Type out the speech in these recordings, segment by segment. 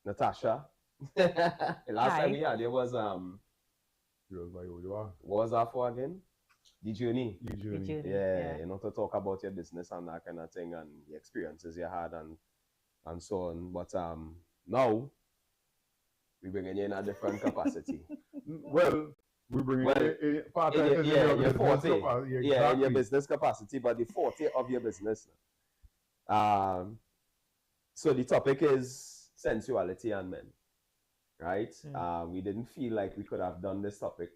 Natasha. Last time we had it was what was that for again? The journey. Yeah, you know, to talk about your business and that kind of thing and the experiences you had and so on. But now we bring you in a different capacity. Well, we bring in part of your forte. Exactly. Yeah, in your business capacity, but the forte of your business. So the topic is sensuality and men, right? We didn't feel like we could have done this topic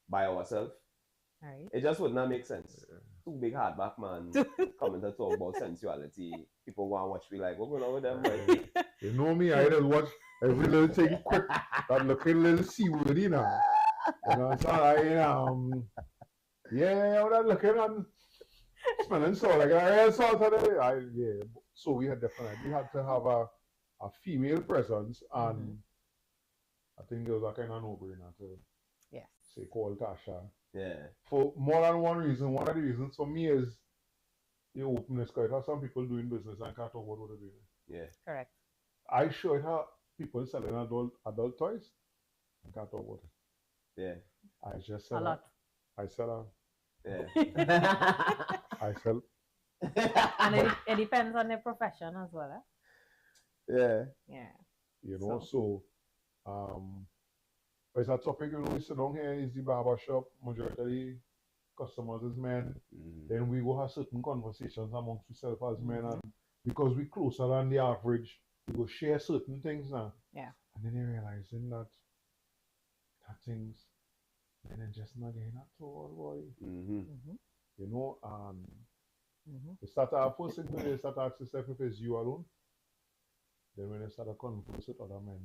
by ourselves. Right. It just would not make sense. Two big hardback man coming to talk about sensuality. People want to watch me like, what's going on with them? Right? You know me, I just watch every little thing quick. That looking little C-word, you know. You know, so yeah, that looking and smelling salt. Like I had salt today. So we had definitely had to have a female presence, and I think there was a kind of no-brainer to say call Tasha. Yeah. For more than one reason. One of the reasons for me is the openness. Because there are some people doing business and can't talk about what they're doing. Yeah. Correct. I showed her people selling adult toys and can't talk about it. Yeah. I just sell a lot. I sell Yeah. I sell. And it depends on the profession as well. Yeah. Yeah. You know, so it's a topic, you know, we sit down here, is the barber shop, majority customers is men. Then we will have certain conversations amongst ourselves as men, and because we're closer than the average, we will share certain things now. Yeah. And then you're realizing that things and then just not getting at all, boy. You know, you start to first thing you start to ask yourself if it's you alone. Then when you start to converse with other men,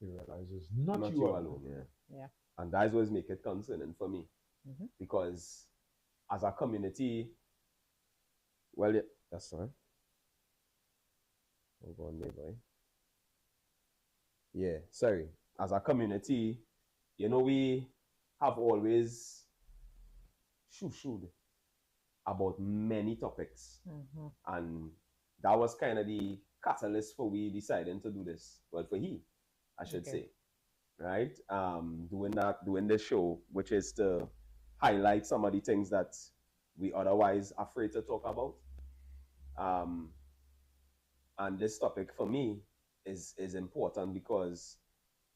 you realize it's not you alone. Yeah. And that's what makes it concerning for me. Because as a community, well, yeah, that's fine. Hold on, neighbor. Yeah, sorry. As a community, you know, we have always shooed about many topics. And that was kind of the catalyst for we deciding to do this. Well, for he, I should say. Right? Doing this show, which is to highlight some of the things that we otherwise afraid to talk about. And this topic for me is important because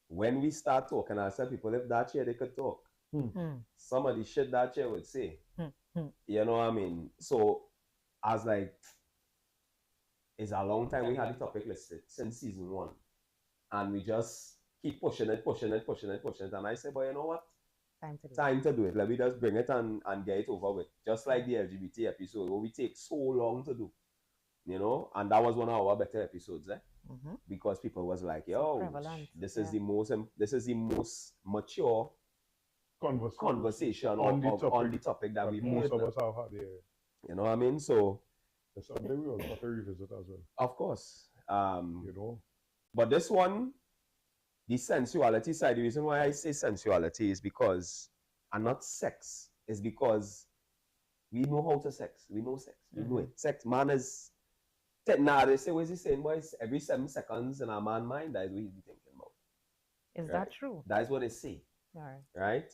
when we start talking, I said people, if that chair they could talk, some of the shit that chair would say. You know what I mean? So as like, it's a long time we had the topic listed since season 1. And we just keep pushing it. And I say, but you know what? Time to do it. Let me just bring it and get it over with. Just like the LGBT episode, where we take so long to do. You know? And that was one of our better episodes, because people was like, yo, this is the most mature conversation on the topic that we most of us have had. You know what I mean? So it's something we also have to revisit as well. Of course. You know. But this one, the sensuality side, the reason why I say sensuality is because, and not sex, is because we know how to sex. We know sex. We know it. Sex, man is, now they say, what is he saying, boys? Every 7 seconds in a man's mind, that is what he's thinking about. Is that true? That is what they say. All right.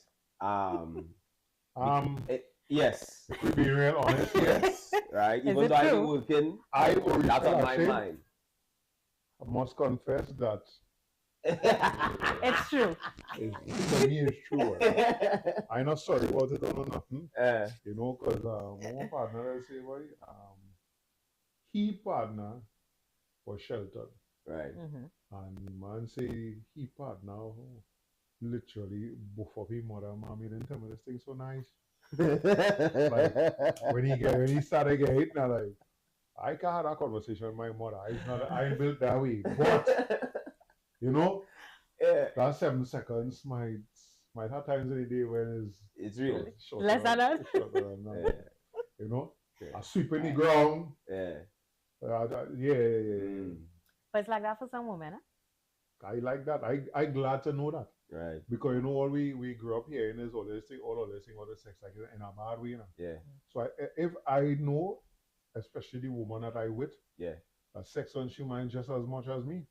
Right? Yes. To be real honest, yes. Right. Even though I'm working, that's on my mind. I must confess that it's true. For me, it's true. I'm not sorry about it or nothing. You know, because my partner, I say, boy, he partner was sheltered. Right. And man say he partner literally both of him mother and mommy didn't tell me this thing so nice. Like when he started getting hit, now like I can't have that conversation with my mother. I ain't built that way. But you know, that 7 seconds might have times in the day when it's real. Less than that. You know, a sweep in the ground. But it's like that for some women, I like that. I'm glad to know that. Right. Because you know what we grew up hearing is all this thing, all the sex like in a bad way, you know. Yeah. So if I know, especially the woman that I with, that sex on she mind just as much as me.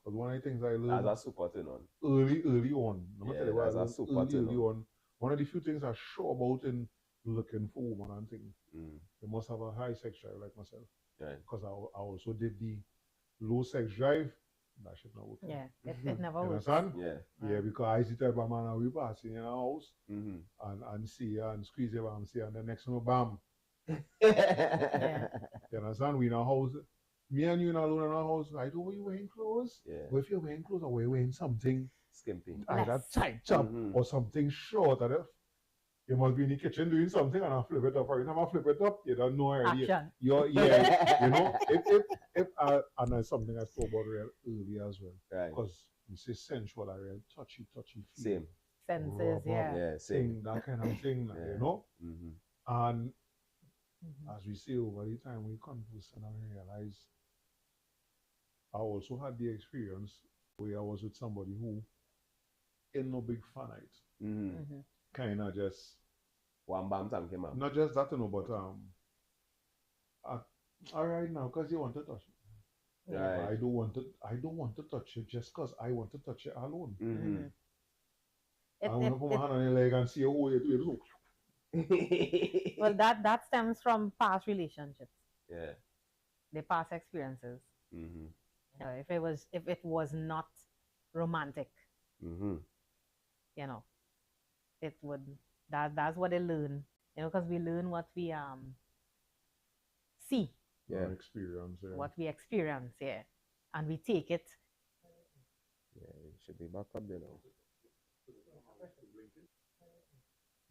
But one of the things I learned that's a super turn on. early on, I'm gonna tell you what I that's a learned super early turn on. One of the few things I'm sure about in looking for woman and thing, you must have a high sex drive like myself. Right. Because I also did the low sex drive. That shit not working. Yeah, it never You works. understand? Yeah. Yeah, because I see type of man and we passing in our house Mm-hmm. and see her and squeeze her and see her and the next one bam. Yeah. You understand? We in our house. Me and you in alone in our house. I don't want you wearing clothes. Yeah. But if you're wearing clothes or we're wearing something Skimpy. either tight up or something short, you must be in the kitchen doing something and I flip it up. Every time I flip it up, you don't know already. Action. You know, if and that's something I spoke about real early as well. Right. Because you say sensual, I real touchy feel. Same. Senses, yeah. Same. That kind of thing, you know? And as we say over the time we converse and I realize I also had the experience where I was with somebody who ain't no big fan of it. Kind of just one bam time came out. Not just that, you know, but all right now, because you want to touch me. Right. I don't want to touch you just because I want to touch you alone. I want to put my hand on your leg and see how you do it. Well, that stems from past relationships. Yeah. The past experiences. If it was not romantic, you know, it would. That's what they learn. You know, because we learn what we see. Yeah. Experience. Yeah. What we experience, yeah, and we take it. Yeah, it should be back up there now.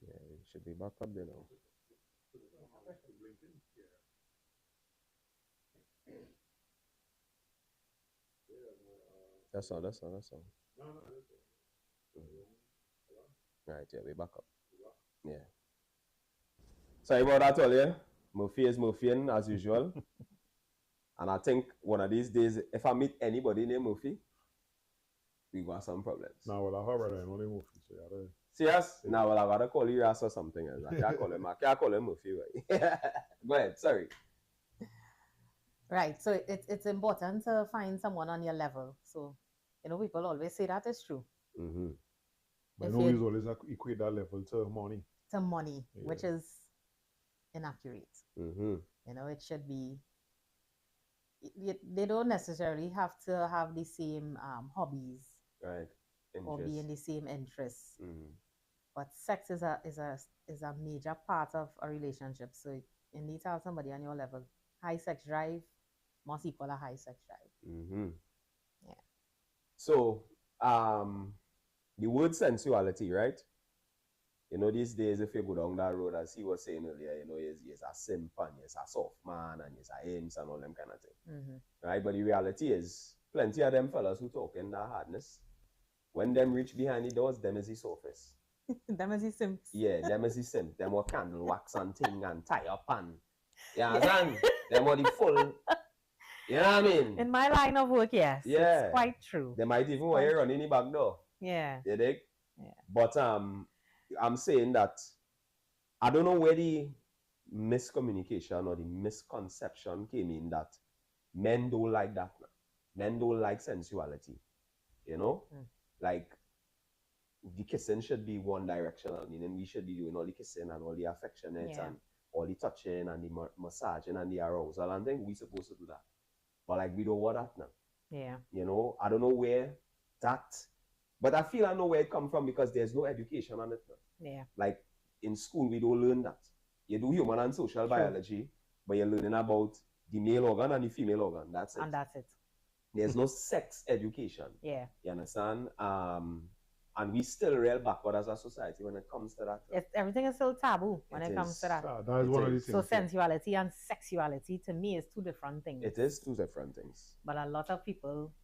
Yeah, it should be back up there now. That's all. Right, yeah, we back up. Yeah. Sorry about that earlier. Murphy is Murphying as usual. And I think one of these days, if I meet anybody named Murphy, we got some problems. Now, well, I have a name Murphy. So yeah, serious? Now, well, I gotta call you Ras or something else. I can't call him Murphy. Right? Go ahead, sorry. Right, so it's important to find someone on your level. So, you know, people always say that is true. But I know we always equate that level to money. To money, yeah. Which is inaccurate. You know, it should be, they don't necessarily have to have the same hobbies. Right. Or be in the same interests. But sex is a major part of a relationship. So you need to have somebody on your level. High sex drive must equal a high sex drive. Yeah. So the word sensuality, right? You know, these days if you go down that road, as he was saying earlier, you know, he's a simp and he's a soft man and he's a Hinkson and all them kind of thing. Right? But the reality is plenty of them fellas who talk in that hardness. When them reach behind the doors, them is the surface. Them is the simps. Yeah, them is the simp. Them were candle wax and thing and tie up and you understand? Them were the full. You know what I mean? In my line of work, yes. Yeah. It's quite true. They might even want you running the back door. Yeah. You dig? Yeah. But I'm saying that I don't know where the miscommunication or the misconception came in that men don't like that. Men don't like sensuality. You know? Like the kissing should be one directional, meaning we should be doing all the kissing and all the affectionate and all the touching and the massaging and the arousal, and then we supposed to do that. But like we don't want that now. Yeah. You know, I don't know where that, but I feel I know where it comes from because there's no education on it now. Yeah. Like in school we don't learn that. You do human and social biology, but you're learning about the male organ and the female organ. That's it. And that's it. There's no sex education. Yeah. You understand? And we still real backward as a society when it comes to that. Everything is still taboo when it comes to that. That is one of the things. So sensuality and sexuality to me is two different things. It is two different things. But a lot of people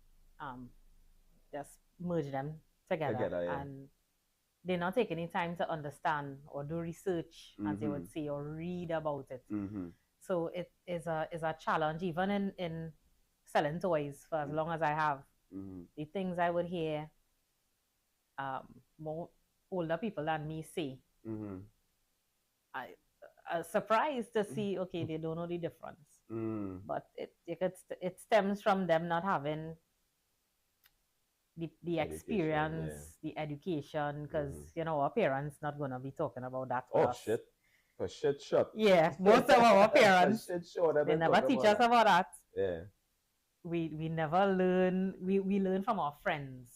just merge them together yeah. And they're not taking any time to understand or do research, as they would say, or read about it. So it is a challenge, even in selling toys for as long as I have. The things I would hear more older people than me say. I'm surprised to see, okay, they don't know the difference. But it stems from them not having the experience, the education, because our parents not gonna be talking about that. Oh shit. For shit shut. Yeah, most of our parents shit show, they never teach us about that. Yeah. We never learn. We learn from our friends.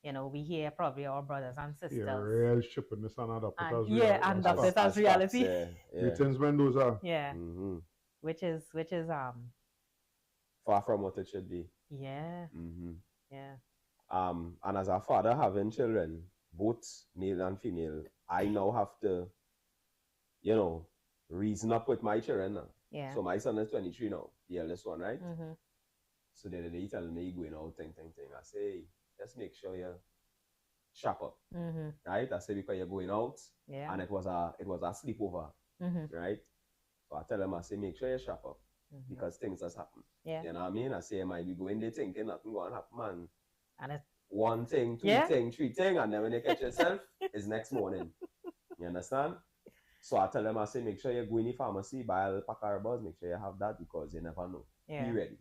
We hear probably our brothers and sisters. Yeah, real shippiness and adopt it as reality. And adopt it as reality. Greetings, Mendoza. Yeah. Which is far from what it should be. Yeah. Yeah. And as a father having children, both male and female, I now have to, reason up with my children now. Yeah. So my son is 23 now, the eldest one, right? So the other day he telling me going out, thing. I say, hey, just make sure you sharp up, right? I say because you're going out, and it was a sleepover, right? So I tell him, I say, make sure you sharp up because things has happened. Yeah. You know what I mean? I say, I might be going there thinking nothing going to happen, man. And it, one thing, two thing, three thing, and then when you catch yourself, it's next morning. You understand? So I tell them, I say, make sure you go in the pharmacy, buy a pack of herbals, make sure you have that because you never know. Yeah. Be ready,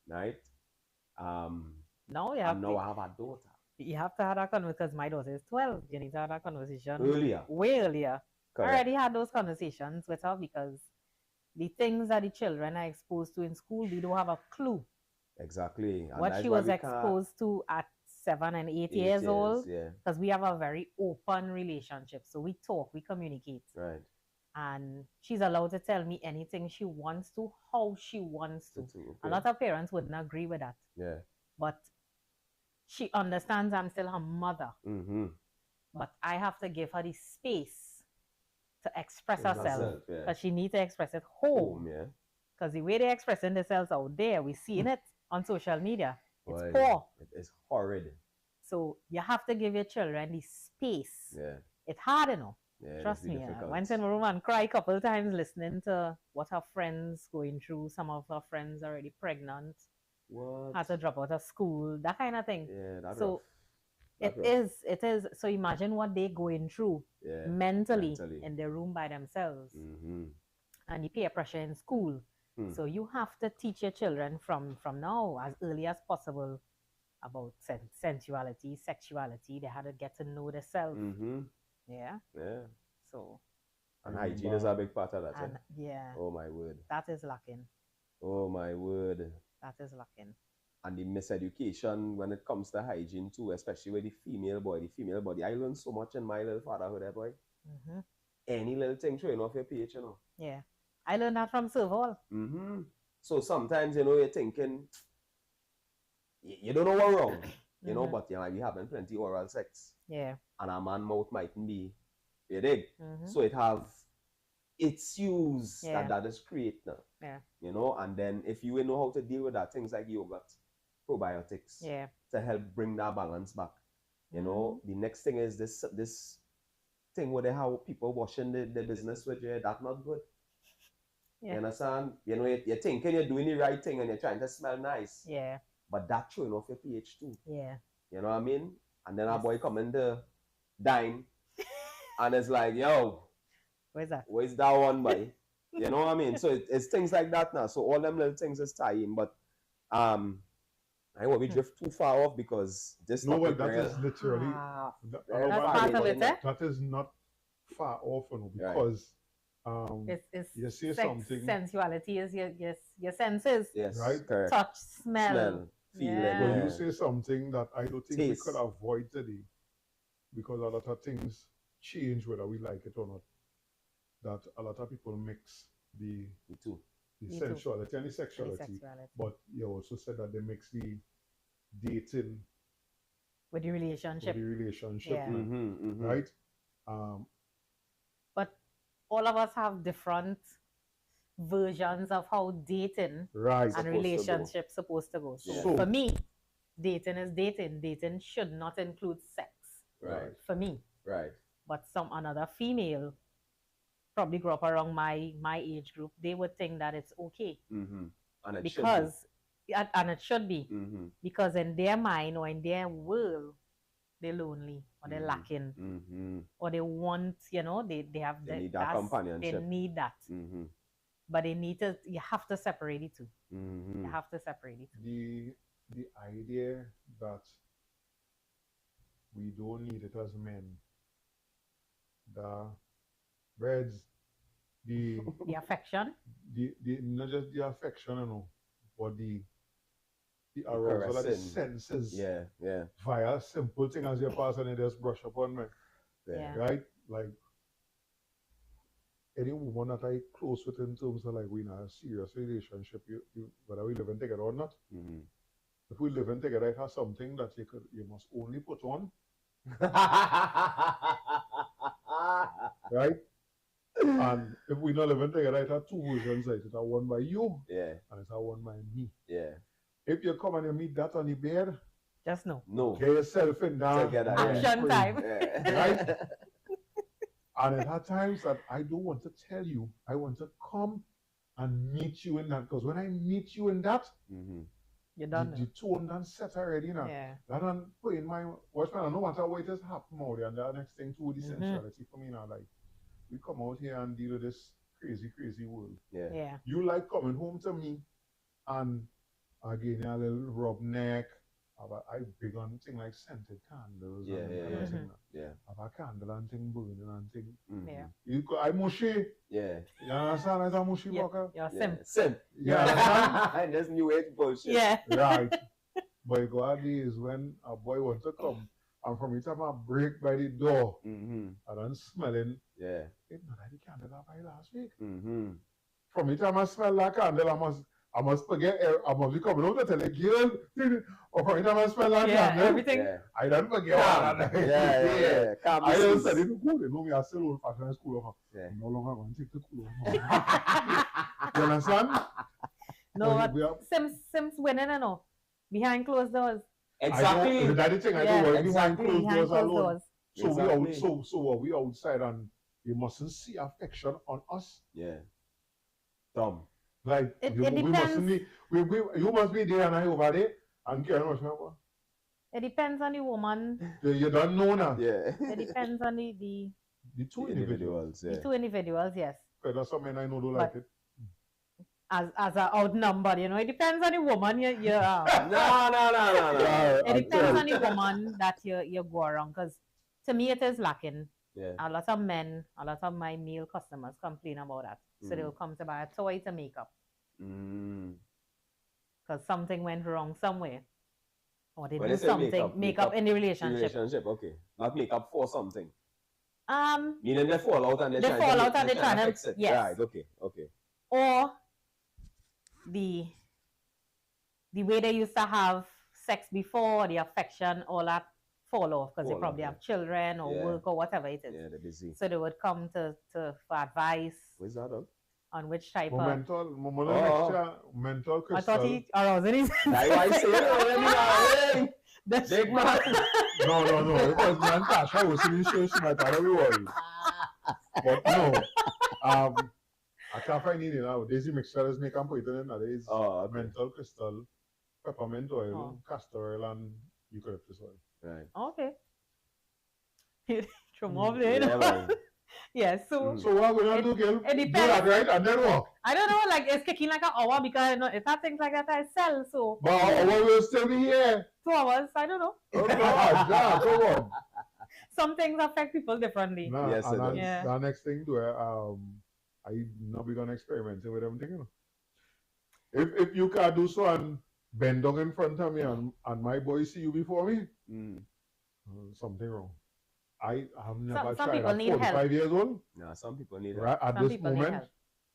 right? Now I have a daughter. You have to have that conversation because my daughter is 12. You need to have that conversation way earlier. Correct. I already had those conversations with her because the things that the children are exposed to in school, we don't have a clue. Exactly. And what she was exposed to at 7 and 8 years old, because we have a very open relationship. So we talk, we communicate. Right. And she's allowed to tell me anything she wants to, how she wants to. Okay. A lot of parents wouldn't agree with that. Yeah. But she understands I'm still her mother. But I have to give her the space to express herself. Because she needs to express it home. Because the way they're expressing themselves out there, we're seeing it on social media. It's poor. It is horrid. So you have to give your children the space. Yeah. It's hard, Yeah, trust me. I went in a room and cried a couple of times listening to what her friends going through. Some of her friends are already pregnant. What? Had to drop out of school. That kind of thing. Yeah, that's so rough. It is. So imagine what they're going through mentally in their room by themselves. And the peer pressure in school. So you have to teach your children from now as early as possible about sensuality, sexuality. They had to get to know themselves. Yeah. So. And hygiene is a big part of that. And, yeah. Oh my word. That is lacking. Oh my word. That is lacking. And the miseducation when it comes to hygiene too, especially with the female body. I learned so much in my little fatherhood, boy. Any little thing showing off your pH, Yeah. I learned that from Serval. So sometimes, you're thinking, you don't know what's wrong, but you might be having plenty oral sex. Yeah. And a man mouth mightn't be, you dig? So it have its use that is create now. Yeah. And then if you know how to deal with that, things like yogurt, probiotics, to help bring that balance back. The next thing is this thing where they have people washing the business with you, that's not good. Yeah. You understand? You're thinking you're doing the right thing and you're trying to smell nice. Yeah. But that's showing off your pH too. Yeah. You know what I mean? And then our boy come in to dine and it's like, yo, where's that? Where's that one, boy? You know what I mean? So it's things like that now. So all them little things is tying. But I want we drift too far off because this no, but that is literally that's part of it, that is not far off because it's you say something. Sensuality is your senses. Yes, right? Correct. Touch, smell. Feeling. But you say something that I don't think we could avoid today because a lot of things change whether we like it or not. That a lot of people mix the sensuality and the sexuality. But you also said that they mix the dating with the relationship. Right? But all of us have different versions of how dating and relationship supposed to go. So for me, dating is dating. Dating should not include sex. Right. For me. Right. But another female probably grew up around my age group, they would think that it's okay. And it should be. Because in their mind or in their world, they're lonely or they're lacking. Or they want, they have need that companionship. They need that. But you have to separate it too. You have to separate it too. The idea that we don't need it as men. The breads, the affection, the not just the affection, but the arousal of the senses. Yeah. Via simple thing as you pass and you just brush upon me. Yeah. Right? Like any woman that I close with in terms of like we in a serious relationship, you whether we live in together or not. Mm-hmm. If we live in together, it has something that you must only put on. Right? And if we not living together, it has two versions. It is one by you, and it's one by me. Yeah. If you come and you meet that on the bed, just no. Get yourself in there. Action time. Right? And it had times that I don't want to tell you. I want to come and meet you in that. Because when I meet you in that, you're done. The tone done set already now. Yeah. That done put in my watchman. No matter what has happened out there. And the next thing too, the sensuality for me now. Like, we come out here and deal with this crazy, crazy world. Yeah. You like coming home to me and again a little rub neck. I big on thing like scented candles. Have a candle and thing burning and thing. Yeah. I mushy. Yeah. You understand? It's a mushy bucker. You're simp. Simp. You understand? And there's new age bullshit. Yeah. Right. But it got days when a boy wants to come and from the time I break by the door, and I'm smelling. Yeah. It's not like the candle I buy last week. From the time I smell that candle, I must forget. I must be coming out to tell the girl. Or from the time I smell that candle, everything. I don't forget what I Yeah. I don't say they don't go. They know me. I still old fashioned school. I'm no longer going to take the cool off. You understand? No, Sims winning and all. Behind closed doors. Exactly. That's the thing. I do work behind closed doors alone. So So we outside and you mustn't see affection on us. Yeah. Dumb. Like it we mustn't be. You must be there and I over there and Karen must remember. It depends on the woman. You don't know now. Yeah. It depends on the two individuals. The two individuals, yes. But there's some men I know don't like it. As a outnumbered, it depends on the woman No. It depends on the woman that you go around, because to me it is lacking. Yeah. A lot of my male customers complain about that. So they'll come to buy a toy to make up. Because something went wrong somewhere. Or they do something, make up in the relationship. Okay. Not make up for something. Meaning they fall out and they're trying to fix it. Yes. Right, okay. Or the way they used to have sex before, the affection, all that fall off because they probably have children or work or whatever it is. Yeah, they're busy. So they would come to for advice. What's that on? On which type of mental crystal. I thought he arousing his I say it already. Big man. No. It was Natasha. I was in the show. She might have every worry. But no. I can't find it now. Daisy mixtures make and put it in. There is mental crystal, peppermint oil, castor oil, and eucalyptus oil. Right. Okay. From over there. Yeah, so what we're gonna do, girl? It depends. Do that, right? And then what? I don't know, like it's kicking like an hour because it's not things like that I sell, so. But our hour will still be here. 2 hours, I don't know. Oh God, come on. Some things affect people differently. Nah, yes, and the next thing do I not be gonna experiment with them thing, If you can do so and bend down in front of me and my boy see you before me, something wrong. I have never tried at 45 years old. No, some people need help. At this moment,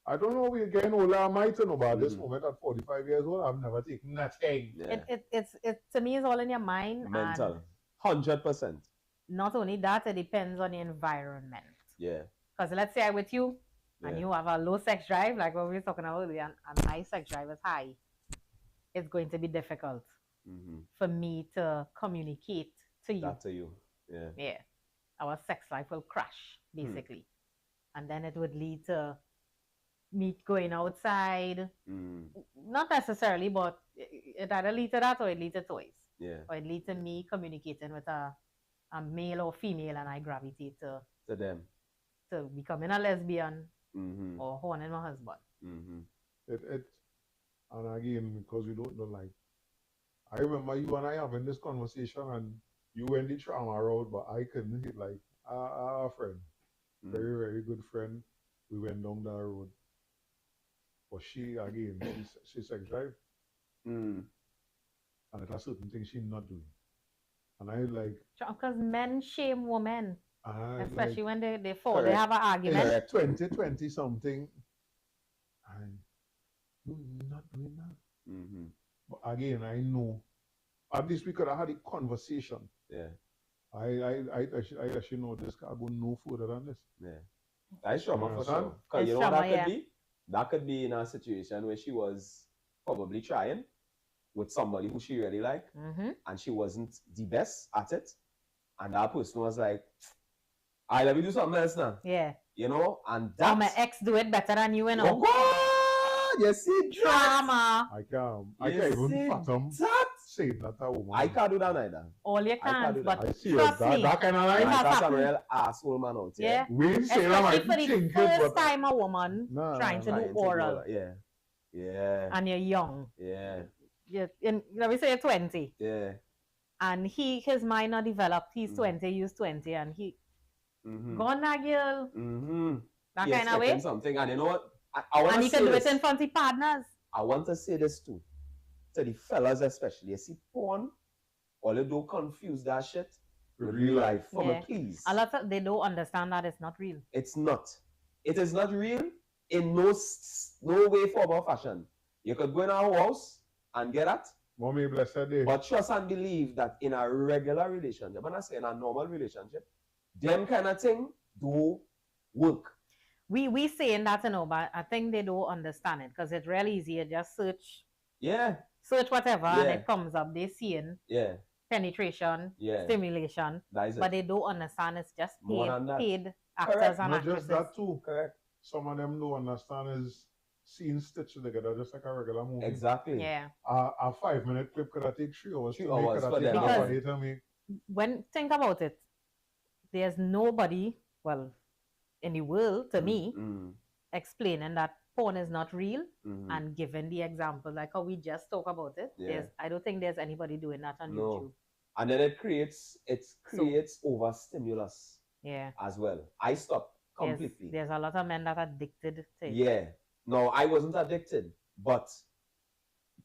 I don't know, we're getting older, I might know, but at this moment, at 45 years old, I've never taken nothing. Yeah. It's to me, it's all in your mind. Mental. 100%. Not only that, it depends on the environment. Yeah. Because let's say I'm with you, and you have a low sex drive, like what we were talking about earlier, and my sex drive is high, it's going to be difficult for me to communicate to you. That to you. Yeah. Yeah. Our sex life will crash, basically. And then it would lead to me going outside. Not necessarily, but it either lead to that or it lead to toys. Yeah. Or it lead to me communicating with a male or female, and I gravitate to them. To becoming a lesbian or horning my husband. And again, because we don't know, like, I remember you and I having this conversation, and you went the trauma road, but I couldn't hit like a friend, very, very good friend. We went down that road. But she, again, she's sex drive. And there's certain things she's not doing. And I like... Because men shame women. Especially when they fall, correct. they have an argument. It's 2020 something. And you're not doing that. But again, I know. At least we could have had a conversation. Yeah. I actually know this can go no further than this. Yeah. That's trauma for sure. Because you know what that could be? That could be in a situation where she was probably trying with somebody who she really liked, and she wasn't the best at it. And that person was like, "I let me do something else now." Yeah. You know, and that's... my ex do it better than you, know. Oh God! You see drama. I can't even fathom saying that a woman. I can't do that either. All you can, but I see that kind of line. That's a real asshole man out here. Yeah. We say especially for the first time a woman trying to do oral. Yeah. Yeah. And you're young. Yeah. Let me say you're 20. Yeah. And his mind not developed. He's 20, you're 20, and he gone that girl. That kind of way. Something, and you know what? I want and he can do it in front of partners. I want to say this too. To the fellas especially. You see porn, all they do confuse that shit with real life. For me, please. A lot of they don't understand that it's not real. It's not. It is not real in no way, form, or fashion. You could go in our house and get that. Mommy blessed day. But trust and believe that in a regular relationship, when I say in a normal relationship, them kind of thing do work. We saying that, but I think they don't understand it because it's really easy. You just search. Yeah. Search whatever and it comes up. They seeing penetration, stimulation. But they don't understand it's just paid actors and actresses. Not just that too. Correct. Some of them don't understand is seeing stitched together just like a regular movie. Exactly. Yeah. A 5-minute clip could have taken 3 hours. 3 hours for them. When think about it, there's nobody, well, in the world, to me, explaining that porn is not real and giving the example, like how we just talk about it. I don't think there's anybody doing that on YouTube. And then it creates overstimulus as well. I stopped completely. There's a lot of men that are addicted to it. Yeah. No, I wasn't addicted, but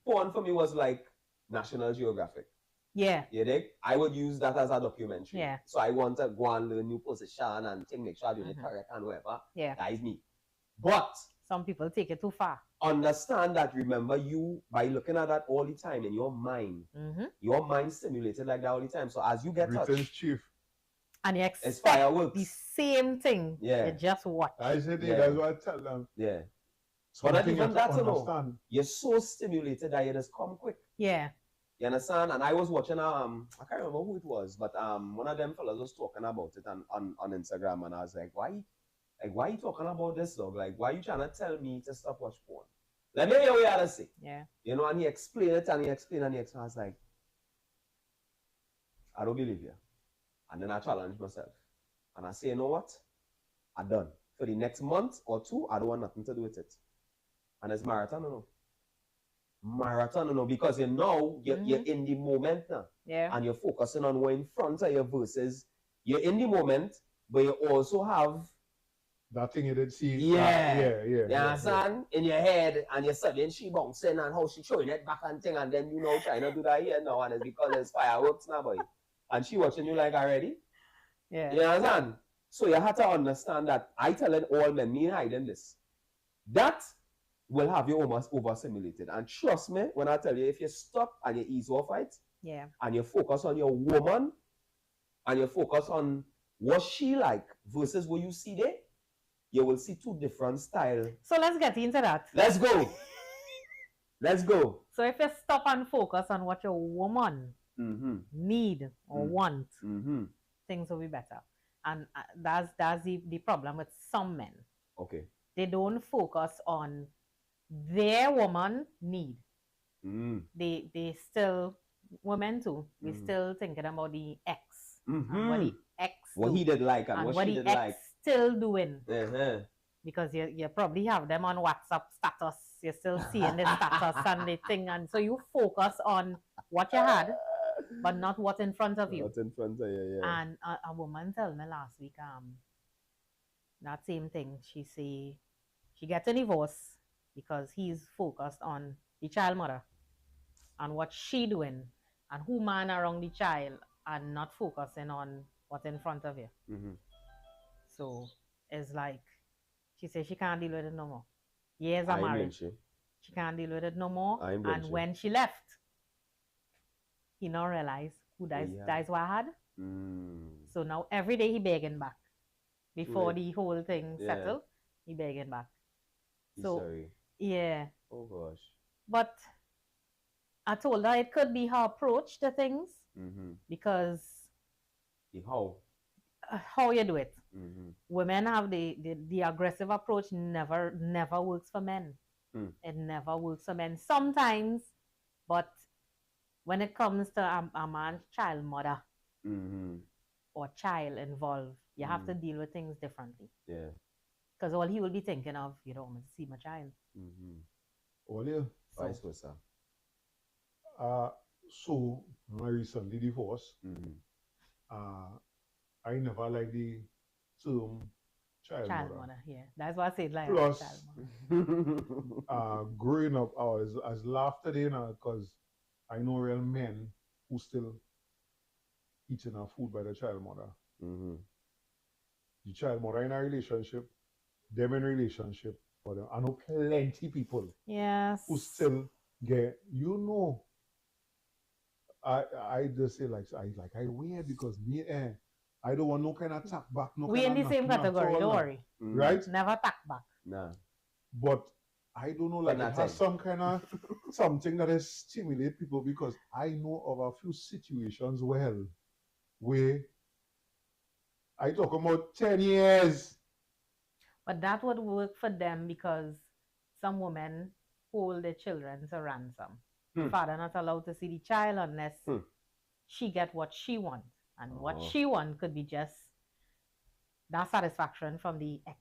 porn for me was like National Geographic. Yeah. You dig? I would use that as a documentary. Yeah. So I want to go and learn new position and make sure I do it correct and whatever. Yeah. That is me. But some people take it too far. Understand that, remember, you, by looking at that all the time in your mind, your mind stimulated like that all the time. So as you get touched, chief. And you expect fireworks. The same thing. Yeah. You just watch. I said that's what I tell them. Yeah. But not even that, you're so stimulated that you just come quick. Yeah. You understand? And I was watching I can't remember who it was, but one of them fellas was talking about it on Instagram, and I was like, why are you talking about this, dog? Like, why are you trying to tell me to stop watch porn? Let me hear what you had to say. Yeah. You know, and he explained it and he explained and he explained. I was like, I don't believe you. And then I challenged myself. And I say, you know what? I'm done. For the next month or 2, I don't want nothing to do with it. And it's marathon, because you know you're in the moment now. Yeah. And you're focusing on what's in front of you versus you're in the moment, but you also have that thing you did see. Yeah. You understand? In your head, and you're studying she bouncing and how she throwing it back and thing, and then you know trying to do that here now, and it's because there's fireworks now, boy. And she watching you like already. Yeah. You understand? So you have to understand that I telling all men, me hiding this. That will have you almost overstimulated. And trust me when I tell you, if you stop and you ease off it, and you focus on your woman, and you focus on what she like versus what you see there, you will see 2 different styles. So let's get into that. Let's go. Let's go. So if you stop and focus on what your woman need or want, things will be better. And that's the problem with some men. Okay. They don't focus on their woman need. They still, women too, we still thinking about the ex. And what the ex what he did like and what she did like. Still doing. Because you probably have them on WhatsApp status. You're still seeing the status and the thing. And so you focus on what you had but not what's in front of you. Not in front of you, yeah. And a woman told me last week, that same thing. She say she gets a divorce because he's focused on the child mother and what she doing and who man around the child and not focusing on what's in front of you. So it's like she says she can't deal with it no more. Years of marriage. She can't deal with it no more. And when she left, he now realized who that's what I had. So now every day he begging back. Before the whole thing settled, he begging back. So sorry. Yeah. Oh gosh. But I told her it could be her approach to things because how you do it. Women have the aggressive approach never works for men. It never works for men sometimes, but when it comes to a man's child mother or child involved, you have to deal with things differently. Yeah. Because all he will be thinking of, you don't want to see my child. Vice versa. So I recently divorced. I never like the term child mother. Yeah, that's what I said. Like plus, child mother. Growing up, I was laughed at because I know real men who still eating our food by the child mother. The child mother in a relationship, them in relationship, but I know plenty people who still get, I just say I weird because me I don't want no kind of tap back. No we kind in the same category, don't worry. Right? Never tap back. Nah. But I don't know, like it has some kind of something that is stimulate people because I know of a few situations where I talk about 10 years. But that would work for them because some women hold their children to ransom. Father not allowed to see the child unless she get what she wants. And what she wants could be just that satisfaction from the ex.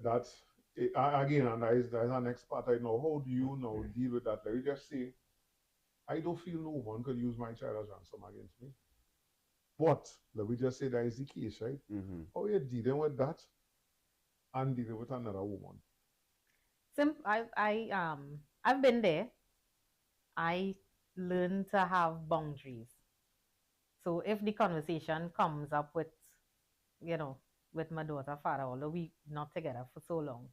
That's again, and that is the next part. I know. How do you now deal with that? Let me just say, I don't feel no one could use my child as ransom against me. But let me just say that is the case, right? How are you dealing with that and dealing with another woman? I've been there. I learned to have boundaries. So if the conversation comes up with, with my daughter, father, although we not together for so long,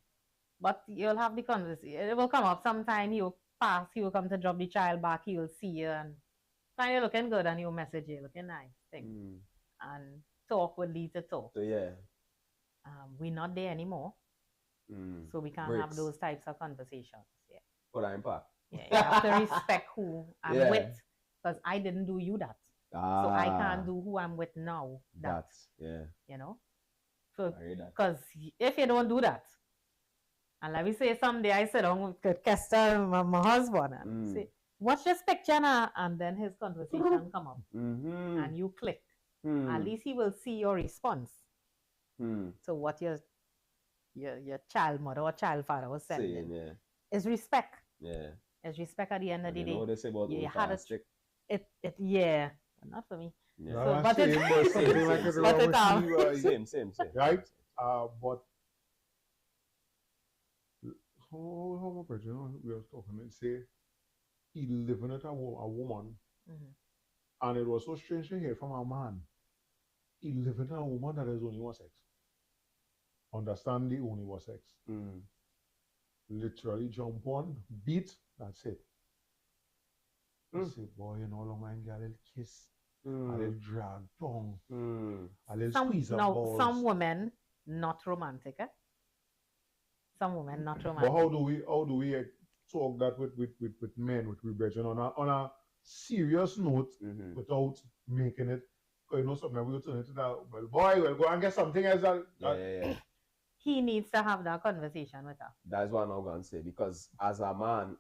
but you'll have the conversation. It will come up sometime. He'll pass. He will come to drop the child back. He will see you and find you looking good, and he'll message you looking nice. And talk will lead to talk. So yeah, we're not there anymore, so we can't have those types of conversations. Yeah. But I'm back. Yeah, you have to respect who I'm with because I didn't do you that. So I can't do who I'm with now. That's So because if you don't do that, and let me say someday I sit down with Kester, my husband, and say, watch this picture now, and then his conversation come up, and you click. At least he will see your response. So what your child mother or child father was saying is respect. Yeah. It's respect at the end of the day. You know what they say about not for me. Yeah. So, but same. Right? But how much we were talking and say he living with a woman, and it was so strange to hear from a man. He living with a woman that is only one sex. Understand the only one sex. Literally jump on, beat, that's it. Say, boy, you know, long man get a little kiss, a little drag tongue, a little squeeze of balls. Some women not romantic, eh? Some women not romantic. But how do we talk that with men, with brethren on a serious note without making it? Because something we will turn it to that. Well, boy, we'll go and get something else. Yeah. He needs to have that conversation with her. That's what I'm going to say. Because as a man,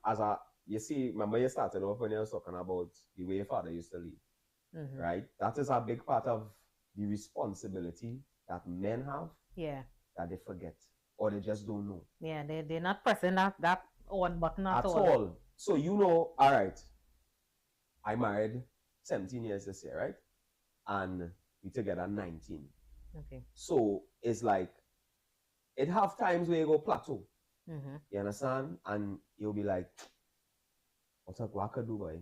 you see, remember you started off when you were talking about the way your father used to live, right? That is a big part of the responsibility that men have. Yeah. That they forget or they just don't know. Yeah, they're not pressing that on button at all. So all right, I married 17 years this year, right? And we together 19. Okay. So it's like, it have times where you go plateau. Mm-hmm. You understand? And you'll be like, what's up, what I could do, boy?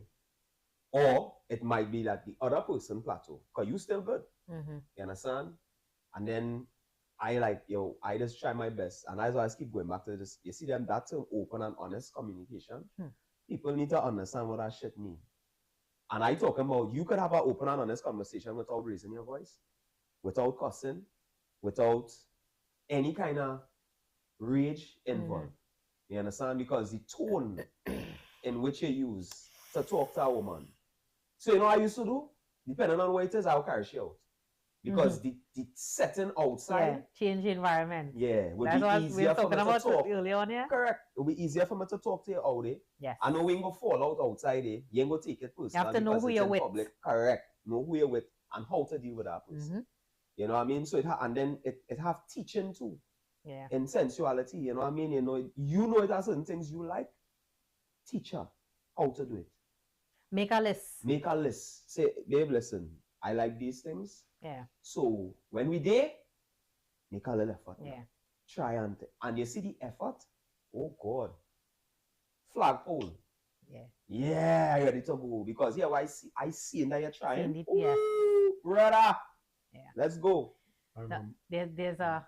Or it might be that the other person plateau, because you still good. Mm-hmm. You understand? And then I like, yo, I just try my best. And that's why I keep going back to this. You see them, that term, open and honest communication. People need to understand what that shit means. And I talking about, you could have an open and honest conversation without raising your voice, without cussing, without any kind of rage involved. You understand? Because the tone in which you use to talk to a woman. So you know what I used to do? Depending on what it is, I'll carry she out. Because the setting outside, change environment. Would That's be what easier we were for me talking to about talk. earlier on here. Correct. It will be easier for me to talk to you out there. Yes. I know we ain't gonna fall out outside there. You ain't gonna take it personally. You have to know who you're with. Public. Correct. Know who you're with and how to deal with that person. You know what I mean? So and then it have teaching too. Yeah. In sensuality, you know what I mean? You know it has certain things you like. Teach her how to do it. Make a list. Make a list. Say, babe, listen, I like these things. Yeah. So when we there, make a little effort. Yeah. Try and you see the effort. Oh God. Flagpole. Yeah. Yeah, I ready to go because I see that you're trying. It, yes. Brother. Yeah. Let's go. There's a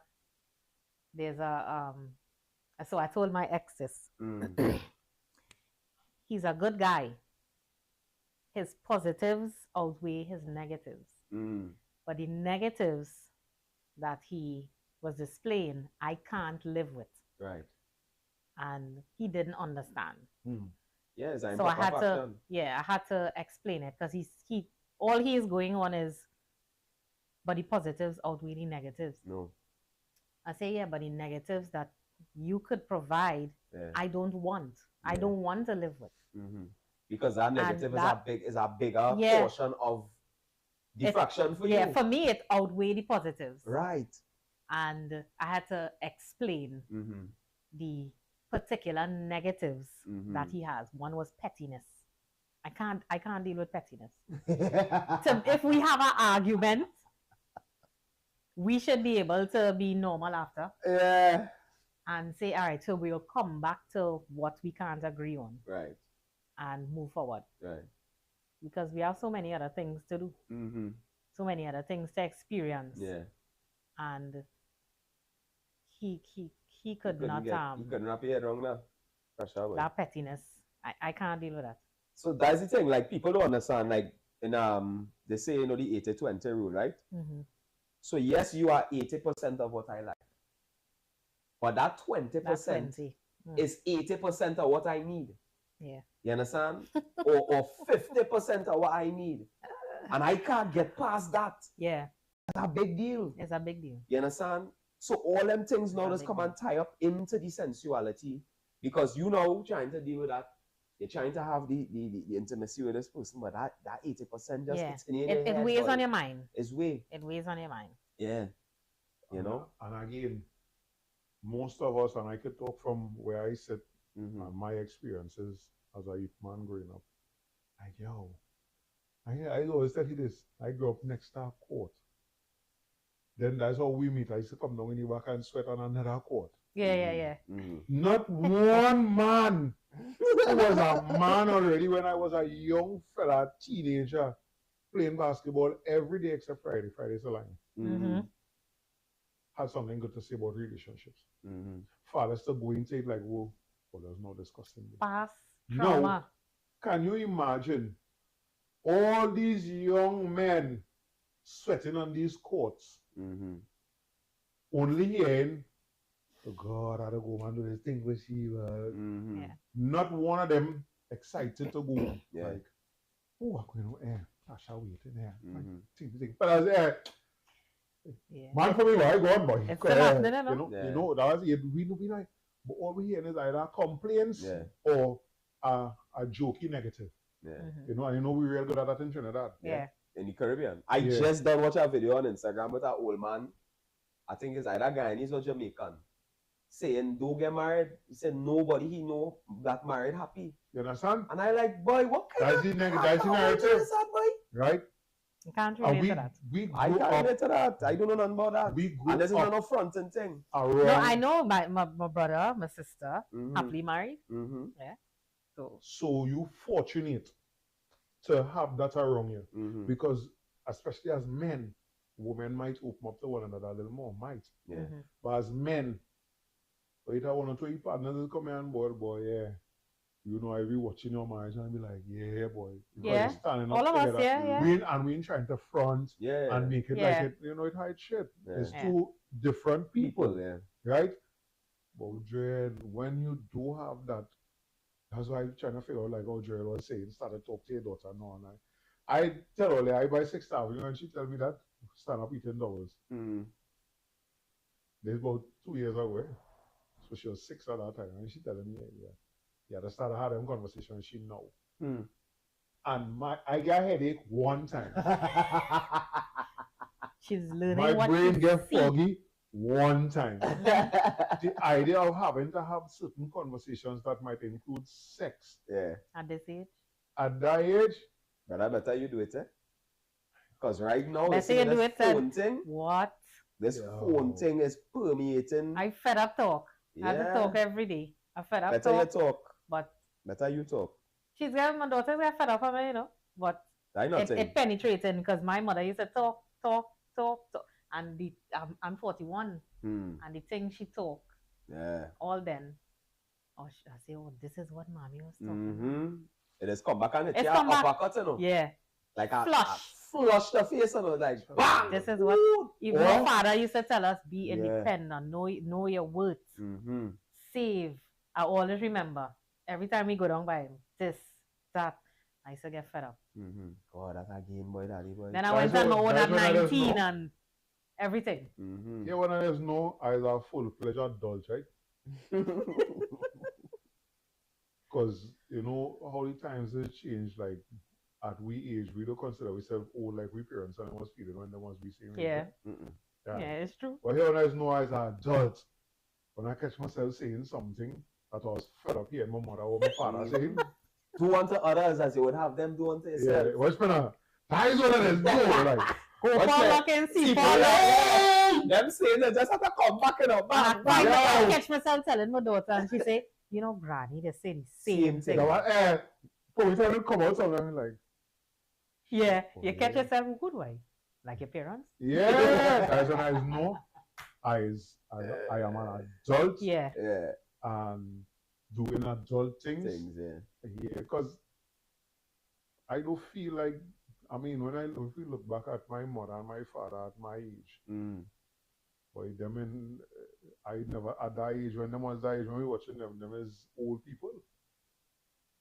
so I told my ex this. He's a good guy. His positives outweigh his negatives. But the negatives that he was displaying, I can't live with. Right. And he didn't understand. Yes, so I had to explain it because all he is going on is, but the positives outweigh the negatives. No. I say, yeah, but the negatives that you could provide, I don't want. I don't want to live with. Because that negative is a bigger portion of diffraction for you. Yeah, for me, it outweighed the positives. Right. And I had to explain the particular negatives that he has. One was pettiness. I can't deal with pettiness. So if we have an argument, we should be able to be normal after. Yeah. And say, all right, so we'll come back to what we can't agree on. Right. And move forward. Right. Because we have so many other things to do. So many other things to experience. Yeah. And he could not he couldn't wrap your head around that. That pettiness. I can't deal with that. So that's the thing, like people don't understand, like in they say, you know, the 80-20 rule, right? So yes, you are 80% of what I like. But that 20% is 80% of what I need. Yeah. You understand? or 50% of what I need. And I can't get past that. Yeah. That's a big deal. It's a big deal. You understand? So all them things now just come and tie up into the sensuality. Because you know, trying to deal with that, you're trying to have the intimacy with this person, but that 80% just it's in your head. It weighs on your mind. It weighs on your mind. Yeah. You know? And again, most of us, and I could talk from where I sit, and my experiences as a youth man growing up, like, yo, I always tell you this, I grew up next to a court. Then that's how we meet. I used to come down in the back and sweat on another court. Yeah. Not one man who was a man already when I was a young fella, teenager, playing basketball every day except Friday. Friday's the line. Had something good to say about relationships. Fathers to go into it like, whoa, there's no discussing this. Past trauma. Now, can you imagine all these young men sweating on these courts? Only hearing, oh God, I don't go and do this thing with you. Not one of them excited to go. Like, oh, I'm going to Natasha waiting here. But I was there. Man, for me, I go on, boy. It's still happening, you know, that was it. We know, like, but all we hear is either complaints or a jokey negative. You know, and you know we real good at that in Trinidad. In the Caribbean. I just done watch a video on Instagram with an old man. I think it's either Guyanese or Jamaican. saying don't get married. He said nobody he know got married happy. You understand? And I like, boy, what kind That's of the narrative, is that, boy? right? You can't relate to that. I can't relate to that. I don't know nothing about that. We grew and this is up not a fronting thing. No, I know my brother, my sister, happily married. Yeah. So you fortunate to have that around you. Because especially as men, women might open up to one another a little more, might. Yeah. But as men, if I want to partners will come here on board, boy, yeah. You know, I be watching your marriage and I be like, yeah, boy. Yeah. Standing all up of together. us, yeah. We ain't trying to front and make it like it, you know, it hide shit. Yeah. It's two different people, yeah. right? But Jared, when you do have that, that's why I'm trying to figure out like how Jared was saying, started talk to your daughter now. And I tell her, I buy 6th Avenue and she tell me that, stand up eating doubles. There's about 2 years ago. So she was 6 at that time, and she telling me, yeah, they started having a conversation, she know. And I got a headache one time. She's learning my what brain she get see. foggy one time. The idea of having to have certain conversations that might include sex. Yeah. At this age? At that age? But I better you do it, Because right now, better you do it, phone thing. What? This phone thing is permeating. I fed up talk. I have to talk every day. I fed up better talk. You talk. But better you talk. She's got my daughter's got fed up of me, you know. But it penetrating because my mother used to talk. And I'm 41. And the thing she talk. Yeah. All then. I say, oh, this is what mommy was talking about. It has come back and it's come back. Uppercut, you know. Yeah. Like a flush the face, you know, like bang. This is what even my father used to tell us: be independent, know your worth, save. I always remember every time we go down by him, this, that. I used to get fed up. God, that's again, boy, daddy, boy. Then I went on my own at 19 and everything. Yeah, when I just know I was a full-fledged adult, right? Because you know how the times have changed, like. At we age, we don't consider ourselves old like we parents and was feeling when they must be saying. Yeah, it's true. But here when I know as an adult, when I catch myself saying something that I was fed up here, my mother or my father saying, do unto others as you would have them do unto yourself. Yeah, what's been that is what it is, like. Go back and see Paula. Them saying they just have to come back in a back. I catch myself telling my daughter and she say, you know, Granny, they say the same thing. But we try to come out something like. Yeah, you catch yourself a good way, like your parents. Yeah, as when I know, I am an adult. Yeah. And doing adult things. Yeah, because I don't feel like. I mean, if we look back at my mother and my father at my age, boy, them I never at that age when them was that age when we watching them is old people.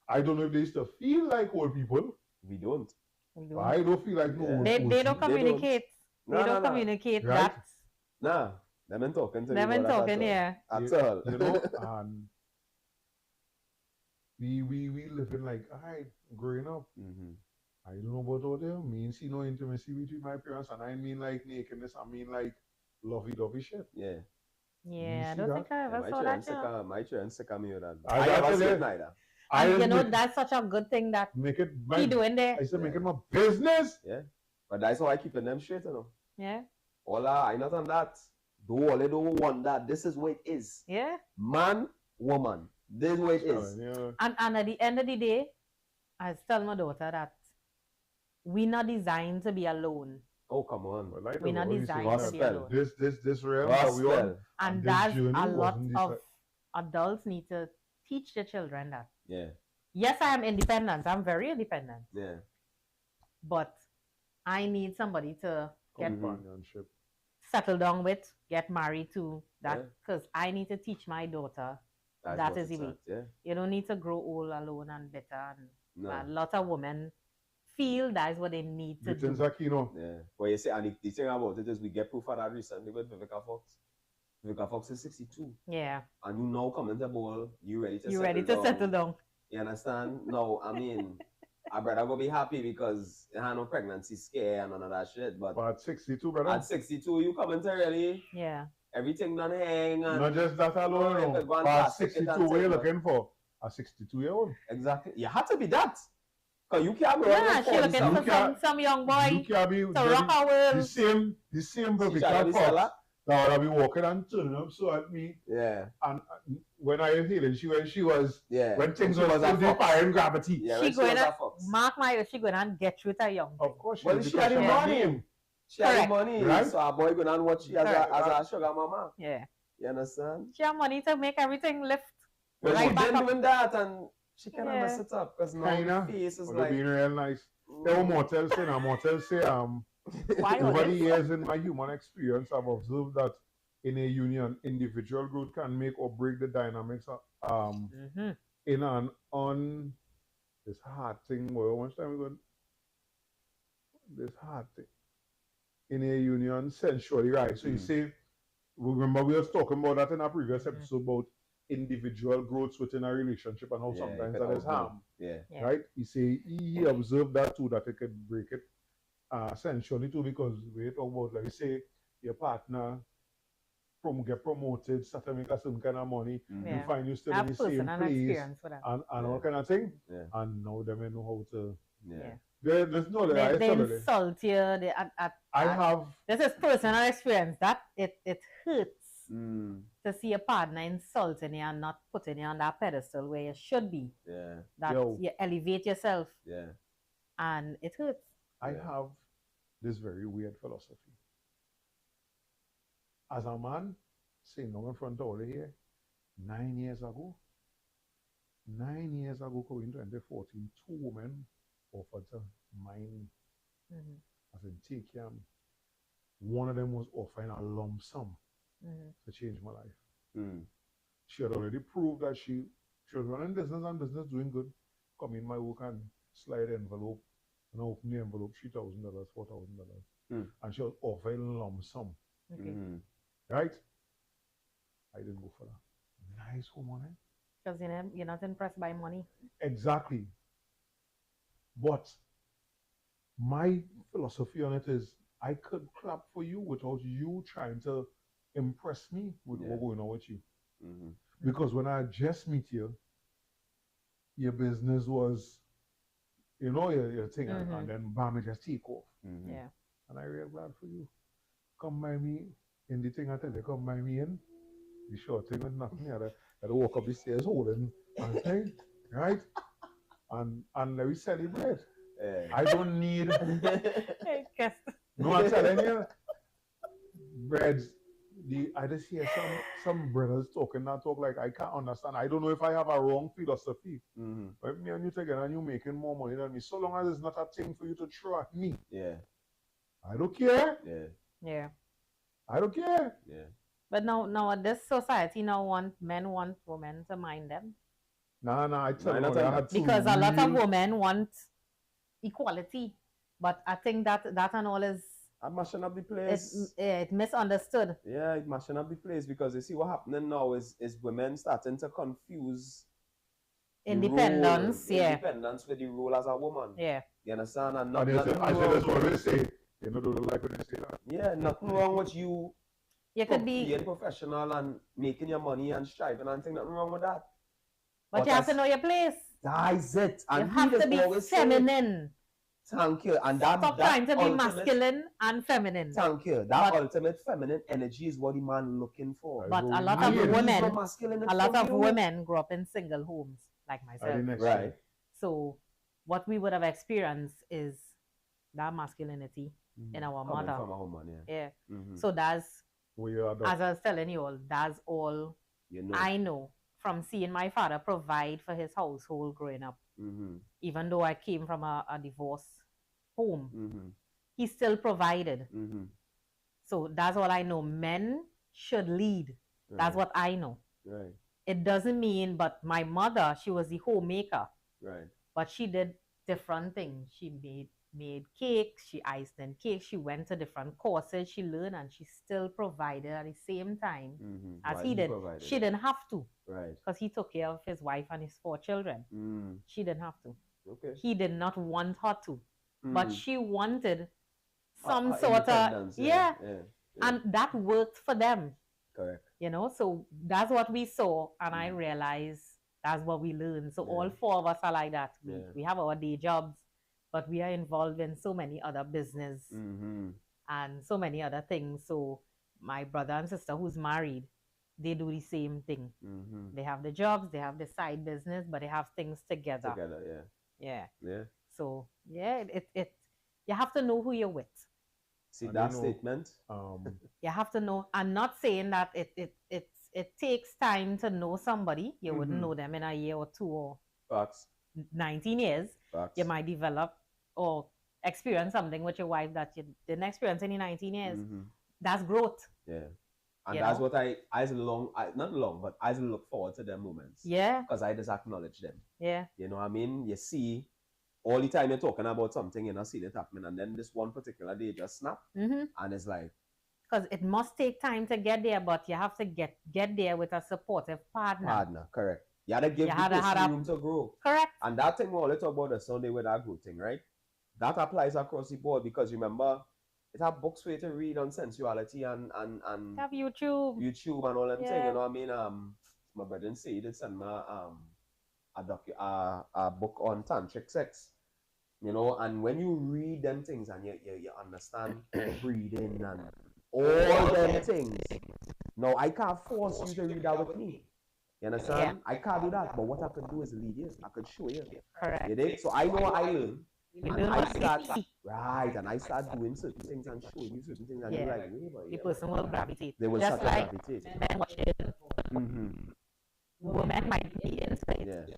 I don't know if they used to feel like old people. We don't. I don't feel like no. They don't communicate. They don't communicate right? that. Nah, they've been talking to They've been talking, yeah. That's all. You know, and we living like, alright, growing up. I don't know about all them. Me see no intimacy between my parents, and I mean like nakedness. I mean like lovey-dovey shit. Yeah. Yeah, I don't think I ever saw that. My children sick of me with that. I never see it neither. And you know, that's such a good thing that he doing there. I said, make it my business. Yeah. But that's how I keeping them straight, you know. Yeah. I not on that. All they don't want that. This is what it is. Yeah. Man, woman. This is what it is. Yeah. And at the end of the day, I tell my daughter that we're not designed to be alone. Oh, come on. Well, we're not designed to be alone. This realm that we on. And that's a lot of adults need to teach their children that. Yeah. Yes, I am independent. I'm very independent. Yeah. But I need somebody to get companionship, settle down with, get married to. That because I need to teach my daughter that is the way. Yeah. You don't need to grow old alone and bitter. And a lot of women feel that is what they need to do. Yeah. Well, you see, and the thing about it is we get proof of that recently with Vivica Fox. Vivica Fox is 62. Yeah. And you now come into ball, you ready to settle down. You understand? No, I mean, I brother go be happy because he had no pregnancy scare and none of that shit. But at 62, brother. At 62, you come into really. Yeah. everything done hang. And not just that alone, you could go and but plastic it 62, and what you're thing, looking for? A 62-year-old. Exactly. You had to be that. Because you can't be Yeah, running she looking for some young boy You can't be to rock our the world. same She perfect trying to be seller. that would be walking and turning up so at me. Yeah. And when I was healing, when things When she were was a still fox. defying gravity. Yeah, She when she going was to a fox. mark my words, she going to get you with a young thing. Of course, Well, she had the had money. game. She had the Correct. money. Right? So our boy going and watch she as a sugar mama. Yeah. You understand? She have money to make everything lift. Well, Right she back been up. doing that and she kind of Yeah. mess it up because now Kinda. the face is But like... being real nice. There were mortals say, Why all over the this? years in my human experience, I've observed that in a union, individual growth can make or break the dynamics in this hard thing. Well, how much time we got? This hard thing. In a union, sensually, right? So you see, remember we was talking about that in a previous episode about individual growth within a relationship and how sometimes that is harm. Yeah. Right? You see, he observed that too, that it could break it sensually too, because we talk about, like, say, your partner get promoted, start to make a certain kind of money, you find you still in the same place and all kind of thing, and now they may know how to. There's no they insult you. This is personal experience that it hurts to see a partner insulting you and not putting you on that pedestal where you should be. Yeah. That you elevate yourself. Yeah. And it hurts. I have this very weird philosophy. As a man, saying no in front of all here, 9 years ago, going into 2014, 2 women offered to mine me. I said, take care of me. One of them was offering a lump sum to change my life. She had already proved that she was running business and business doing good. Come in my work and slide the envelope. And I opened the envelope, $3,000, $4,000. And she was offering lump sum. Right? I didn't go for that. Nice woman, eh? Because you're not impressed by money. Exactly. But my philosophy on it is I could clap for you without you trying to impress me with what's going on with you. Because when I just meet you, your business was, your thing, and then bam, it just take off. Yeah. And I real glad for you. Come by me in the thing I tell you, come by me in. The short thing with nothing. I walk up the stairs holding and thing, right? And let me celebrate. I don't need. No, I'm telling you, breads. I just hear some brothers talking that talk like I can't understand. I don't know if I have a wrong philosophy. But me and you together and you making more money than me. So long as it's not a thing for you to throw at me. Yeah. I don't care. Yeah. I don't care. Yeah. But now this society men want women to mind them. I tell you, because a lot of women want equality, but I think that and all is mashing up the place. It misunderstood. Yeah, it mashing up the place because you see what happening now is women starting to confuse independence with the role as a woman. Yeah. You understand? And that's what they say. They don't like when they say that. Yeah, nothing wrong with you. You could be being professional and making your money and striving and nothing wrong with that. But you have to know your place. That is it. And you have to be feminine. Thank you. And stop trying to be masculine and feminine. Thank you. That ultimate feminine energy is what the man looking for. But a lot of women grow up in single homes, like myself. Right. So what we would have experienced is that masculinity in our coming mother. From a woman, yeah. So that's, as I was telling you all, that's all I know from seeing my father provide for his household growing up. Even though I came from a divorce home, he still provided. So that's all I know. Men should lead. Right. That's what I know. Right. It doesn't mean, but my mother, she was the homemaker. Right. But she did different things. She made cakes, she iced in cakes, she went to different courses, she learned, and she still provided at the same time as he did. She didn't have to. Right. Because he took care of his wife and his 4 children. She didn't have to. Okay. He did not want her to. But she wanted some sort of... Yeah. And that worked for them. Correct. You know, so that's what we saw, and I realized that's what we learned. So all four of us are like that. We have our day jobs, but we are involved in so many other business and so many other things. So my brother and sister who's married, they do the same thing. They have the jobs, they have the side business, but they have things together. Yeah. So it you have to know who you're with. See that statement? You have to know. I'm not saying that it takes time to know somebody. You wouldn't know them in a year or two or 19 years. You might develop or experience something with your wife that you didn't experience in 19 years. That's growth. Yeah. And that's what I look forward to them moments. Yeah. Because I just acknowledge them. Yeah. You know what I mean? You see, all the time you're talking about something, you're not seeing it happening, and then this one particular day just snap, and it's like, because it must take time to get there, but you have to get there with a supportive partner. Correct. You gotta give the person room to grow. Correct. And that thing we always talk about the Sunday with that growth thing, right? That applies across the board, because remember, it have books for you to read on sensuality and have YouTube and all them things. You know what I mean? My brother said he did send me a book on tantric sex. You know, and when you read them things and you understand breathing and all them things. Now, I can't force you to read that with me. You understand? Yeah. I can't do that. But what I can do is lead you. I can show you. Correct. You dig? So I know what I learn. And I start doing certain things and showing you certain things, and you're like, the person will gravitate. They will just start like to gravitate. Men watching women might be inside. Yeah.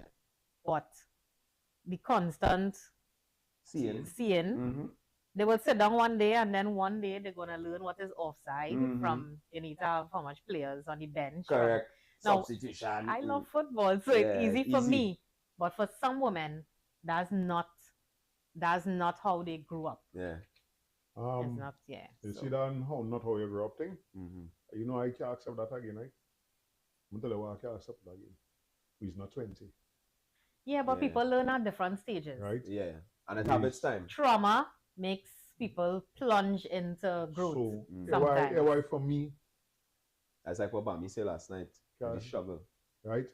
But the constant seeing, they will sit down one day, and then one day they're gonna learn what is offside from you need to have how much players on the bench. Correct. Now, substitution. I love football, so it's easy for me. But for some women, that's not how they grew up. Yeah. It's not. Yeah. You see that not how you grew up thing. You know I can't accept that again, right? I'm telling you I can't accept that again. He's not 20. Yeah, but people learn at different stages. Right. Yeah. And it have its time. Trauma makes people plunge into growth. So, sometimes. why for me? As like what Bami said last night. The struggle. Right?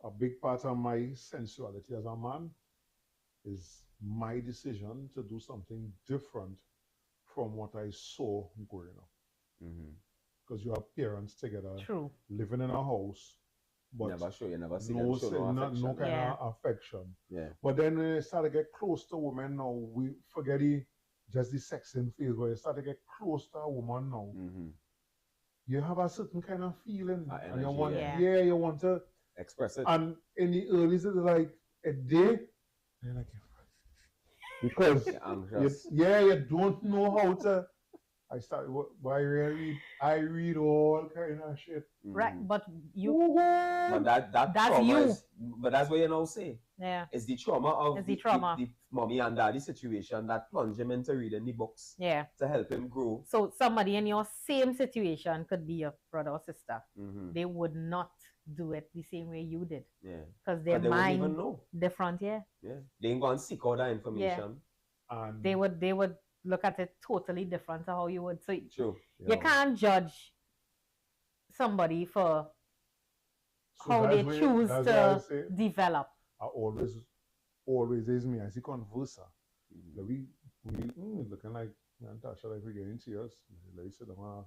A big part of my sensuality as a man is my decision to do something different from what I saw growing up. Because you have parents together, living in a house, but you never see no kind of affection. Yeah. But then when you start to get close to women now, we forget just the sexing phase, but you start to get close to a woman now. You have a certain kind of feeling, and you want, you want to express it. And in the early days, like a day, you're like, because you don't know how to. I started. I read all kind of shit. Right, but But that's you. But that's what you now say. Yeah. It's the trauma of the mommy and daddy situation that plunged him into reading the books. Yeah. To help him grow. So somebody in your same situation could be your brother or sister. They would not do it the same way you did. Yeah. Because their mind different. Yeah. Yeah. They ain't gonna seek out that information. Yeah. And they would look at it totally different to how you would. So true. You can't judge somebody for how they choose to develop. I always is me as a converser. We looking like Natasha, like we're getting tears. Like sit down,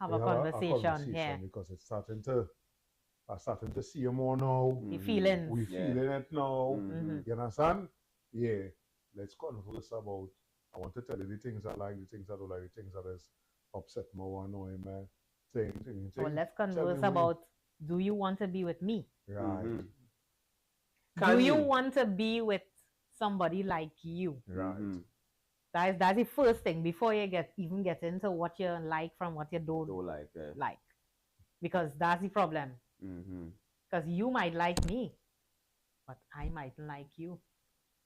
have a conversation. Yeah. Because it's starting to see you more now. The feelings. We feeling it now. You understand? Yeah. Let's converse about. I want to tell you the things I like, the things I don't like, the things that has upset me or annoy me. So let's converse about, do you want to be with me? Right. Do you want to be with somebody like you? Right. That's the first thing before you even get into what you like from what you don't like. Because that's the problem. Because you might like me, but I might like you.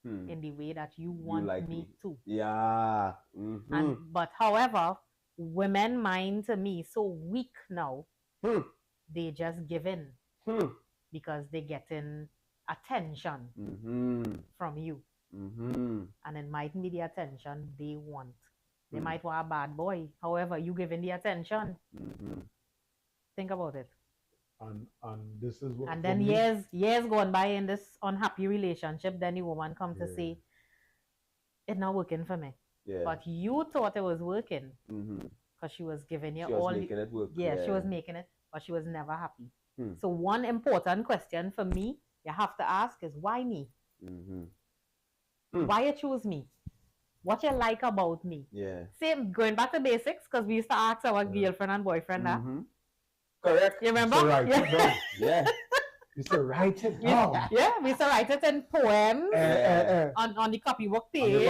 In the way that you want me to. Yeah. But however, women mind to me so weak now. They just give in because they getting attention from you. And it mightn't be the attention they want. They might want a bad boy. However, you giving the attention. Think about it. And this is what. And then years gone by in this unhappy relationship, then the woman come to say, it's not working for me. Yeah. But you thought it was working because she was giving you she was making it work. Yeah, she was making it, but she was never happy. So one important question for me you have to ask is, why me? Why you choose me? What you like about me? Yeah. Same, going back to basics, because we used to ask our girlfriend and boyfriend that. Correct. You remember? So right. Yeah. You used to write it down. Yeah, we used to write it in poems on the copybook page.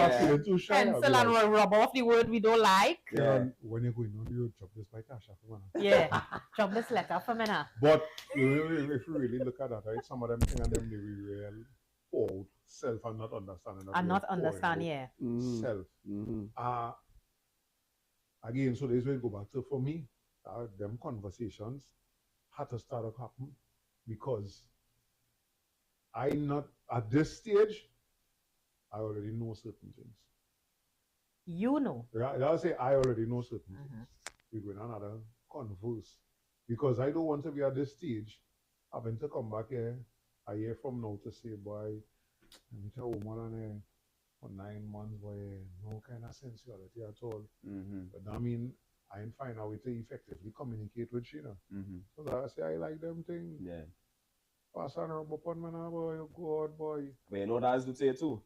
Pencil and rub off the word we don't like. Yeah. When you're going on the road, drop this by Tasha. Yeah, drop this letter for me now. But if you really look at that, right, some of them things and them they real old self and not understanding. And not understand, yeah. Self. Again, so this will go back to, for me, them conversations had to start up happen because I not at this stage I already know certain things. You know. Right? I'll say I already know certain things. We're going another converse. Because I don't want to be at this stage having to come back here a year from now to say, boy, let me tell a woman for 9 months, boy, no kind of sensuality at all. But I mean, I ain't find a way to effectively communicate with she, So I say, I like them things. Yeah. Pass on rub upon me now, boy, oh God, boy. But you know that is to say too.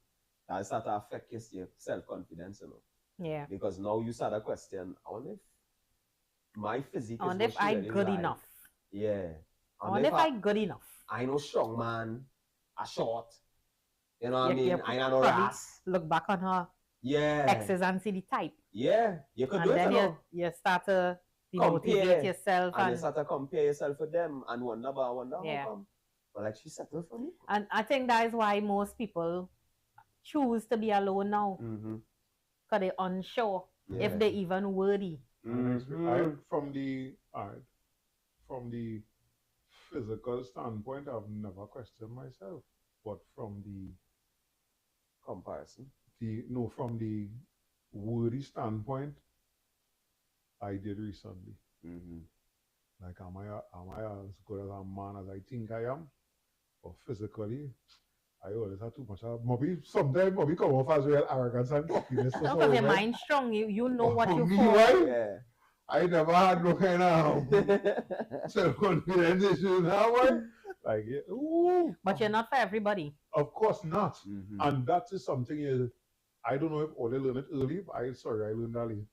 That start to affect your self-confidence, Yeah. Because now you start a question, I wonder if my physique is if I really good like. enough. Yeah. I wonder if I good enough. I know strong man, a short. You know what I mean? I know ass. Look back on her exes and see the type. Yeah. You could do it. And then you start to demotivate yourself. And you start to compare yourself with them and wonder how come. But like she settled for me. And I think that is why most people choose to be alone now. Because they're unsure if they're even worthy. From the physical standpoint, I've never questioned myself. But from the comparison, from the worthy standpoint, I did recently. Like, am I as good as a man as I think I am? Or physically, I always have too much. Sometimes come off as real arrogance and cockiness. No, because your mind's strong. You know what you feel. Right? Yeah. I never had no kind of self-confidence issues that one. Like, but you're not for everybody. Of course not. And that is something I don't know if all they learn it early, but I learned that late.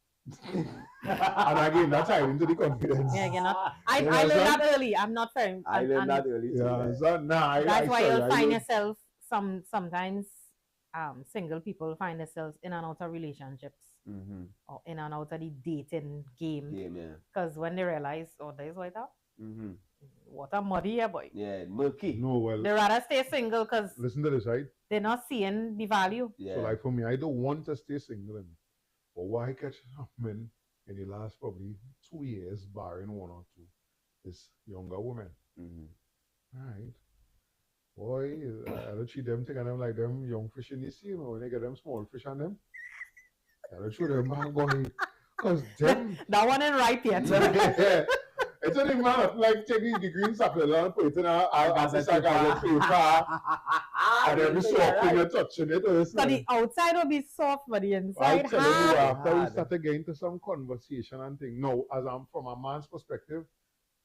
And again, that's how into the confidence. Yeah, you're not. I learned that early. I'm not fair. I learned that early too. Yeah, so, that's why you'll find yourself sometimes single people find themselves in and out of relationships or in and out of the dating game. Because when they realize, there's what that. What a muddy here, boy. Yeah, murky. No, well, they rather stay single because listen to this, right? They're not seeing the value. Yeah. So like for me, I don't want to stay single. But why catch men in the last probably 2 years, barring 1 or 2, is younger women. Right. Boy, I don't treat them thing and them like them young fish in the sea, when they get them small fish on them. I don't show them back going, because them that one ain't ripe yet. It's only man like taking the green sapling and put it in a sack of paper and then soft when you're touching it. So the outside will be soft, but the inside hard. After we started getting into some conversation and thing. No, as I'm from a man's perspective,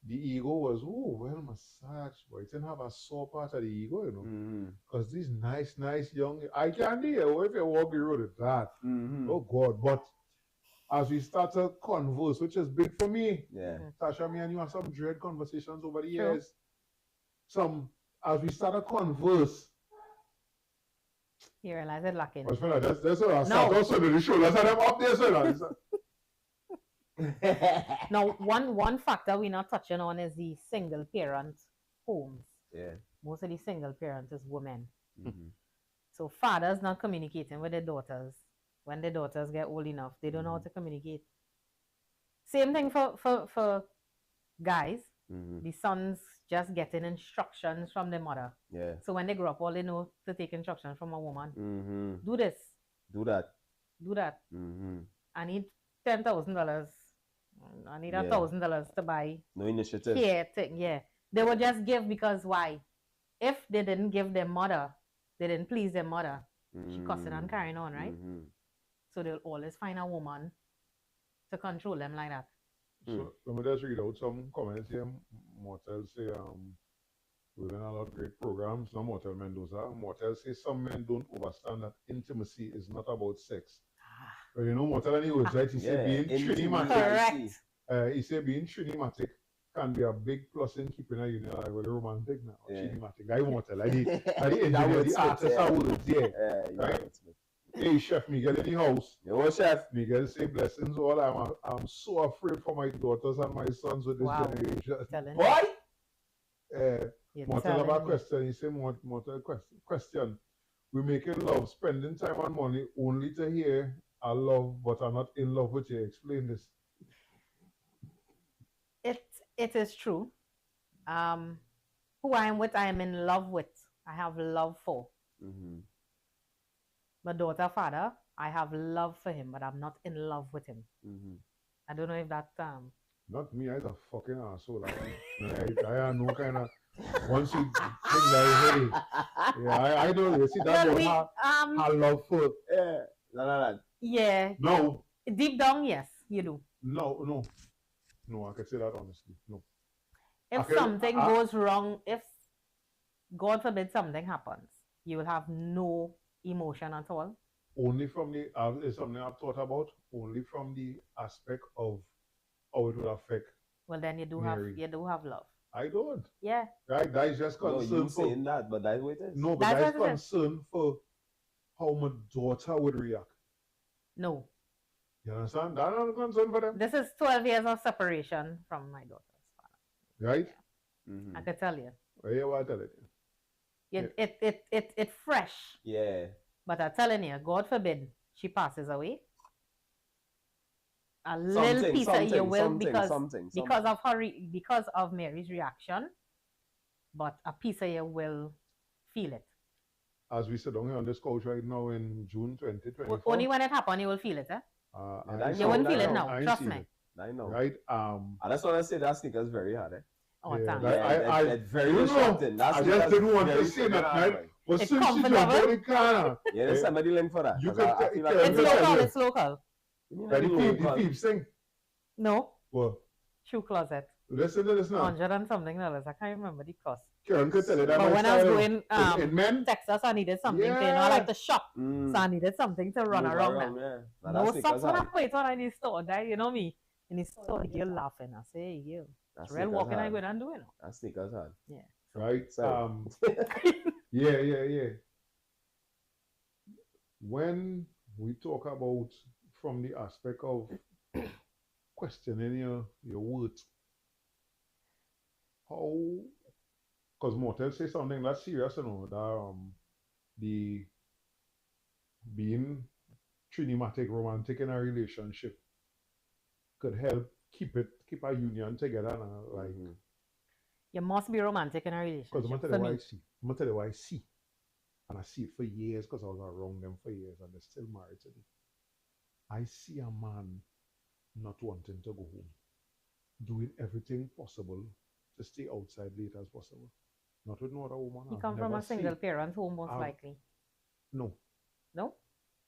the ego was, well massage, but it didn't have a sore part of the ego, Because these nice young, I can't hear if you walk the road with that. Oh God, but as we start to converse, which is big for me. Yeah. Tasha, me and you have some dread conversations over the years. As we start to converse. You realize it's lacking. That's what I start also to the show. That's how I'm up there, sir. Now, one factor we're not touching on is the single parent homes. Yeah. Most of the single parents is women. So fathers not communicating with their daughters. When the daughters get old enough, they don't know how to communicate. Same thing for guys. The sons just getting instructions from their mother. Yeah. So when they grow up, all they know to take instructions from a woman. Mm-hmm. Do this. Do that. Do that. Mm-hmm. I need $10,000. I need Yeah. $1,000 to buy No initiative. care thing. Yeah. They would just give because why? If they didn't give their mother, they didn't please their mother, she cussing and carrying on, right? So they'll always find a woman to control them like that. So let me just read out some comments here. Mortel say, we've done a lot of great programs. No, Mortel Mendoza. Mortel says some men don't understand that intimacy is not about sex. But you know, Mortel and he was right. He said being trinimatic. Correct. He said being trinimatic can be a big plus in keeping a union alive with romantic now. Trinimatic. That Mortel. Like the engineer, the artist are words, right? Hey, Chef Miguel in the house. Yo, Chef. Miguel say blessings all. I'm so afraid for my daughters and my sons with this generation. Why? Mortal about question. He say mortal question. We making love, spending time and money only to hear I love, but I'm not in love with you. Explain this. It is true. Who I am with, I am in love with. I have love for. My daughter, father, I have love for him, but I'm not in love with him. I don't know if that Not me. I'm a fucking asshole. I have no kind of. Once you think that ready, I know. You see that her love for. Yeah. No. Deep down, yes, you do. No. I can say that honestly. No. If something goes wrong, if God forbid something happens, you will have no emotion at all. Only from the is something I've thought about. Only from the aspect of how it will affect. Well, then you do have love. I don't. Yeah. Right. That is just concern. No, you saying that, but that's what it is. No, but that is concern for how my daughter would react. No. You understand? That's not a concern for them. This is 12 years of separation from my daughter's father. Right? Yeah. I could tell you. Well, yeah, what I tell you. It's fresh. Yeah. But I'm telling you, God forbid she passes away. A little piece of you will because of Mary's reaction, but a piece of you will feel it. As we sit down here on this couch right now in June 2024. Only when it happens, you will feel it, eh? You won't feel it now. Trust me. I know. Right? That's what I say. That sneaker is very hard, eh? Oh, thanks. It's very disrupting. I just didn't want to say that, right? But since you jumped on the corner, there's somebody link for that. You could it's local. The peeps thing. No. What? Shoe closet. Listen to this now. $100 and something. I can't remember the cost. Karen could tell you that. But when I was going in men? Texas, I needed something to, I like to shop. So I needed something to run around. No socks when I put it on in the store. You know me? In the store, the girl laughing. I say, hey, girl. It's real walking I go and do it. That sneakers hard. Yeah. Right? Yeah. When we talk about from the aspect of questioning your worth, how, because Mortel say something that's serious, you know, that the being trinimatic, romantic in a relationship could help keep a union together, and like. You must be romantic in a relationship. Because I'm gonna tell you why I see, and I see it for years because I was around them for years, and they're still married today. I see a man not wanting to go home, doing everything possible to stay outside late as possible. Not with no other woman. He come from a single parent home, most likely. No. No?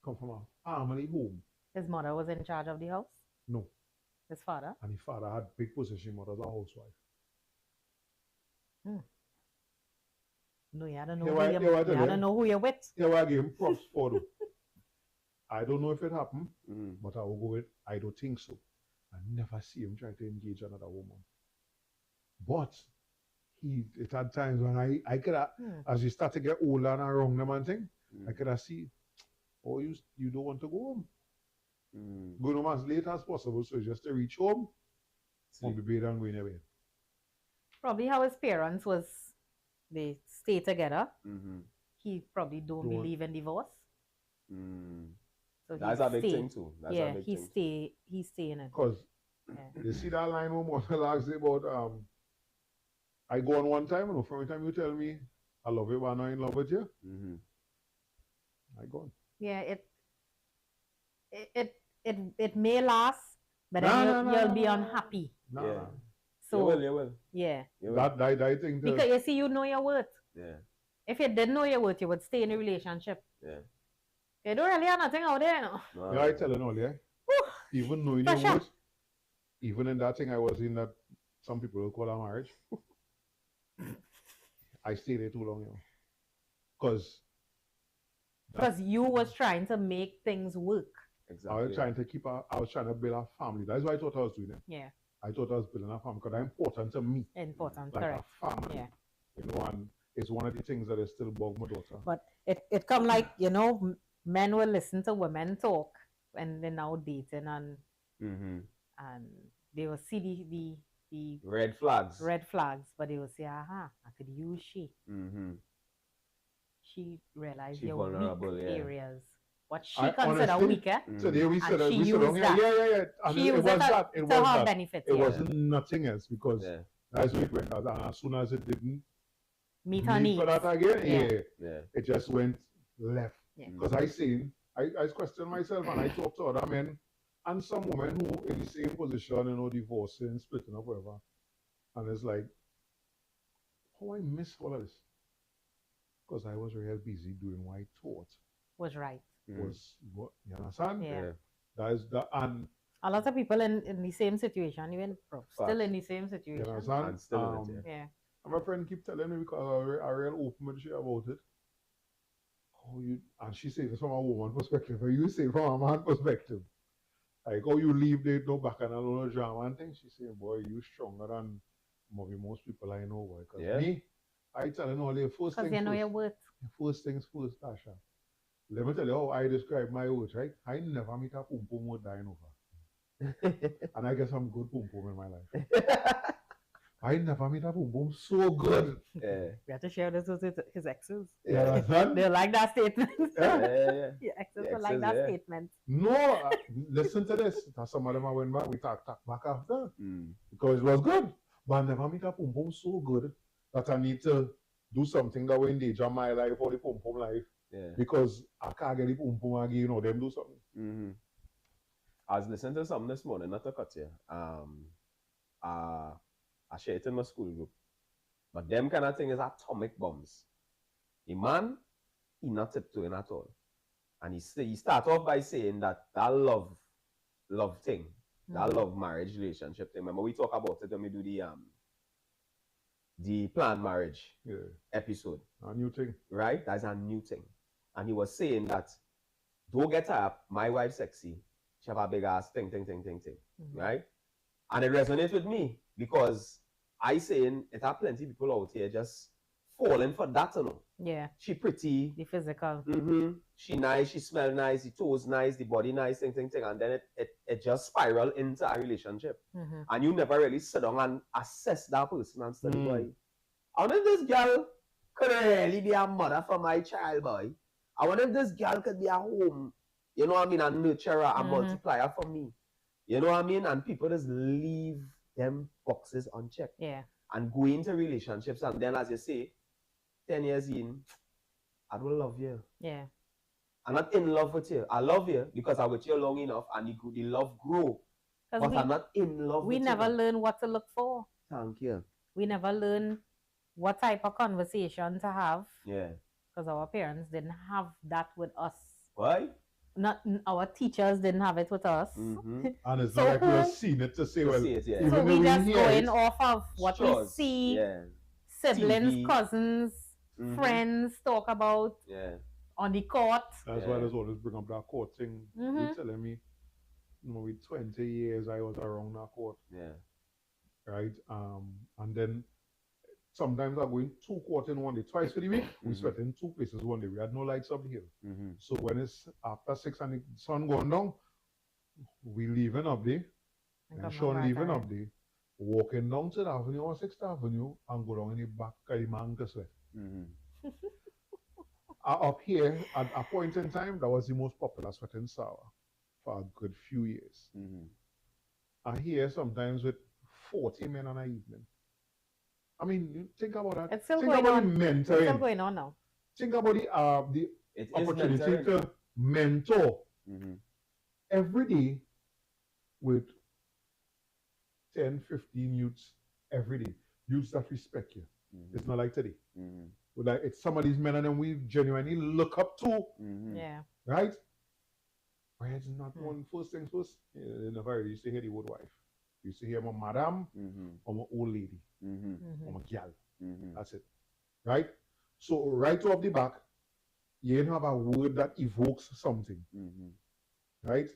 Come from a family home. His mother was in charge of the house? No. His father? And his father had big position, mother as a housewife. No, you don't know who you're with. Yeah, well, I give him props for though. I don't know if it happened, but I will go with, I don't think so. I never see him try to engage another woman. But it had times when I could have, as you start to get older and around them and thing, I could have see, oh, you don't want to go home. Go home as late as possible, so just to reach home, won't be better than going away. Probably how his parents was, they stay together. He probably don't believe in divorce. So that's a big thing too. He's staying in. Because you see that line where Mortal asks about I go on one time, and from the time you tell me I love you, but I'm not in love with you, I go on. Yeah, it may last, but then you'll be unhappy. So you will. Yeah. That I think because you see, you know your worth. Yeah. If you didn't know your worth, you would stay in a relationship. Yeah. You don't really have nothing out there, no. Yeah, I tell you all, yeah. Even knowing your worth, even in that thing I was in that some people will call a marriage, I stayed there too long, you know. Because you was trying to make things work. Exactly. I was trying to I was trying to build a family. That's what I thought I was doing it. Yeah. I thought I was building a family because that's important to me. Important, like correct. A family. Yeah. You know, and it's one of the things that is still bug my daughter. But it come like, you know, men will listen to women talk when they're now dating and they will see the red flags. But they will say, I could use she. She realized your weak areas. What she considered weaker. So there we said she used that. Yeah. And she used that to her benefit. It wasn't nothing else because that's what it went. As soon as it didn't meet her needs for that again, it just went left. Because I question myself and I talk to other men and some women who in the same position, you know, divorcing, splitting up, whatever. And it's like, how I miss all of this? Because I was real busy doing what I thought was right. Was what you understand? Yeah. That is the and a lot of people in the same situation, even still in the same situation. You understand? And still in it, yeah. And my friend keep telling me because I real open with shit about it. How you and she says it from a woman perspective, and you say it from a man perspective. Like how you leave there, no back and no drama and things. She say, boy, you stronger than maybe most people I know, boy. Because me, I telling all the first things. Because you know your worth. First things first, Tasha. Let me tell you how I describe my words, right? I never meet a pum pum with dying over. And I get some good pum pum in my life. I never meet a pum pum so good. Yeah. We have to share this with his exes. Yeah, they like that statement. Yeah. Your exes will like that statement. No, listen to this. Some of them I went back, we talk back after. Because it was good. But I never meet a pum pum so good that I need to do something that will endanger my life or the pum pum life. Yeah. Because I can't get the pum pum again, you know, them do something. I was listening to something this morning, not to cut you. I share it in my school group. But them kind of thing is atomic bombs. A man, he not tiptoeing at all. And he start off by saying that love thing, that love marriage relationship thing. Remember we talk about it when we do the planned marriage episode. A new thing. Right? That's a new thing. And he was saying that, don't get up, my wife's sexy. She have a big ass thing. Right? And it resonates with me because I saying it have plenty of people out here just falling for that, you know. Yeah. She pretty. The physical. She nice, she smell nice, the toes nice, the body nice, thing. And then it just spiral into a relationship. And you never really sit down and assess that person and study, boy. I wonder if this girl could really be a mother for my child, boy. I wonder if this girl could be a home, you know what I mean, a nurturer, a multiplier for me. You know what I mean? And people just leave them boxes unchecked. Yeah. And go into relationships and then, as you say, 10 years in, I don't love you. Yeah. I'm not in love with you. I love you because I'm with you long enough and the love grow. But I'm not in love with you. We never learn what to look for. Thank you. We never learn what type of conversation to have. Yeah. Because our parents didn't have that with us. Why? Not our teachers didn't have it with us. And it's not like we've seen it to say, well, see it, so we just going off of what we see, siblings, TV. Cousins, friends talk about on the court. That's why there's always bring up that court thing. You're telling me, with 20 years I was around that court. Yeah. Right? And then sometimes I go in 2 courts in one day, twice for the week. We sweat in 2 places one day. We had no lights up here. So when it's after 6 and the sun going down, we leaving up there. And Sean leaving up there, walking down to the avenue or 6th Avenue and go down in the back of the man to sweat. Up here, at a point in time, that was the most popular sweat in Sawa for a good few years. I hear sometimes with 40 men on an evening. I mean, think about that. It's still think going about on. mentoring. It's still going on now. Think about the opportunity to mentor every day with 10, 15 youths every day. Youths that respect you. It's not like today. But like it's some of these men and them we genuinely look up to. Yeah. Right? But it's not one first things first. You never really used to hear the word wife. You used to hear my madam or my old lady or my gal. That's it. Right? So right off the back, you ain't have a word that evokes something. Right?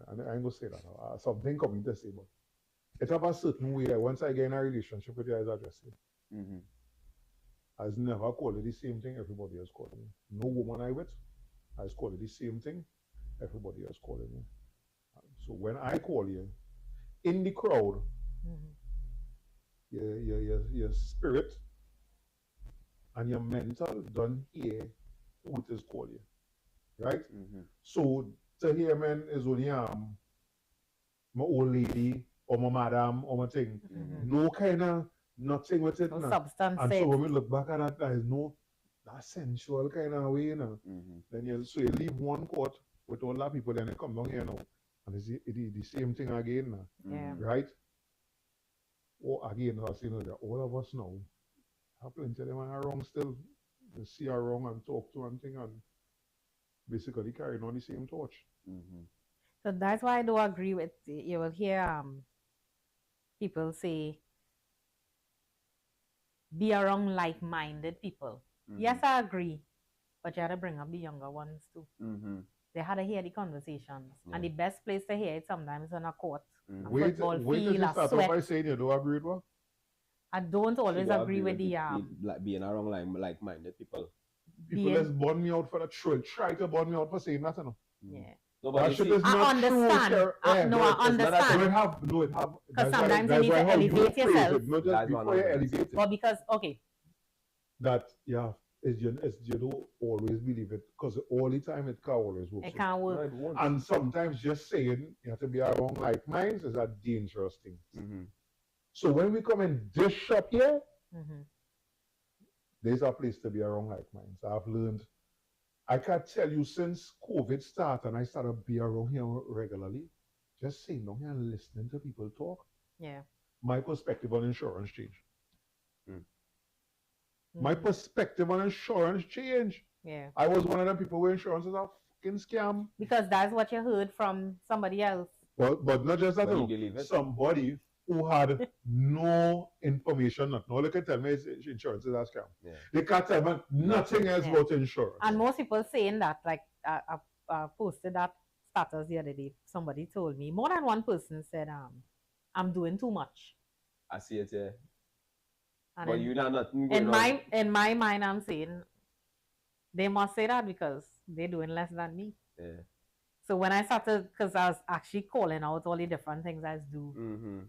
I ain't gonna say that. Something coming to say, but it have a certain way that once I get in a relationship with you, I address it. I never call it the same thing everybody else calling me. No woman I with, I call it the same thing everybody else calling me. So when I call you in the crowd, your spirit and your mental don't hear who it is call you. Right? So to hear man is only my old lady or my madam or my thing. No kind of nothing with it. No substance. And so when we look back at that, there is no that sensual kind of way, you know. Then you leave one court with all that people, then they come down here now. And it's the same thing again now. Right? Or again, I say, all of us now have plenty of them are wrong still. They see her wrong and talk to and thing and basically carrying on the same torch. So that's why I don't agree with you will hear people say be around like-minded people. Yes, I agree, but you had to bring up the younger ones too. They had to hear the conversations, and the best place to hear it sometimes on a court, a football field, a sweat. By saying you don't agree with what? I don't always agree with the being around like-minded people. People just burn me out for the truth. Try to burn me out for saying that, Yeah. No, but I understand. I understand. Because sometimes you need to elevate yourself. Before you elevate it. Well, because, okay. That, yeah, you don't always believe it. Because all the time it can't always work. It can't work. And sometimes just saying you have to be around like minds is a dangerous thing. So when we come in this shop here, there's a place to be around like minds. I've learned. I can't tell you since COVID started and I started to be around here regularly, just sitting down here and listening to people talk. Yeah. My perspective on insurance changed. My perspective on insurance changed. Yeah. I was one of the people where insurance is a fucking scam. Because that's what you heard from somebody else. But not just that, somebody who had no information, all they can tell me is insurance is a scam. They can't tell me nothing else about insurance. And most people saying that, like I posted that status the other day. Somebody told me, more than one person said, I'm doing too much. I see it, yeah. And but you not in my mind, I'm saying they must say that because they're doing less than me. Yeah. So when I started, because I was actually calling out all the different things I do.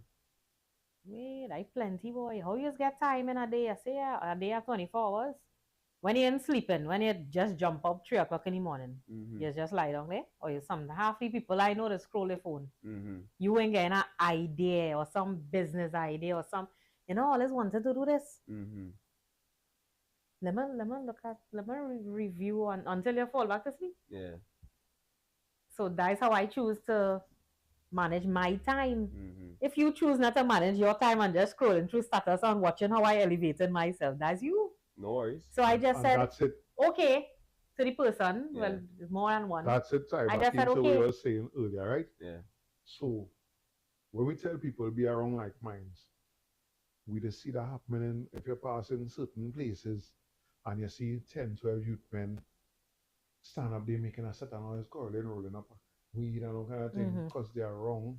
Wait, I plenty, boy. How you get time in a day? I say, a day of 24 hours. When you ain't sleeping, when you just jump up 3 o'clock in the morning, you just lie down there. Or you half the people I know that scroll their phone. You ain't getting an idea or some business idea or some, always wanted to do this. Let me review until you fall back to sleep. Yeah. So that's how I choose to manage my time. If you choose not to manage your time and just scrolling through status and watching how I elevated myself, that's you. No worries. So I just said, that's it. Okay, to the person. Yeah. Well, more than one. That's it. I just said, okay. We were saying earlier, right? Yeah. So when we tell people be around like minds, we just see that happening if you're passing certain places and you see 10, 12 youth men stand up there making a set and all this girl then rolling up weed and all kind of thing because they are wrong.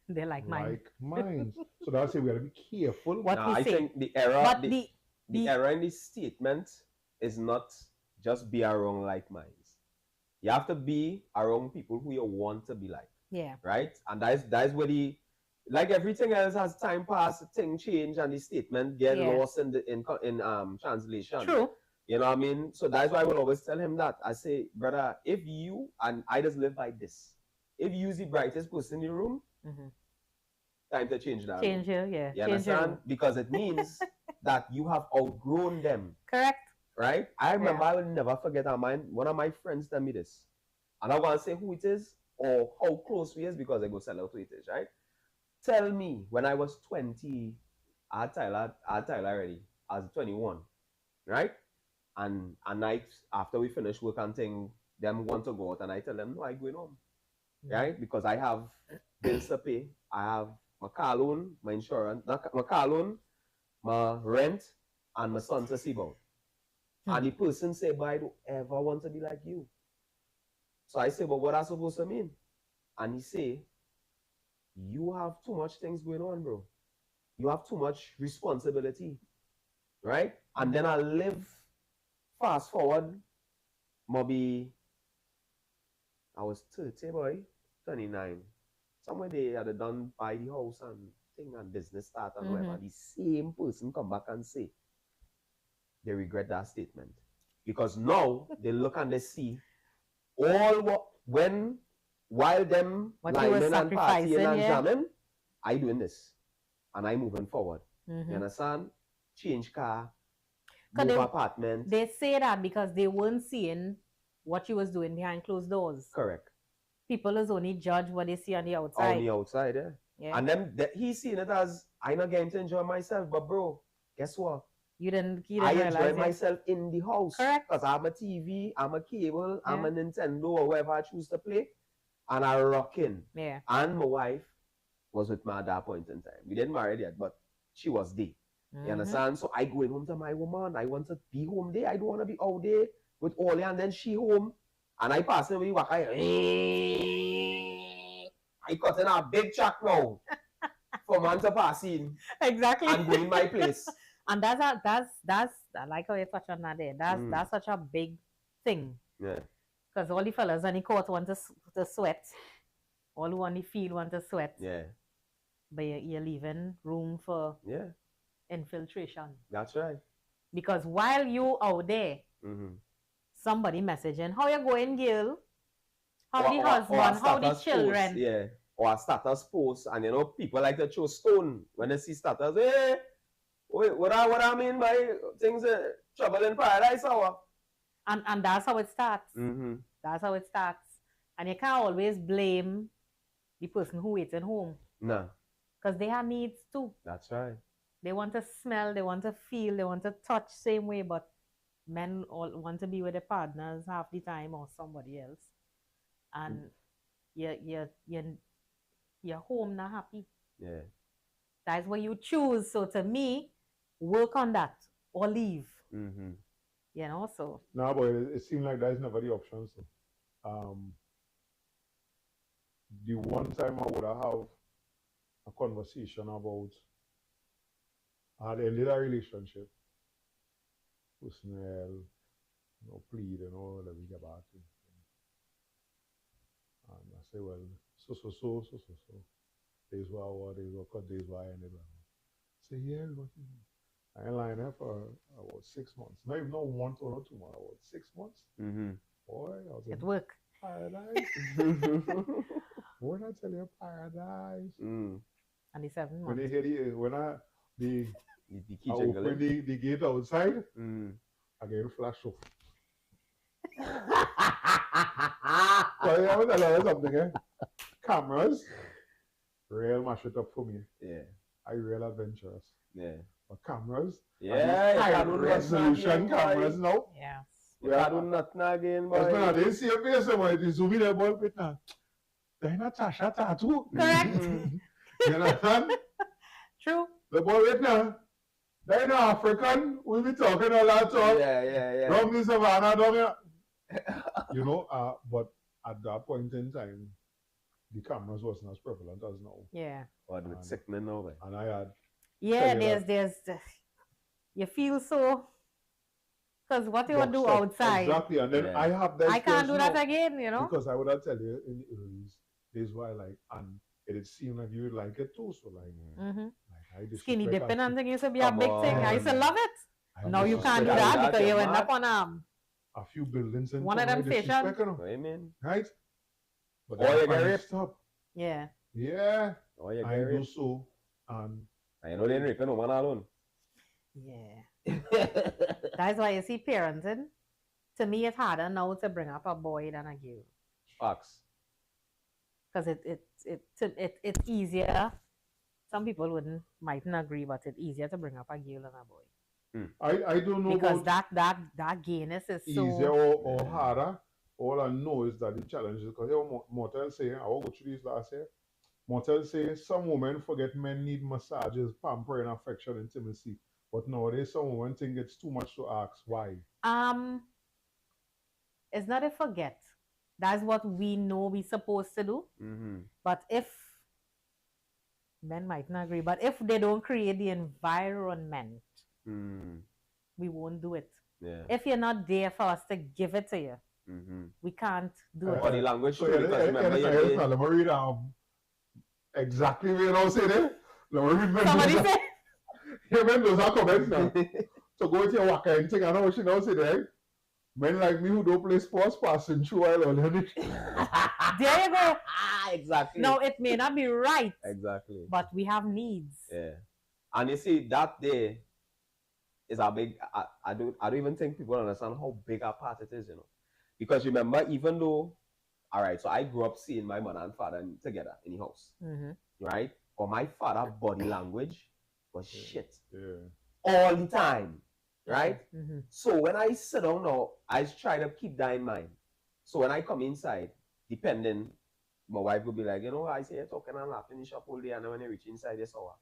They're like minds. So that's it. We gotta be careful. I think the error, the error in this statement is not just be around like minds. You have to be around people who you want to be like. Yeah. Right? And that's where like everything else has time pass, thing change, and the statement get lost in translation. True. You know what I mean? So that's why I will always tell him that. I say, brother, if you, and I just live by this, if you're the brightest person in the room, time to change that. Change you, yeah. You understand? Because it means that you have outgrown them. Correct. Right? I remember, I will never forget one of my friends tell me this. And I want to say who it is or how close we is because I go sell out who it is, right? Tell me, when I was 20, I had Tyler already. I was 21, right? And a night after we finish work and thing, them want to go out and I tell them, no, I going home, right? Because I have bills to pay. I have my car loan, my insurance, my car loan, my rent, and my son to see about. And the person say, but I don't ever want to be like you. So I say, but what I supposed to mean? And he say, you have too much things going on, bro. You have too much responsibility, right? And then I live fast forward, maybe I was 30, boy, 29. Somewhere they had done buy the house and thing and business start and whatever. The same person come back and say, they regret that statement. Because now they look and they see all what while them lining and partying and jamming, I doing this. And I moving forward. You understand? Change car, move apartment. They say that because they weren't seeing what you was doing behind closed doors. Correct. People is only judge what they see on the outside. On the outside, yeah. And then he's seeing it as I not getting to enjoy myself, but bro, guess what? You didn't I enjoy myself in the house. Correct. Because I'm a TV, I'm a cable, I'm a Nintendo or whatever I choose to play. And I rock in. Yeah. And my wife was with me at that point in time. We didn't marry yet, but she was there. You understand? So I going home to my woman. I want to be home there. I don't want to be out there with Ollie and then she home. And I pass away, I cut in a big check now for man to pass in. Exactly. And go in my place. And that's I like how you touch on that there. That's such a big thing. Yeah. Because all the fellas on the court want to sweat. All who on the field want to sweat. Yeah. But you're leaving room for infiltration. That's right. Because while you out there, somebody messaging, how you going, girl? How the husband? How the children? Post, yeah. Or a status post. And you know, people like to throw stone when they see status. Hey, wait, what I mean by things trouble in paradise hour? And that's how it starts. That's how it starts. And you can't always blame the person who waiting home. No. Because they have needs too. That's right. They want to smell, they want to feel, they want to touch same way, but men all want to be with their partners half the time or somebody else. And you're home not happy. Yeah. That's what you choose. So to me, work on that or leave. You know, so. No, but it seemed like that's never the option. So, the one time I would have a conversation about I had ended a relationship. Personnel, plead, let me get back to. And I say, well, so. Days were what, days were cut, days were I ended. Say, yeah, I ain't lying there for about 6 months. Not even 1 month or 2 months, about 6 months. Boy, I was at work. Paradise. When I tell you paradise. And the 7 months. When they hear the key I open the gate outside, I get a flash off. So I was telling you something, cameras, real mash it up for me. Yeah. I real adventurous. Yeah. But cameras, high resolution cameras now. Yes. Yeah, I do nothing again, boy. I didn't see your face, boy. They zoom in the ball with now. They're Natasha tattoo. Correct. You understand? True. The boy with now. They're not African. We'll be talking a lot of yeah. From the savannah down here. But at that point in time, the cameras wasn't as prevalent as now. Yeah. What with sickening over. And I had. Yeah, there's you feel so. Because what you want to do outside. Exactly. And then I have that. I can't do that again, Because I would have tell you in the early days why and it seemed like you would like it too. So skinny dipping and thing used to be a big thing. I used to love it. Now you can't do that because you end up on a few buildings in one of them stations. Right? But you get raped. Stop. Yeah. Yeah. You I do so. And I know they ain't raping no man alone. Yeah. That's why you see parenting. To me, it's harder now to bring up a boy than a girl. Facts. Because it's easier. Some people mightn't agree, but it's easier to bring up a girl than a boy. I don't know because about that gayness is easier so or harder. All I know is that the challenge is because Mortel say, I will go through this last year. Mortel say some women forget men need massages, pampering, affection, intimacy. But nowadays some women think it's too much to ask. Why? It's not a forget. That's what we know we're supposed to do. But if men might not agree, but if they don't create the environment, we won't do it. Yeah. If you're not there for us to give it to you, we can't do it. Body language. So let me read exactly what I say there. Let me read Somebody said. Yeah, men, those are comments now. So go to your waka and think I know what she knows there. Men like me who don't play sports passing through while on it. There you go. Exactly. Now it may not be right. Exactly. But we have needs. Yeah. And you see that there is a big I don't even think people understand how big a part it is, you know. Because remember, even though all right, so I grew up seeing my mother and father together in the house. Right? But my father body language was shit. All the time. Right? So when I sit down now, I try to keep that in mind. So when I come inside, depending, my wife will be like, you know, I say you're talking and laughing in the shop all day, and then when you reach inside, you're sour.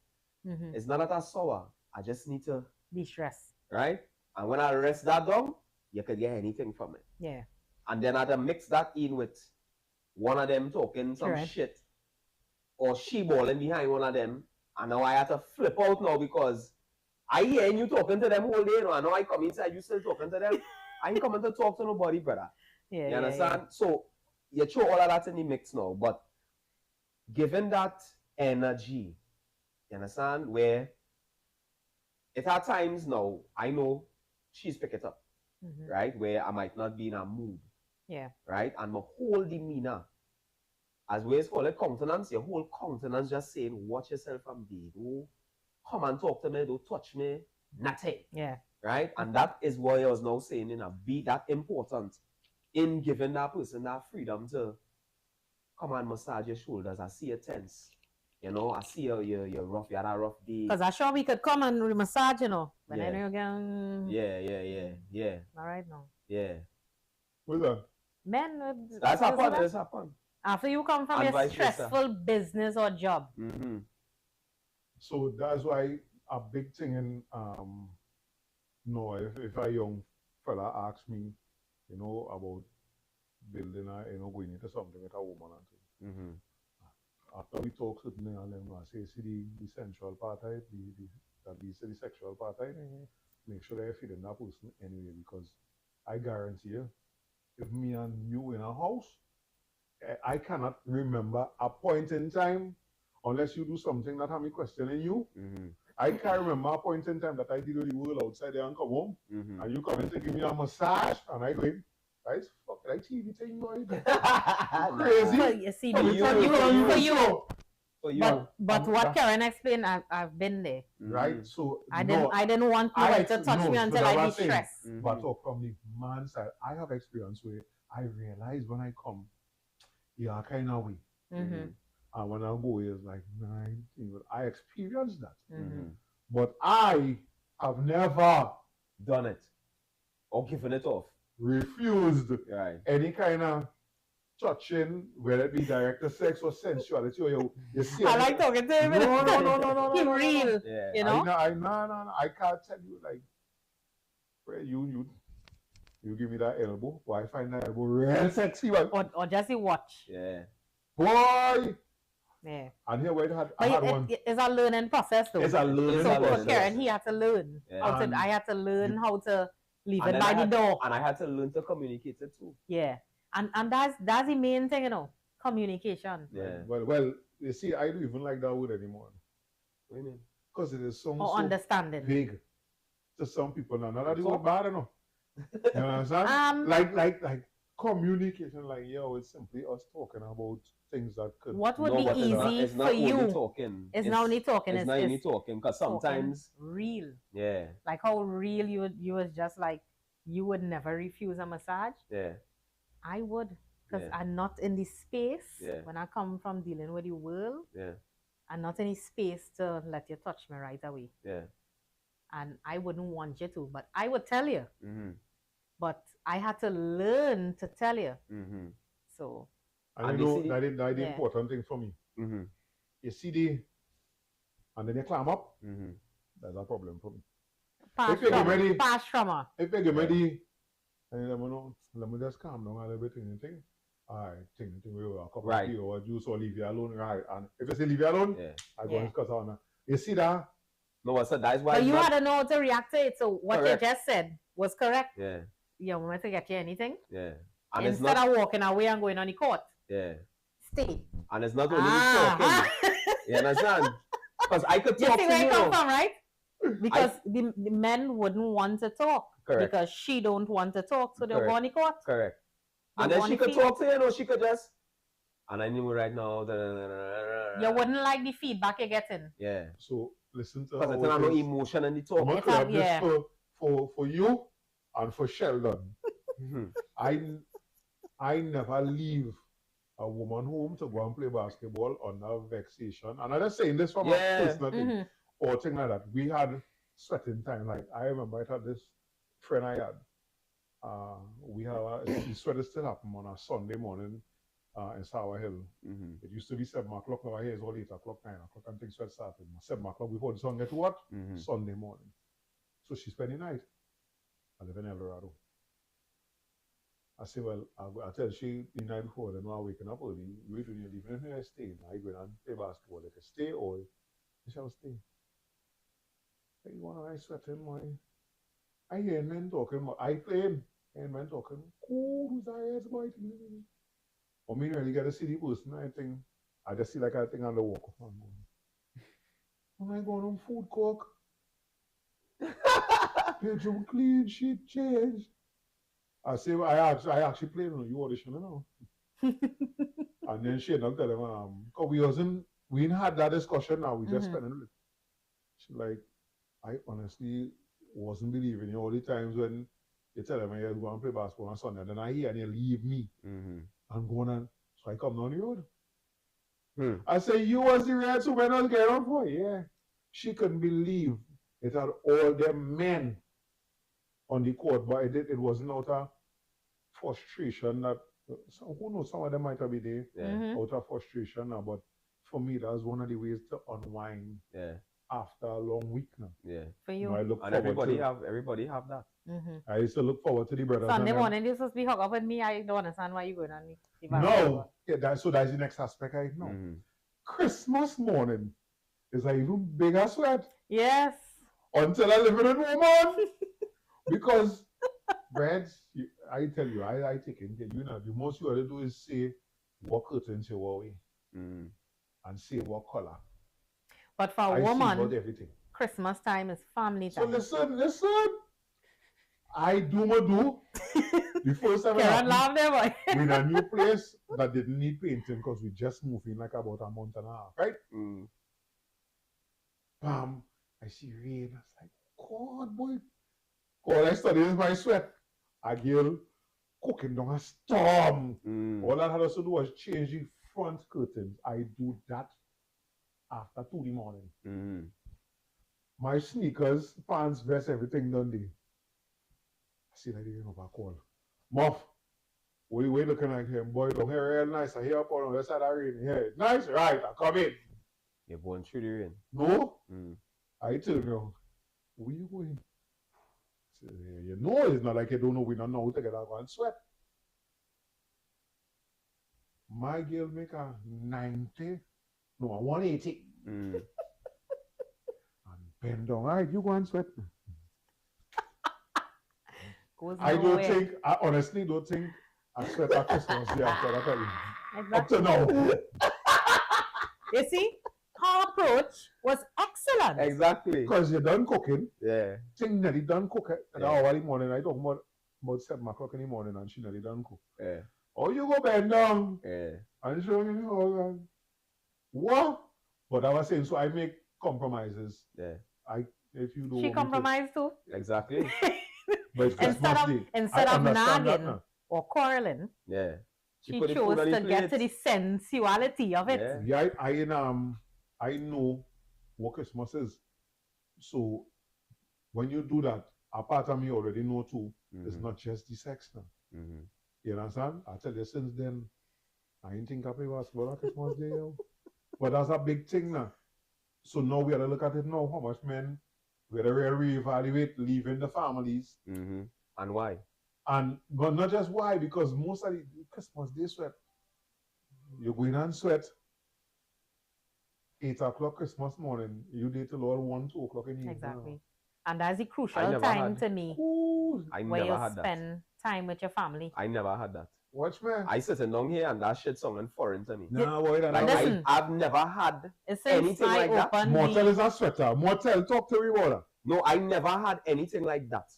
It's not that I'm sour. I just need to be stressed. Right? And when I rest that down, you could get anything from it. Yeah. And then I had to mix that in with one of them talking some shit, or she balling behind one of them, and now I have to flip out now because I hear you talking to them whole day, and now I come inside, you still talking to them. I ain't coming to talk to nobody, brother. You understand? So you throw all of that in the mix now, but given that energy, you understand, where it at times now, I know she's pick it up, right? Where I might not be in a mood. Yeah. Right? And my whole demeanor, as we call it countenance, your whole countenance just saying, watch yourself from there. Don't come and talk to me, don't touch me, nothing. Yeah. Right? And that is what I was now saying, be that important in giving that person that freedom to come and massage your shoulders. I see you tense. You know, I see you're rough, you had a rough day. Because I'm sure we could come and massage, you know. But then you're going... Yeah. All right now. Yeah. What's that? Men... That's happen. After you come from your stressful business or job. So that's why a big thing in no, if a young fella asks me, you know, about building going into something with a woman and thing. After we talk certainly and then I say see the sensual part of it, the sexual part of it, make sure that you're feeding that person anyway, because I guarantee you, if me and you in a house, I cannot remember a point in time unless you do something that have me questioning you. I can't remember a point in time that I did the world outside there and come home, and you come in to give me a massage, and I go, right? Fuck that TV thing, boy. Crazy. Well, you see, for you. But what Karen explained, I've been there. Right? So I didn't want nobody to touch me until I be stressed. But from the man side, I have experience where I realize when I come, yeah, kind of way. And when I go, it's like 19. I experienced that. But I have never done it or given it off. Refused any kind of touching, whether it be direct sex or sensuality. Or you see, I like talking to him. No. He's real. Yeah. You know? No. I can't tell you, like, you give me that elbow. Boy, I find that elbow real sexy. Or just you watch. Yeah. Boy. Yeah. And here where I had one. It's a learning process though. It's a learning process. For Karen, he had to learn. Yeah. I had to learn how to leave it by the door. And I had to learn to communicate it too. Yeah. And that's the main thing, you know. Communication. Yeah. Well, you see, I don't even like that word anymore. What do you mean? Because it is so understanding. Big to some people now. Not that it's not bad enough. You understand? Like communication, like, it's simply us talking about things that could. What would be easy for you? It's not only talking. It's not only talking, because sometimes real. Yeah. Like how real you was just like you would never refuse a massage. Yeah. I would. because I'm not in the space when I come from dealing with the world. I'm not in the space to let you touch me right away. And I wouldn't want you to, but I would tell you. But I had to learn to tell you. So. And you know, that's the important thing for me. You see and then you climb up, that's a problem for me. Past trauma. If you get ready, and let me just calm down a little bit and think. Alright, think we will a cup of tea or juice or leave you alone, right? And if you say leave you alone, I go and discuss on. You see that? No, so that's why. But you had to know how to react to it. So what you just said was correct. You want to get you anything? And instead of walking away and going on the court. Stay. And it's not only talking. You understand? Because I could talk to you. You see where you come from, right? Because the men wouldn't want to talk. Correct. Because she don't want to talk, so they'll go on the court. Correct. And then she could talk to you, or she could just. And I knew right now. You wouldn't like the feedback you're getting. So listen to. Because it's not no emotion in the talk. I'm going to have this for you and for Sheldon. I never leave a woman home to go and play basketball under vexation. And I'm just saying this from a personal thing or thing like that. We had sweating time. Like I remember I had this friend I had. We have the sweater still happen on a Sunday morning in Sour Hill. It used to be 7 o'clock. Now here is all 8 o'clock, 9 o'clock, and things sweat started. 7 o'clock before the sun get to what? Sunday morning. So she spent the night. I live in El Dorado. I say, well, I tell she the night before, then I'm waking up early. We're doing your leaving here, I stay. I go and play basketball. They can stay or they shall stay. Hey, you want to sweating, my? I hear men talking, I play him, and men talking, cool, who's our heads, boy? Or me really get to see the person, I think, I just see like I think on the walk of when I go on food cook, bedroom clean, sheet change. I say, I actually played on you audition now. And then she not tell him, because we didn't had that discussion now, we just spent it. She like, I honestly wasn't believing you all the times when you tell them you're going to play basketball on Sunday, and then I hear and you leave me and go on. So I come down the road. I say, you was the red so when I was getting on for you. She couldn't believe it had all them men on the court, but it wasn't out of frustration that who knows, some of them might have been there out of frustration now, but for me that was one of the ways to unwind after a long week now. For you. I look and everybody have that. I used to look forward to the brothers. Sunday morning you supposed to be hooked up with me. I don't understand why you going on me. No. That's the next aspect I know. Christmas morning is an even bigger sweat. Yes. Until I live with a woman. Because breads, I tell you, I take it. You know, the most you ought to do is say what curtains you wear and say what color. But for a woman, Christmas time is family time. So listen. I do my do. The first time I in a new place that didn't need painting because we just moved in like about a month and a half, right? Bam, I see rain. I was like, God, boy. All I studied is my sweat. A girl cooking down a storm. All I had to do was change the front curtains. I do that after 2 in the morning. My sneakers, pants, vest, everything done there. I see that even over call. Muff, we looking like him, boy, don't hear real nice. I hear up on the side of the rain. Yeah, nice, right, I come in. You're going through the rain. No. I tell you, where you going? You know it's not like you don't know we don't know how to get out and sweat. My girl make a 90, no, a 180. And bend down. Alright, you go and sweat. I honestly don't think I sweat at Christmas Day after that. Up to now. You see? Her approach was excellent. Exactly. Because you're done cooking. Yeah. Thing nearly done cooking. An hour in the morning. I talk about 7 o'clock in the morning and she nearly done cook. Yeah. Oh, you go bend down. Yeah. And show me what? But I was saying, so I make compromises. Yeah. If you don't. She compromised too. Exactly. But instead of nagging or quarreling. Yeah. She chose to get to the sensuality of it. Yeah, I know what Christmas is. So when you do that, a part of me already know too, it's not just the sex now. You understand? I tell you since then, I ain't think I play basketball on Christmas Day, yo. But that's a big thing now. So now we have to look at it now, how much men, we have to reevaluate leaving the families. And why? But not just why, because most of the Christmas Day sweat, you go in and sweat, 8 o'clock Christmas morning, you date till all 1, 2 o'clock in the evening. Exactly. And that's the crucial time to me. Where you spend time with your family. I never had that. Watch man. I sit down here and that shit sounding foreign to me. Nah, boy, like I've never had anything like that. Mortel is a sweater. Mortel, talk to me about that. No, I never had anything like that.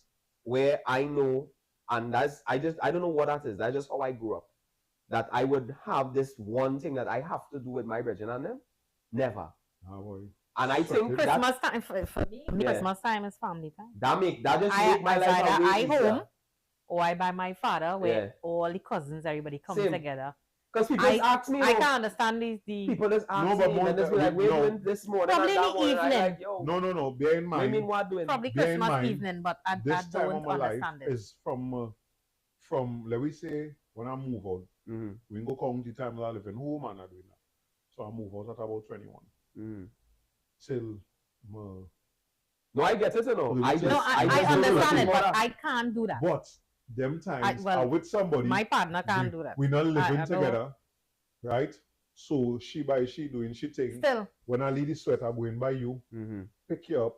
Where I know, and that's I don't know what that is. That's just how I grew up. That I would have this one thing that I have to do with my brethren and them. Never. Nah, boy. And I think Christmas time for me, Christmas time is family time. That just make my life a way easier. Home or I by my father where all the cousins, everybody comes together. Because people just ask me. I can't understand these people just ask me and just be like, we're doing this morning. Probably in the evening. Like, no. Bear in mind. I mean, what doing? Probably Christmas evening, but I don't understand it. Is from let me say when I move out, we go county time I live in home and I doing that. So I move out at about 21. Till no, I get it, you know. I understand it, but I can't do that. But them times are with somebody. My partner can't do that. We're not living together, right? So she doing she thing. Still. When I leave the sweat, I'm going by you, pick you up,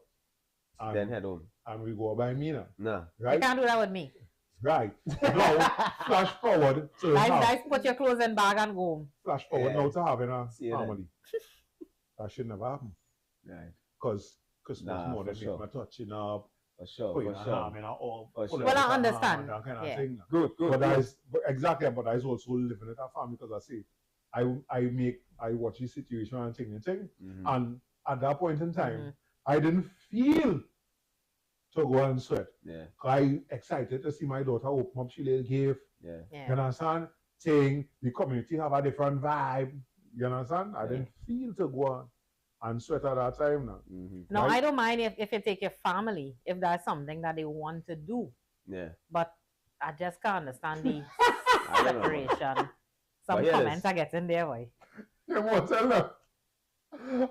and then head home. And we go by me now. Nah. Right? You can't do that with me. Right. Now, flash forward to guys, put your clothes in bag and go home. Flash forward now to having a family. That should never happen. Right. Because Christmas morning, sure. my touching up. For sure. Well, I understand. That kind of thing. Good. But I also living at a family because I say I watch the situation and thing. And at that point in time, I didn't feel to go and sweat. Yeah. I excited to see my daughter open up she little gift. Yeah. You understand? Saying the community have a different vibe. You understand? I didn't feel to go on and sweat at that time now. No, right? I don't mind if you take your family, if that's something that they want to do. Yeah. But I just can't understand the separation. Some comments are getting there, boy. You won't tell them.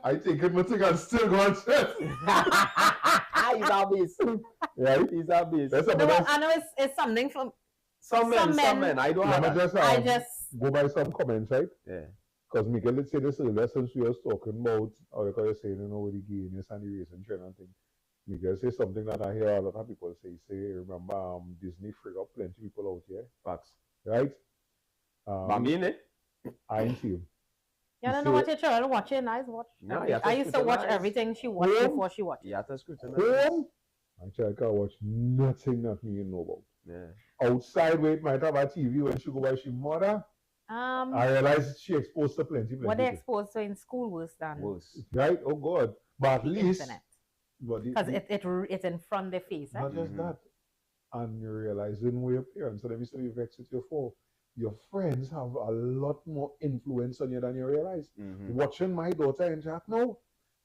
I think it must have still gone sweat. He's a beast. Right? He's a beast. No, I know it's something from some men. I don't have I just go by some comments, right? Yeah. Because Miguel, let's say this earlier, since we was talking about, or like you're saying, with the gayness and the race and trend and thing. Miguel say something that I hear a lot of people say, remember Disney freed up plenty of people out here. Facts. Right? I mean it. I ain't see him. You don't know what your child watching. I used to watch everything she watched before she watched. Yeah, that's good. My child can't watch nothing that me know about. Yeah. Outside, where it might have a TV when she go by she mother. I realize she exposed to plenty. What they exposed to in school worse than right? Oh God! But at least internet. Because it's in front of their face. Not just that, and you realizing where your parents. So let me say you vex with your for. Your friends have a lot more influence on you than you realize. Watching my daughter interact now,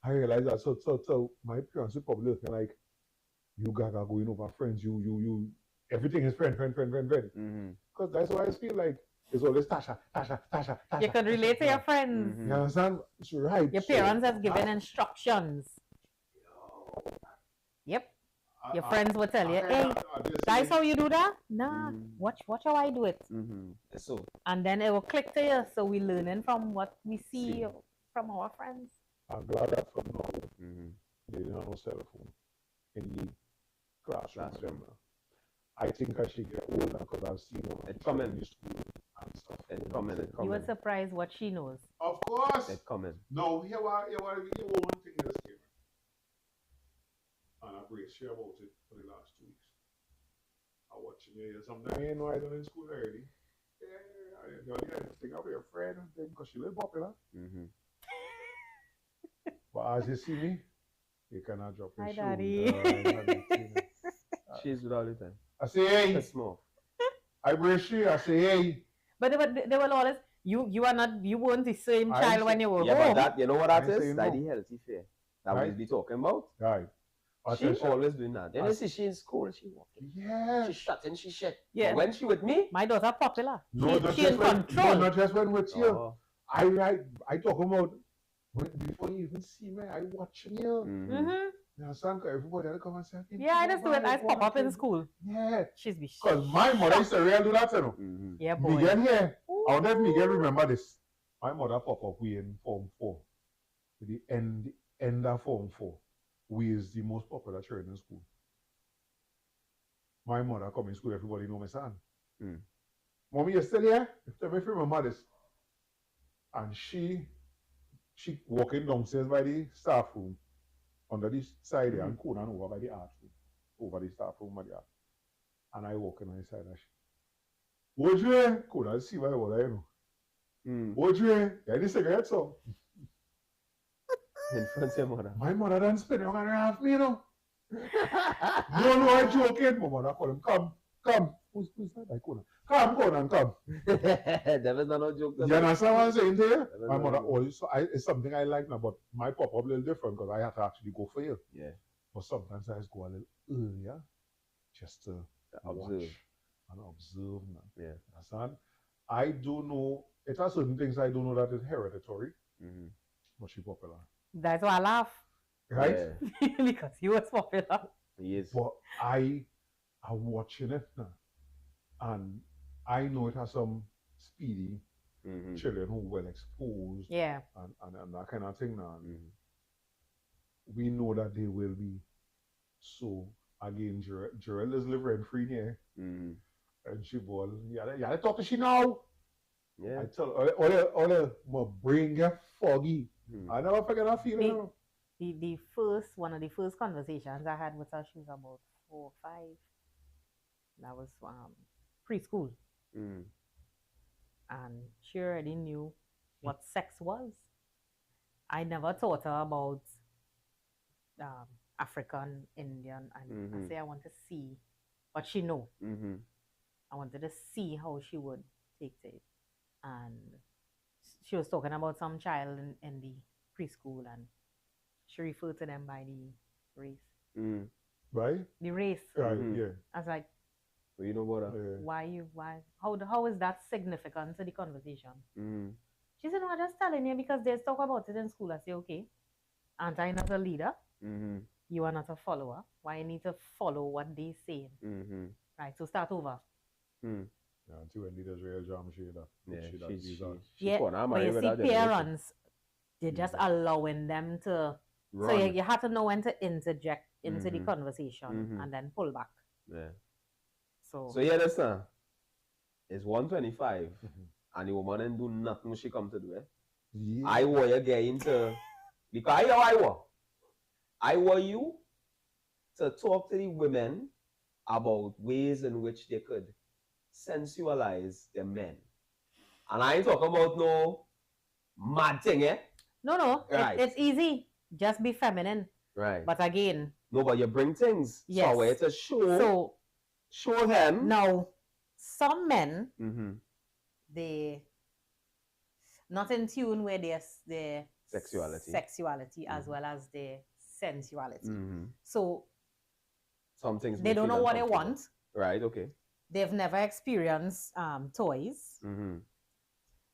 I realize that. So my parents would probably looking like, you gaga going over friends. You everything is friend. Because that's why I feel like. It's always Tasha. You could relate to your friends. You understand? It's right. Your parents have given instructions. Yep. Your friends will tell you, hey, that's how you do that? Nah, watch how I do it. So. And then it will click to you. So we're learning from what we see from our friends. I'm glad that from now, they didn't have no cell phone in the classroom. I think I should get older because I've seen it coming in school and stuff. It coming. You were surprised what she knows. Of course. It coming. No, here one thing this game. And I brace you about it for the last 2 weeks. I'm watching you something you know I done in school already. Yeah, I think I'll be a friend because she live popular. But as you see me, you cannot drop your shoe. Hi, Daddy. She's good all the time. I say, hey. That's small. I brace you. I say, hey. But they will always, you weren't the same child when you were yeah, home. but that, you know what that is? saying That no. the healthy fear that Right. we be talking about. Right. She always doing that. Then you see she in school, she walking. Yeah. She shutting, she shit. Yeah. But when she with me, My daughter popular. No, She in control. No, not just when with you. oh, I talk about before you even see me, I watching you. Mm-hmm. You understand? Everybody will come and say, Yeah, I just do it. I pop up in school. Yeah. She's be Because my mother used to really do that, you know. Yeah, boy. Miguel here. I wonder if Miguel remember this. My mother pop up we in Form 4. The end of Form 4. We is the most popular children in school. My mother come in school, everybody know my son. Mommy, you still here? Tell me if you remember this. And she walking downstairs by the staff room, under the side there, and Conan over by the art room, over the staff room by the art. And I walk in on the side of she. What you hear? Conan see my mother, you know. What you hear? Yeah, this cigarette so. in front of your mother. My mother done spend a half me, you know. No, I'm joking. My mother call him, come. Who's that? I Conan. Come, Conan, come. That was not no joke. You understand what I'm saying there? My mother always, it's something I like now, but my pop-up a little different because I have to actually go for you. Yeah. But sometimes I just go a little earlier just to observe. And observe now. Yeah. Understand? I do know, it has certain things I don't know that is hereditary, but she popular. That's why I laugh. Right? Yeah. Because he was popular. He is. But I'm watching it now. And I know it has some speedy children who well exposed. Yeah. And that kind of thing now. We know that they will be. So again, Jarell is living rent free here. And she ball, yeah, talk to she now. Yeah. I tell all my brain get foggy. I never forget that feeling. One of the first conversations I had with her, she was about 4 or 5. That was preschool. And she already knew what sex was. I never taught her about African, Indian, and I say I want to see, but she know. I wanted to see how she would take to it. And she was talking about some child in the preschool, and she referred to them by the race. Right? The race. Right, yeah. I was like, well, you know what? why? How is that significant to the conversation? She said, no, I'm just telling you because they talk about it in school. I say, okay, aren't I not a leader? You are not a follower. Why you need to follow what they say? Right, so start over. Yeah, until when leaders real jam, she that. Yeah, but you see, parents, they're just allowing them to. Run. So you have to know when to interject into the conversation and then pull back. Yeah. So you understand? It's 1:25 and the woman ain't do nothing she come to do it. Yeah. I want you get into because I want you to talk to the women about ways in which they could sensualize the men. And I ain't talking about no mad thing, eh? No. Right. It's easy. Just be feminine. Right. But again. No, but you bring things. Yes. Somewhere to show them. Now, some men, they not in tune with their sexuality as well as their sensuality. So some things they don't know what they want. Right, okay. They've never experienced toys.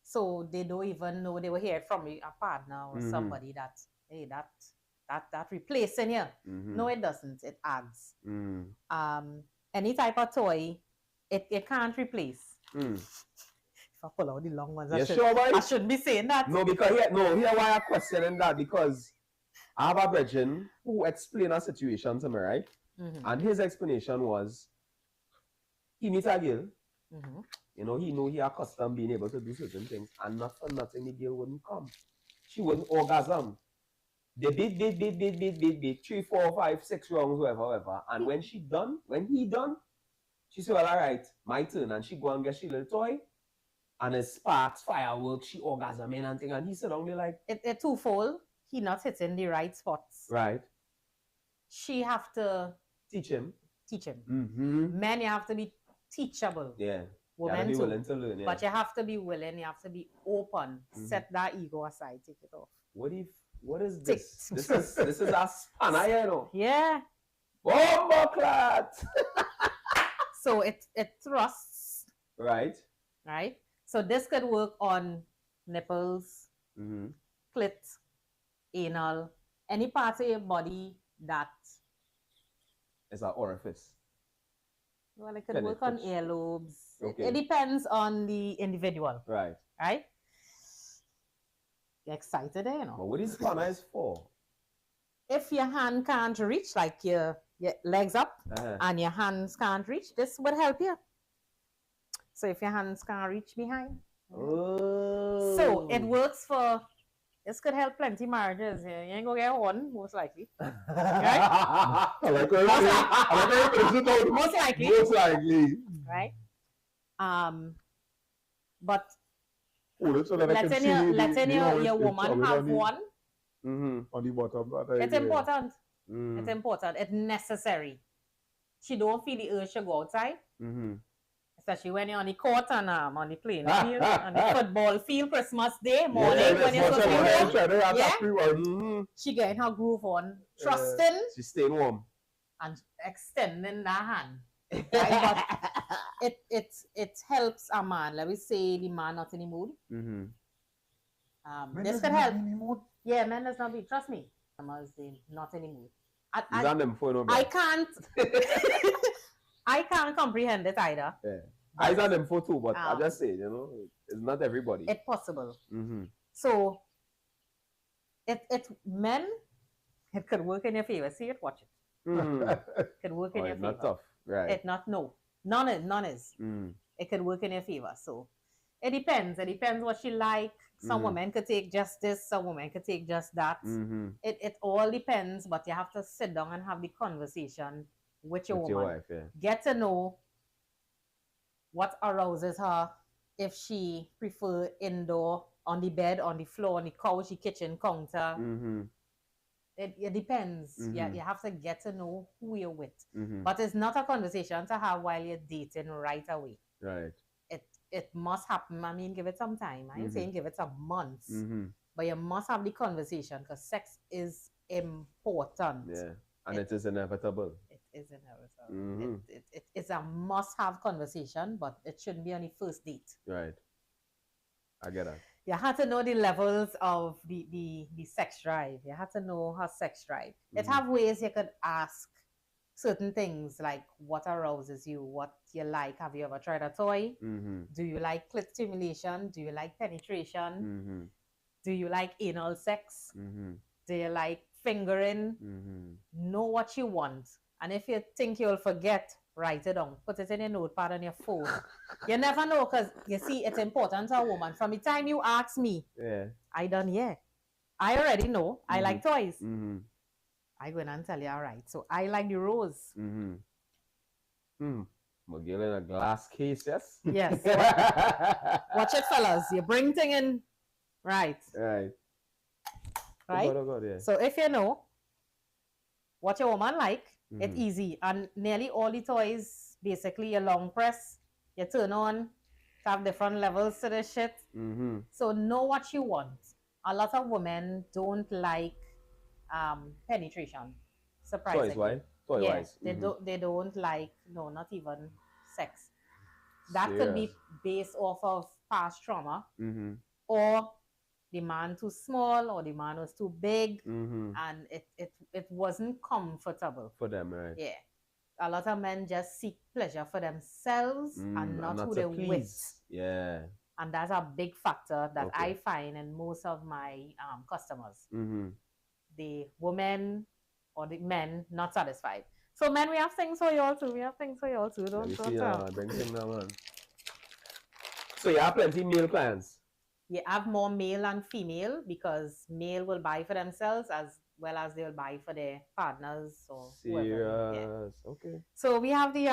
So they don't even know they will hear it from a partner or somebody that, hey, that replacing you. No, it doesn't. It adds. Any type of toy, it can't replace. If I pull out the long ones, I shouldn't be saying that. No, because here why I'm questioning that, because I have a brethren who explained a situation to me, right? And his explanation was, he meet a girl, you know he accustomed being able to do certain things, and not for nothing the girl wouldn't come. She wouldn't orgasm. They beat 3, 4, 5, 6 rounds, whatever. And when he done, she said, well, all right, my turn. And she go and get she little toy, and it sparks fireworks, she orgasm and thing. And he said only like it twofold. He not hitting the right spots. Right. She have to teach him. Men, you have to be teachable. Yeah. Women be too. willing to learn, yeah. But you have to be willing, you have to be open. Set that ego aside, take it off. What is this? This is a spanner, you know. Yeah. Bomboclat! So it thrusts. Right. Right? So this could work on nipples, clit, anal, any part of your body that is an orifice. Well, it could work on earlobes. Okay. It depends on the individual. Right. Right? You're excited, you know. But what is spanner is for? If your hand can't reach, like your legs up and your hands can't reach, this would help you. So if your hands can't reach behind. Oh. So it works for, this could help plenty marriages. You ain't gonna get one, most likely. Right? Most likely. Most likely. Right? But letting your woman have one. On the bottom. It's important. It's important. It's necessary. She don't feel the urge to go outside. Especially when you're on the court and on the playing field, on the football field, Christmas Day morning when you're supposed to she getting her groove on, trusting. She's staying warm. And extending that hand. Right? But it helps a man. Let me say the man not in the mood. This could help. Yeah, men does not be. Trust me. Not in the mood. I can't. I can't comprehend it either. Yeah. I on them for too, but I just say, you know, it's not everybody. It's possible. So, men, it could work in your favor. See it, watch it. It could work in your favor. It's not tough, right? It's not, no. None is. It could work in your favor. So, it depends. It depends what she like. Some women could take just this. Some women could take just that. It all depends, but you have to sit down and have the conversation with your woman. Wife, yeah. Get to know what arouses her. If she prefer indoor, on the bed, on the floor, on the couch, the kitchen counter. It depends. You have to get to know who you're with. But it's not a conversation to have while you're dating right away. Right. It must happen. I mean, give it some time. I ain't saying give it some months. But you must have the conversation because sex is important. Yeah. And it is inevitable. It is inevitable. It is a must-have conversation, but it shouldn't be on the first date. Right. I get that. You have to know the levels of the sex drive. You have to know her sex drive. It have ways you could ask certain things like what arouses you, what you like. Have you ever tried a toy? Do you like clit stimulation? Do you like penetration? Do you like anal sex? Do you like fingering? Know what you want. And if you think you'll forget, write it down. Put it in your notepad on your phone. You never know, because you see, it's important to a woman. From the time you ask me, I done, I already know. I like toys. I go in and tell you, all right. So I like the rose. McGill in a glass case, yes? Yes. Watch it, fellas. You bring thing in. Right. Right. Right? Oh God, yeah. So if you know what your woman like, it's easy. And nearly all the toys, basically a long press, you turn on, have different levels to this shit. So know what you want. A lot of women don't like penetration. Surprisingly. Toys, why? Toy-wise. They don't like, no, not even sex. That could be based off of past trauma, or the man too small, or the man was too big, and it wasn't comfortable for them, right? Yeah. A lot of men just seek pleasure for themselves and not who they're with. Yeah. And that's a big factor that I find in most of my customers. The women or the men not satisfied. So men, we have things for y'all too. Don't man. So you have plenty male clients. You have more male than female, because male will buy for themselves as well as they'll buy for their partners or whoever. Okay. So we have the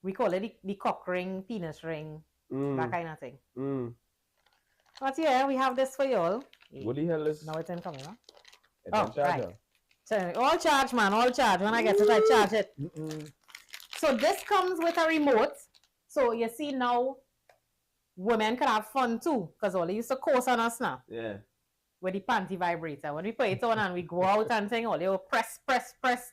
we call it the cock ring, penis ring, that kind of thing. But yeah, we have this for y'all. What the hell is? Now it's incoming, huh? It's right. So, all charge, man, all charge. When I get it, I charge it. So this comes with a remote. So you see now, women can have fun too, because all they used to course on us now. Yeah. With the panty vibrator. When we put it on and we go out and thing, all they will press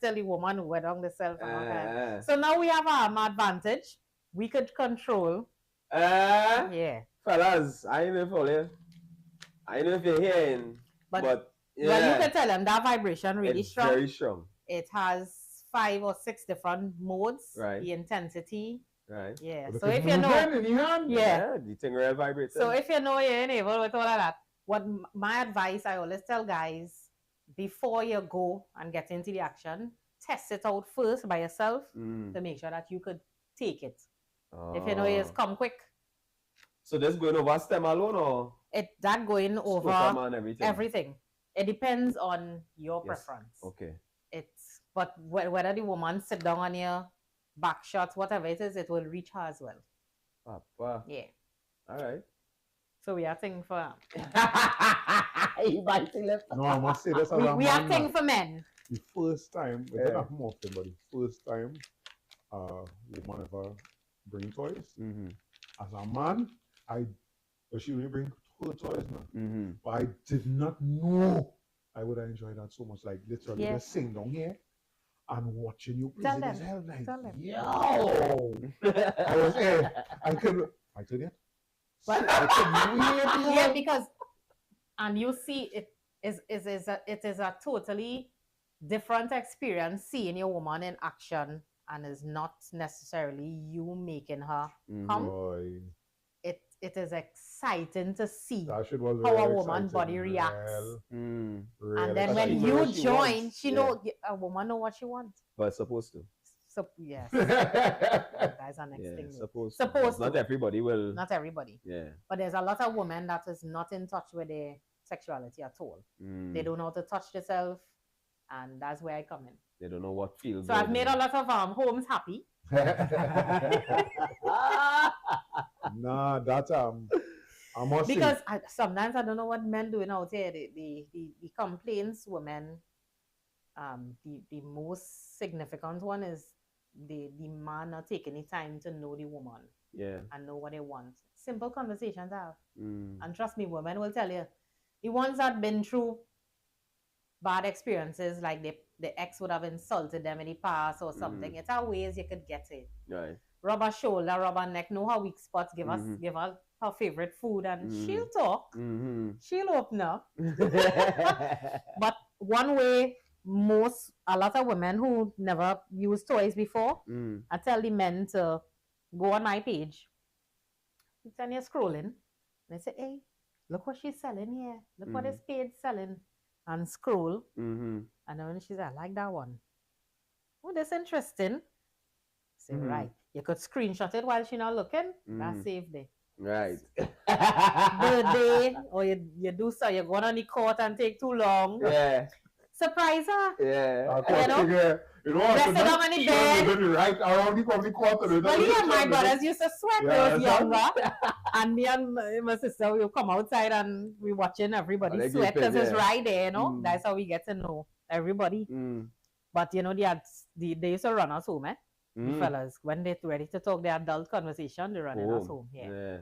till the woman who went on the cell phone. So now we have an advantage. We could control. Yeah. Fellas, I ain't know if you. I know if you're hearing, but yeah. Well, you can tell them that vibration really it's strong. Very strong. It has 5 or 6 different modes. Right. The intensity. Right. Yeah. But So if you know, the thing really vibrates. So if you know you're enabled with all of that, what my advice I always tell guys, before you go and get into the action, test it out first by yourself to make sure that you could take it. If you know it's come quick. So this going over stem alone or? That going over everything. It depends on your preference. Okay. But whether the woman sit down on your back shots, whatever it is, it will reach her as well. Papa. Yeah. All right. So we are thinking for. No, I must say this. We are thinking for men. The first time, it doesn't happen often, but the first time, woman ever bring toys. As a man, she only bring her toys now. But I did not know I would enjoy that so much. Like literally, just sitting down here and watching you play this hell like, yo! I was there. I couldn't. I told you. Yeah, because and you see it is a totally different experience seeing your woman in action, and is not necessarily you making her come. It is exciting to see how a woman's body reacts. And then when you join, she know a woman know what she wants. But supposed to. So yes. That's our next thing. Supposed to. Not everybody will. Not everybody. Yeah. But there's a lot of women that is not in touch with their sexuality at all. They don't know how to touch themselves, and that's where I come in. They don't know what feels. So I've made a lot of homes happy. Nah, that I must because sometimes I don't know what men doing out here. The complaints women, the most significant one is the man not taking any time to know the woman. Yeah. And know what they want. Simple conversations have. And trust me, women will tell you, the ones that been through bad experiences, like the ex would have insulted them in the past or something. It's our ways you could get it. Right. Rub her shoulder, rub her neck, know her weak spots, give her her favorite food, and she'll talk. She'll open up. But one way, a lot of women who never used toys before, I tell the men to go on my page. Then you're scrolling, and they say, "Hey, look what she's selling here. Look what this page selling." And scroll, and then she said, "I like that one. Oh, that's interesting." Say, right. You could screenshot it while she's not looking. That's safe there. Right. Birthday, or you do so, you're going on the court and take too long. Yeah. Surprise her. Yeah. Rest it on the bed. Right around the quarter. Well, yeah, my brothers used to sweat when I was younger. And me and my sister, we come outside and we watching everybody sweat because it's right there, you know. That's how we get to know everybody. But, you know, they used to run us home, eh? The fellas, when they're ready to talk their adult conversation, they run us home. Yeah.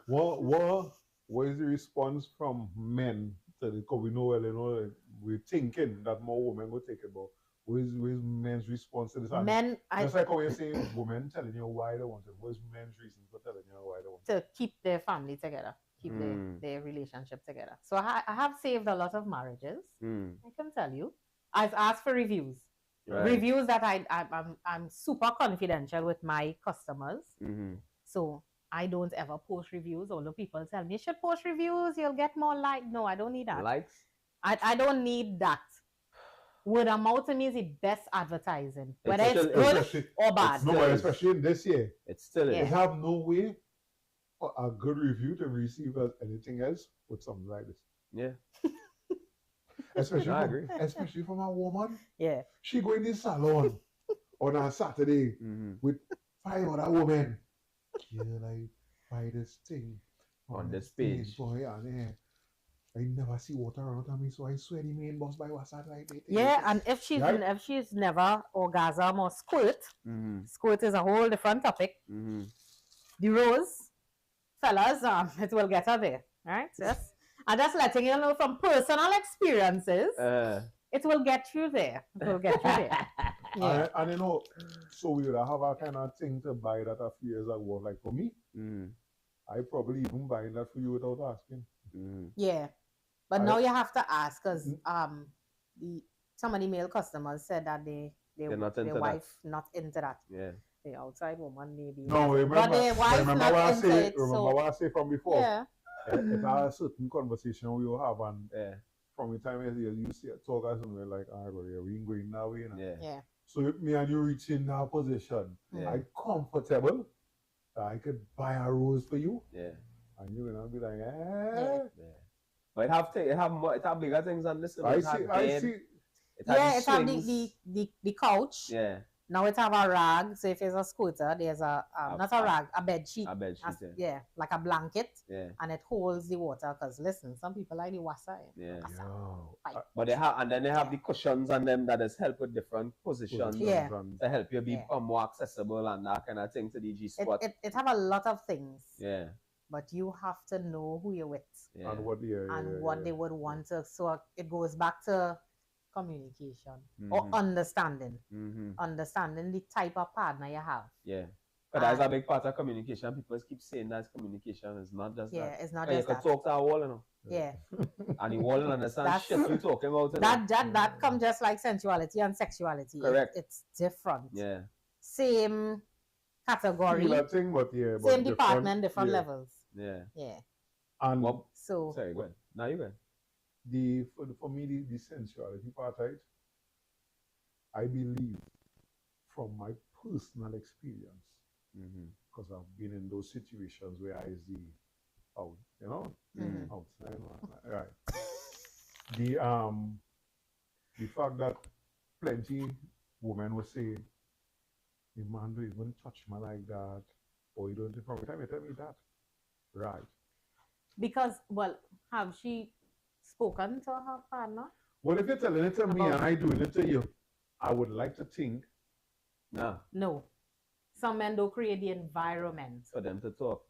What is the response from men? Because we know, well, you know, we're thinking that more women will take it, but what is men's response to this? Just like how you're saying, women telling you why they want it. What is men's reason for telling you why they want it? To keep their family together, keep their relationship together. So I have saved a lot of marriages. I can tell you. I've asked for reviews. Right. Reviews that I'm super confidential with my customers. So I don't ever post reviews. Although people tell me you should post reviews, you'll get more likes. No, I don't need that. Likes? I don't need that. Word of mouth to me is the best advertising. Whether it's good or bad. No, especially in this year. It's still They have no way a good review to receive as anything else with something like this. Yeah. Especially from a woman. Yeah. She go in the salon on a Saturday with 5 other women. Yeah, like buy this thing on this page. Boy, and I never see water around me, so I swear the main boss by was like that. Yeah, and if she's never orgasm or squirt, squirt is a whole different topic. The rose, fellas, it will get her there, right? Yes. And just letting you know from personal experiences, it will get you there. It will get you there. Yeah. And you know, so we would have a kind of thing to buy that a few years ago. Like for me, I probably even buy that for you without asking. Yeah. But now you have to ask because some of the male customers said that their wife not into that. Yeah. The outside woman maybe. No, remember what I say from before. Yeah. It's a certain conversation we will have, and from the time you see it talk as we're like, we ain't going that way. Yeah. So if me and you reach in that position, I'm comfortable. I could buy a rose for you. Yeah. And you're gonna be like, eh. Yeah. But it have bigger things than this. I see. It have the couch. Yeah. Now it have a rag. So if it's a scooter, there's not a rag, a bed sheet. A bed sheet. Yeah, like a blanket. Yeah. And it holds the water. Cause listen, some people like the wasa. Yeah. But they have the cushions on them that is help with different positions. Yeah. To help you be more accessible and that kind of thing to the G spot. It have a lot of things. Yeah. But you have to know who you're with. Yeah. And what they would want to. So it goes back to communication or understanding. Understanding the type of partner you have. Yeah. But that's a big part of communication. People keep saying that communication is not just that. Yeah, it's not just that. You can talk to a wall, you know. Yeah. And the wall will understand shit you're talking about. That comes just like sensuality and sexuality. Correct. It's different. Yeah. Same category. Thing, but same department, different levels. Yeah. Yeah. And sorry, go ahead. Now you go ahead. For me, the sensuality part, right? I believe from my personal experience, because I've been in those situations where I see out, outside, right? The fact that plenty women will say, "The man don't even touch me like that," or "You don't." From the time you tell me that, right? Because have she spoken to her partner? Well, if you're telling it to me and I doing it to you, I would like to think. No. Some men don't create the environment for them to talk.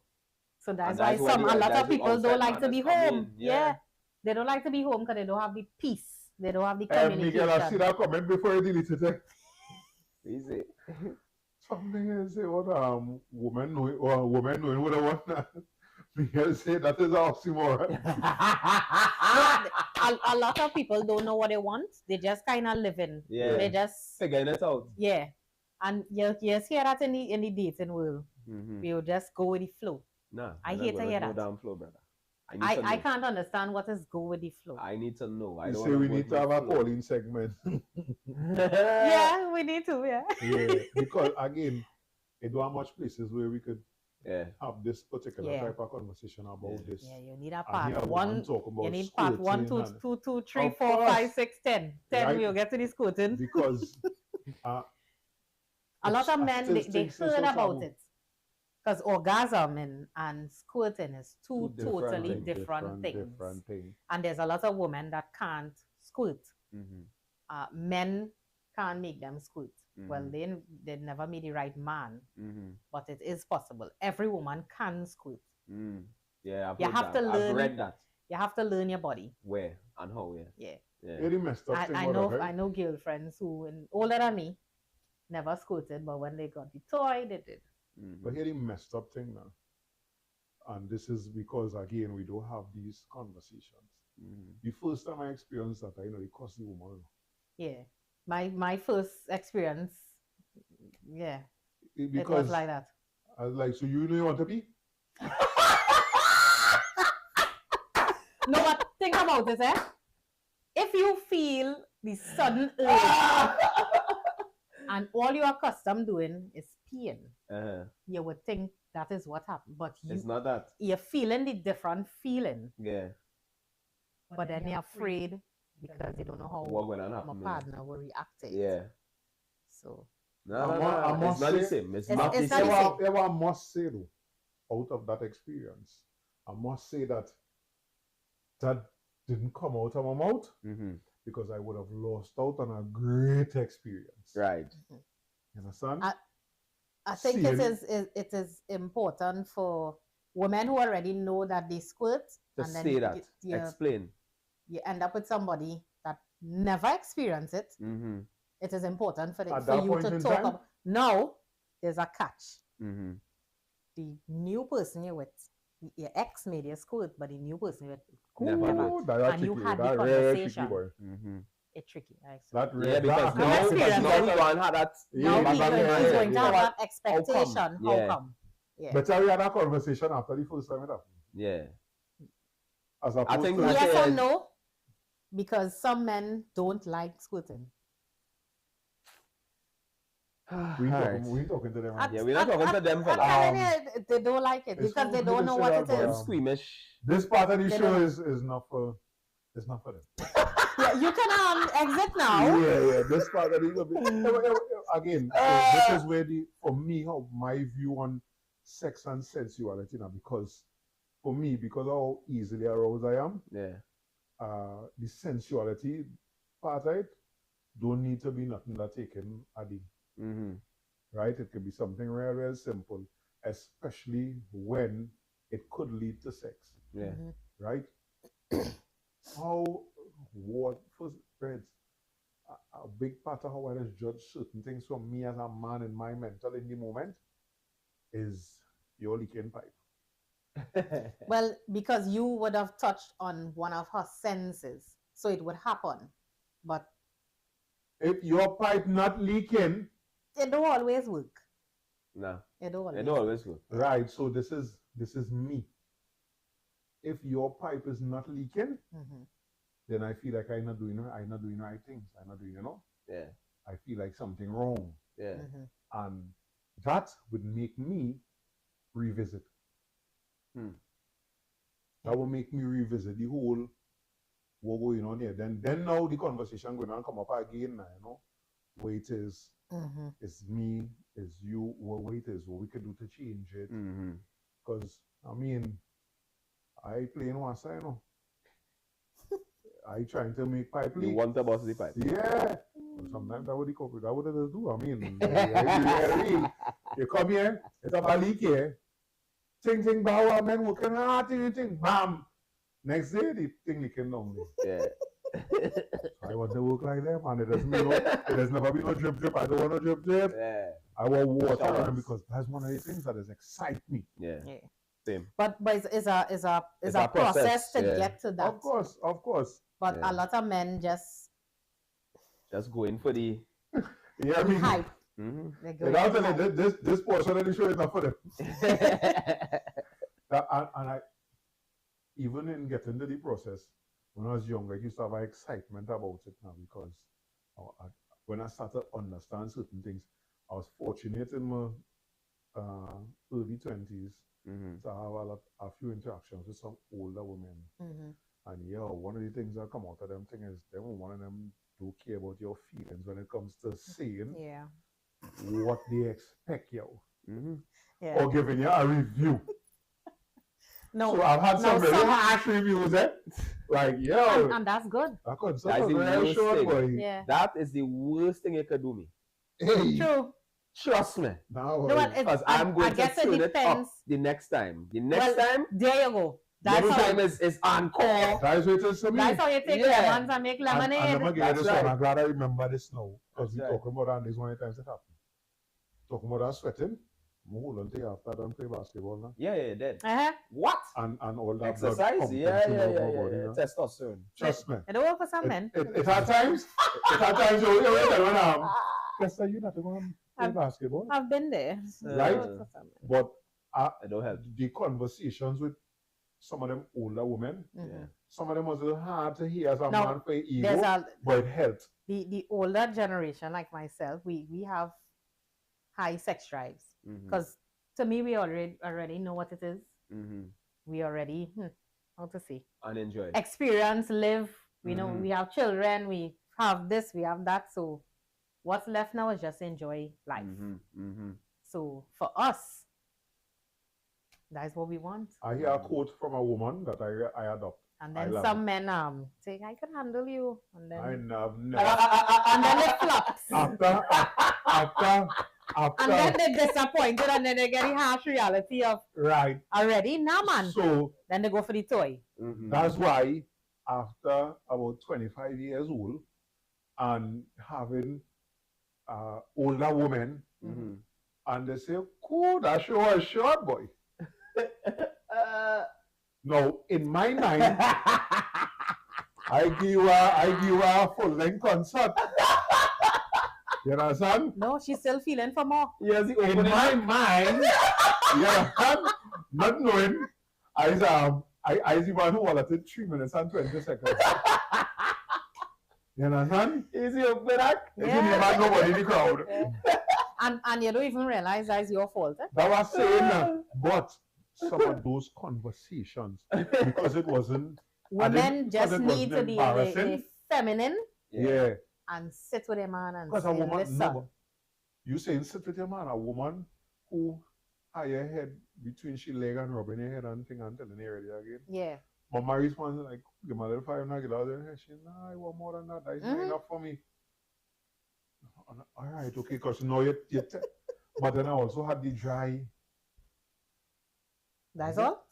So that's why a lot of people don't like to be home. Yeah. They don't like to be home because they don't have the peace. They don't have the communication. Miguel, I see that comment before you delete it. Easy. Something is what woman knowing what I want. Miguel say that is oxymoron. A lot of people don't know what they want. They just kind of living. Yeah. They just figuring it out. Yeah. And you hear that in the dating world. You just go with the flow. No. I hate to hear that. Down flow, brother. I can't understand what is go with the flow. I need to know. You say we need to have a calling segment. Yeah, we need to, yeah. Because again, it don't have much places where we could have this particular type of conversation about this. Yeah, you need a part one. You need part 1, 2, 3, 4, 5, 6, 10. 10 right? We'll get to the scooting. Because a lot of men they heard about it. Because orgasm and squirting is two totally different things. And there's a lot of women that can't squirt. Men can't make them squirt. Well, they never made the right man. But it is possible. Every woman can squirt. Yeah, you have to learn. I've read that. You have to learn your body. Where and how, yeah. Very messed up thing, I know girlfriends who older than me never squirted, but when they got the toy, they did. But here's the messed up thing now. And this is because, again, we don't have these conversations. The first time I experienced that, it cost the woman. Yeah. My first experience, it was like that. I was like, so you know you want to be? No, but think about it, If you feel the sudden urge and all you are accustomed doing is peeing, you would think that is what happened. But it's not that. You're feeling the different feeling. Yeah. But then you're afraid because you don't know how my partner will react to it. Yeah. So. No, it's not the same. It's not the same. I must say though, out of that experience, I must say that didn't come out of my mouth because I would have lost out on a great experience. Right. You understand? I think it is important for women who already know that they squirt to and say then that. Explain. You end up with somebody that never experienced it. It is important for you to talk about. Now, there's a catch. The new person you're with, your ex made you squirt, but the new person you're with, never. And you had the conversation. It's tricky. Because now we want to have that. Now he's going to have that expectation. How come? Yeah. But we had that conversation after the first time it happened. Yeah. I think yes or no, because some men don't like squirting. We ain't talking to them. We're not talking to them for that. They don't like it because they don't know what it is. Squeamish. This part of the show is not for. It's not for them. Yeah, you can exit now. Yeah. This part of the again. This is where for me, how my view on sex and sensuality now, because for me, because how easily aroused I am. Yeah. The sensuality part of it don't need to be nothing that taken a day. Right? It could be something real simple, especially when it could lead to sex. Yeah. Right? First, friends, a big part of how I just judge certain things from me as a man in my mental in the moment is your leaking pipe. Well, because you would have touched on one of her senses, so it would happen. But if your pipe not leaking, it don't always work. No. It don't always work. Right. So this is me. If your pipe is not leaking, then I feel like I'm not doing the right things. I'm not doing, Yeah. I feel like something wrong. Yeah. And that would make me revisit. That will make me revisit the whole what going on there. Then now the conversation going on come up again, where it is, it's me, it's you, what it is, what we can do to change it. Because I playing one side, I trying to make pipe leak. You want to bust the pipe? Yeah. Sometimes that would the couple, that would just do. You come here, it's a leak here. Ting, bow, man, working hard, ting, bam. Next day, the thing leaking down there. Yeah. I want to work like that, man. It doesn't never be no drip. I don't want no drip. Yeah. I want water on them because that's one of the things that excite me. Yeah. Same. But it's a process to get to that. Of course. But a lot of men just go in for the hype. This portion of the show is not for them. and even in getting to the process, when I was younger, I used to have an excitement about it now because when I started to understand certain things, I was fortunate in my early 20s to have a few interactions with some older women. And one of the things that come out of them thing is one of them do care about your feelings when it comes to saying what they expect you or giving you a review. No, so I've had some very harsh reviews, like and that's good. That's the worst thing. Yeah. That is the worst thing you could do me. Hey. True. Trust me. Because I'm going to turn it up the next time. Time. There you go. That's how time is encore. That's what it is to me. That's how you take lemons and make lemonade. And let me get this one. I'm glad I remember this now. Because we're talking about that, and this one of the times it happened. Talking about that sweating. Hold on till after I play basketball now. Yeah, dead. What? And all that exercise. Yeah. Testosterone. Trust me. It don't work for some men. It had times. Yes, you not going to play basketball. I've been there. Right? But I don't have the conversations with some of them older women. Some of them was a little hard to hear as a man for ego, but it helped. The older generation, like myself, we have high sex drives. Because to me, we already know what it is. We already, how to say? And enjoy. Experience, live. We know we have children, we have this, we have that. So what's left now is just enjoy life. So for us, that's what we want. I hear a quote from a woman that I adopt. And then some men say, I can handle you. And then and then it flops. After and then they're disappointed and then they get the harsh reality of right. Already? Nah, man. So then they go for the toy. That's why after about 25 years old and having older women and they say, cool, that show was short, boy. Now, in my mind, I give her a full-length concert. You understand? No, she's still feeling for more. Yes, in my mind, you understand? Not knowing, I see one who wanted 3 minutes and 20 seconds. You understand? Easy up, back. You didn't even nobody in the crowd. And you don't even realize that's your fault. That was saying that. But some of those conversations, because it wasn't. Women just need to be feminine. Yeah. And sit with a man and because say, a woman, listen. no, you saying sit with your man, a woman who had your head between she leg and rubbing your head and thing and telling you ready again. Yeah. But my response is like, give my little five and I get out there. She nah, I want more than that. That's not enough for me. All right, okay, because now you but then I also had the dry. That's all?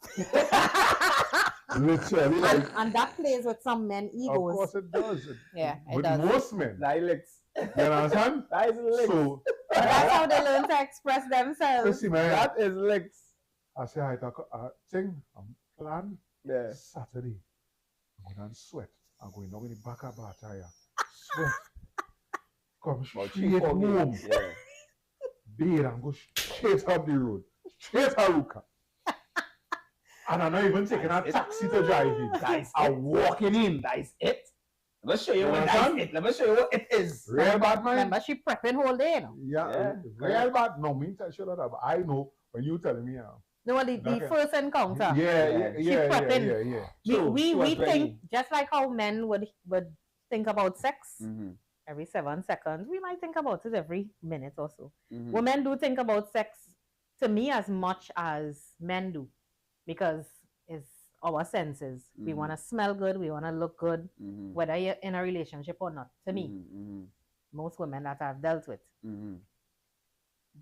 Literally, and that plays with some men egos. Of course it does. Yeah, it with does. most men. Dialects. You understand? That is licks. So, that's how they learn to express themselves. Man, that is licks. I say, I think I'm plan Saturday. I'm going to sweat. I'm going to the back of Bataya. Sweat. Come straight home. Yeah. Beer and go straight up the road. Straight Haruka. And I'm not even taking a taxi to drive in. I'm walking in. That is it. Let me show you what that is. Let me show you what it is. Real bad, man. Remember, she prepping whole day, you know? Yeah. Real bad. No, me tell you that, but I know when you telling me. No, the first encounter. Yeah. We think, just like how men would think about sex every 7 seconds, we might think about it every minute or so. Women do think about sex, to me, as much as men do. Because it's our senses. We want to smell good, we want to look good, whether you're in a relationship or not. To me, most women that I've dealt with,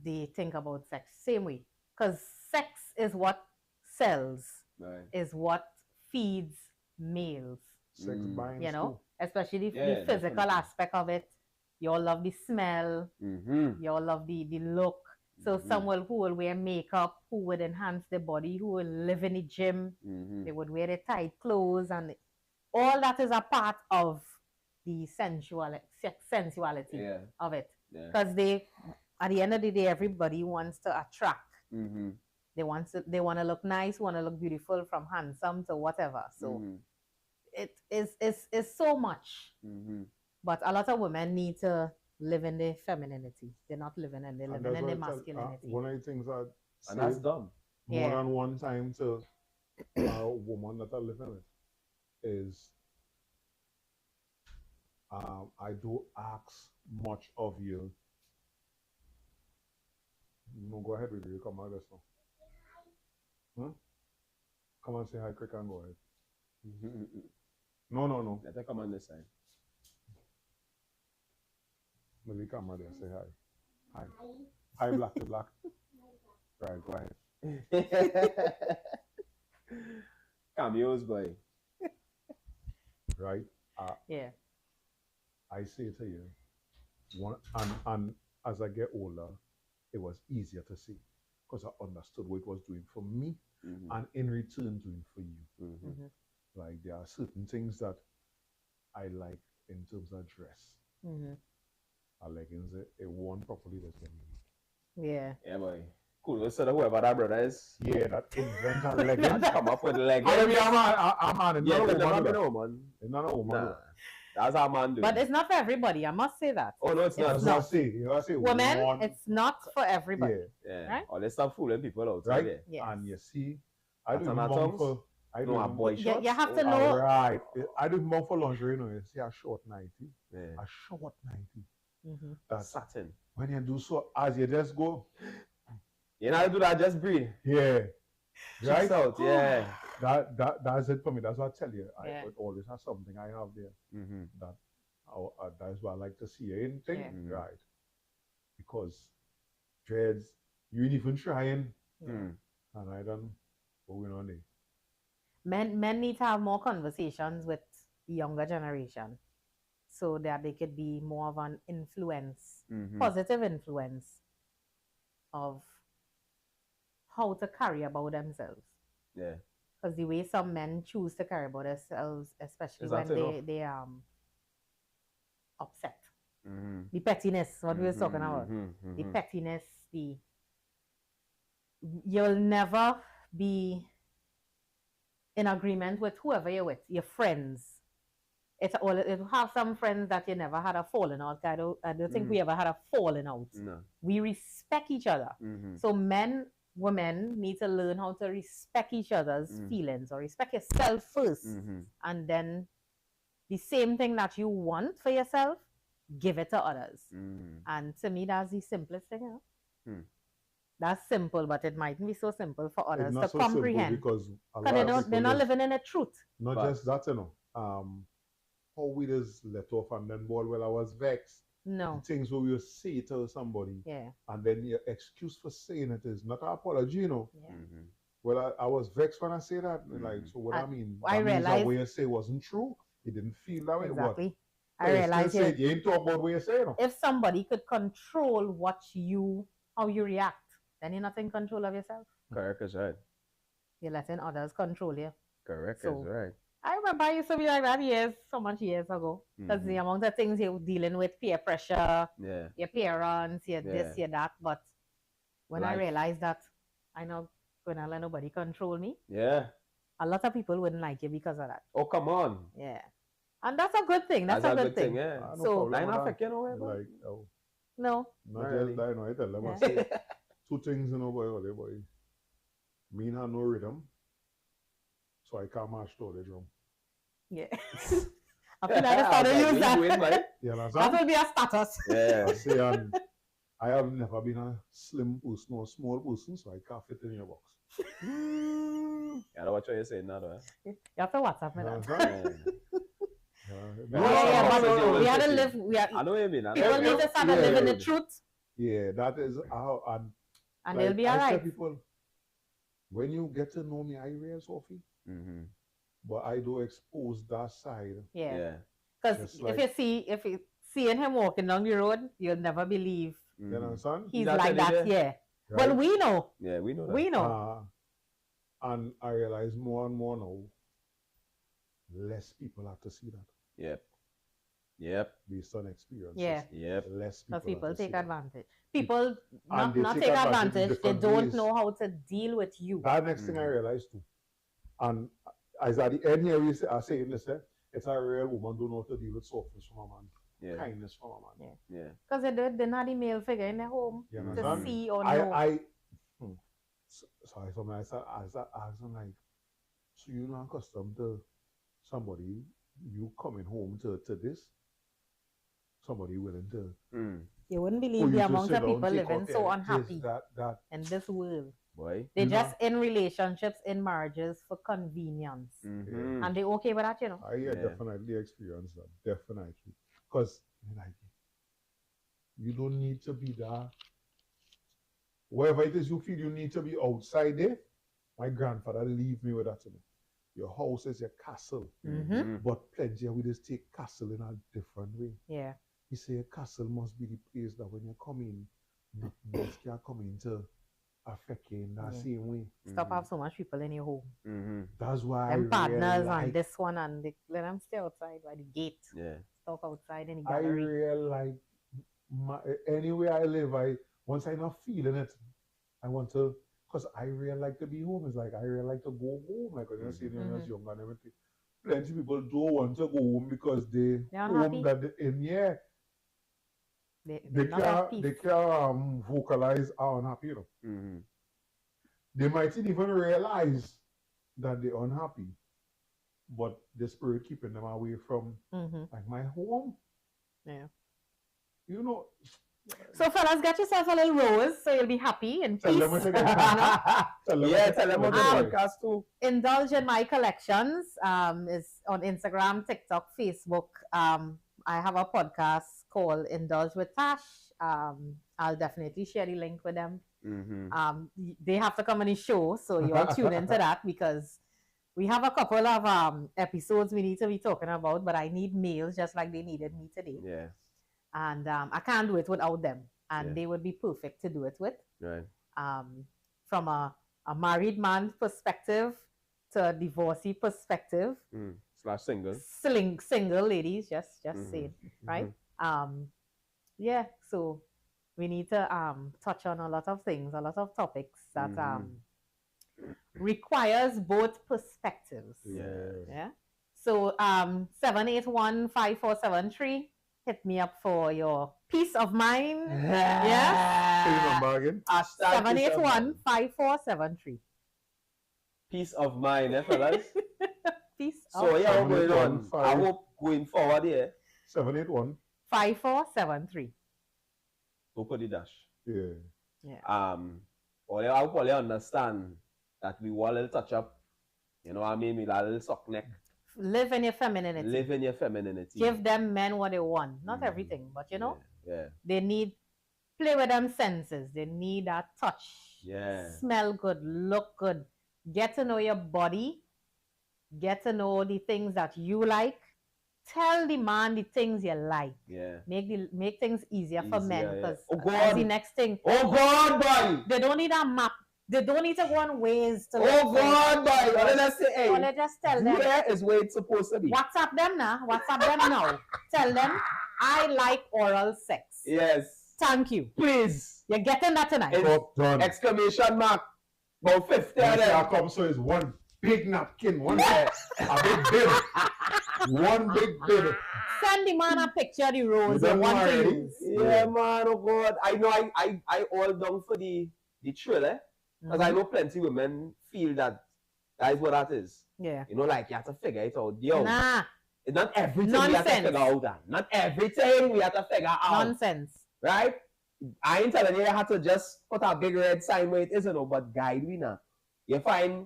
they think about sex same way. Because sex is what sells, is what feeds males. Sex binds, you know, too. Especially the physical aspect of it. You all love the smell, you all love the look. So someone who will wear makeup, who would enhance their body, who will live in the gym, they would wear the tight clothes, and all that is a part of the sensuality of it. Because at the end of the day, everybody wants to attract. They want to look nice, want to look beautiful, from handsome to whatever. So it is so much. But a lot of women need to live in their femininity. They're not living in their masculinity. One of the things that and that's dumb. More than one time to a woman that I live with is I do ask much of you. No, go ahead with you. Come on, let's know. Huh? Come on, say hi, quick, and go ahead. No. Let her come on this side. Maybe come on there, say hi. Hi, black to black. Right, go ahead. Cameos, boy. Right? Yeah. I say to you, and as I get older, it was easier to see because I understood what it was doing for me and in return doing for you. Like there are certain things that I like in terms of dress. Our leggings, it worn properly, that's what you need. Yeah, boy. Cool. So whoever that brother is. Yeah, that inventor leggings. Come up with leggings. I'm man. Yeah, not a woman. It's not a woman. Nah, that's how man do. But it's not for everybody. I must say that. Oh no, it's not. You say women, it's not for everybody. Yeah. Right? Or let's stop fooling people out right? there. Yes. And you see, I do more for. No, boy shorts. You have to know. Right. I do more for lingerie. You see a short 90. A short 90. That's satin. When you do so, as you just go. You know how to do that, just breathe. Yeah. Right out, yeah. that's it for me. That's what I tell you. Yeah. I always have something I have there Mm-hmm. that's what I like to see. Anything, Yeah. right? Because dreads, you ain't even trying, Mm. and I don't going on there. Men need to have more conversations with the younger generation so that they could be more of an influence, positive influence of how to carry about themselves. Yeah. Because the way some men choose to carry about themselves, especially when they upset. The pettiness, what we were talking about. The pettiness, you'll never be in agreement with whoever you're with, your friends. It'll have some friends that you never had a falling out. I don't think we ever had a falling out. No. We respect each other. So women need to learn how to respect each other's feelings or respect yourself first. And then the same thing that you want for yourself, give it to others. And to me, that's the simplest thing. You know? That's simple, but it mightn't be so simple for others to so comprehend. Because they're not living in the truth. Not just that, you know. How we just let off and then ball, well, I was vexed. No. The things where you say to somebody, and then your excuse for saying it is not an apology, you know. Well, I was vexed when I say that. Like, so what I mean? I realized what you say wasn't true. You didn't feel that way. Exactly. What? I realized you ain't talk about what you say. You know? If somebody could control how you react, then you're not in control of yourself. Correct is right. You're letting others control you. Correct is right. I remember I used to be like that so much years ago. Because the amount of things you're dealing with, peer pressure, your parents, your this, your that. But when I realized that I'm not going to let nobody control me, a lot of people wouldn't like you because of that. Oh, come on. Yeah. And that's a good thing. That's a good thing. Yeah. So, I'm not faking away. Like, no. Not really. Just that, you know, I tell them, I say two things, you know, boy. Me and no rhythm, so I can't match to the drum. Yeah. I feel like I started to use that. That will be a status. Yeah. I say, I have never been a slim person or small person, so I can't fit in your box. I don't watch what you're saying now, though. You have to WhatsApp me that. We had to live. I know what you mean. People need to start to live in the truth. Yeah, that is how. And they'll be alright. People, when you get to know me, I real Sophie. But I do expose that side. Yeah. Because if you seeing him walking down the road, you'll never believe. You understand? He's like that. Yeah. Right? Well, we know. Yeah, we know that. We know. And I realize more and more now, less people have to see that. Yep. Based on experiences. Yeah. Yep. Less people take advantage. People not take advantage. They don't know how to deal with you. That next thing I realized too. And as at the end here, I say in this, it's a real woman don't know how to deal with softness from a man. Yeah. Kindness from a man. Yeah. Because they're not the male figure in their home to see or know. So I asked them like, so you're not accustomed to somebody, you coming home to this? Somebody willing to... You wouldn't believe the amount of people living so unhappy in this world. Boy. They're just in relationships, in marriages for convenience. And they're okay with that, you know? I definitely experienced that. Definitely. Because like, you don't need to be there. Wherever it is you feel you need to be outside there, my grandfather leave me with that to me. Your house is your castle. But plenty we just take castle in a different way. Yeah. He say a castle must be the place that when you come in, nothing else can come in to affect you in that same way. Stop have so much people in your home. That's why them partners and this one and let them stay outside by the gate. Yeah. Stop outside in the gallery. I really like anywhere I live, once I'm not feeling it, I want to, because I really like to be home. It's like I really like to go home. Like when you see them as young and everything. Plenty of people don't want to go home because they're home that they're in here. They can't vocalize how unhappy, you know. They might even realize that they're unhappy, but the spirit keeping them away from like my home. Yeah. You know, So fellas, get yourself a little rose so you'll be happy and peace. Tell them tell them on the podcast too. Indulge in my collections is on Instagram, TikTok, Facebook. I have a podcast called Indulge with Tash. I'll definitely share the link with them. They have to come on the show, so you all tune into that because we have a couple of episodes we need to be talking about, but I need males just like they needed me today. Yeah. And I can't do it without them. And they would be perfect to do it with. Right. From a married man perspective to a divorcee perspective. / single. Single ladies, just say it, right? Yeah, so we need to touch on a lot of things, a lot of topics that requires both perspectives. Yeah. So 781-5473. Hit me up for your peace of mind. Yeah. 781-5473. Peace of mind, fellas. Peace so of yeah, going on. I hope going forward here. 781-5473. Put the dash. Yeah. I hope all you understand that we want a little touch up. You know what I mean? We a little suck neck. Live in your femininity. Live in your femininity. Give them men what they want. Not everything, but you know, yeah. They need play with them senses. They need that touch. Yeah. Smell good, look good. Get to know your body. Get to know the things that you like. Tell the man the things you like. Yeah. Make things easier for men because that's the next thing. Oh God, boy! They don't need a map. They don't need to go on ways to. Oh God, boy! Let's say, hey, let's just tell them. Where is where it's supposed to be? WhatsApp them now. WhatsApp them now. Tell them I like oral sex. Yes. Thank you. Please. You're getting that tonight. Exclamation mark. About 50 of them. Come, so it's one big napkin, one a big bib. One big bib. Send the man a picture of the rose you want to use. Yeah, man, oh God. I know I all down for the thrill, because I know plenty women feel that is what that is. Yeah. You know, like you have to figure it out. Yo, nah. It's not everything we have to figure out. Not everything we have to figure out. Nonsense. Right? I ain't telling you have to just put a big red sign where it isn't, but guide me now. You find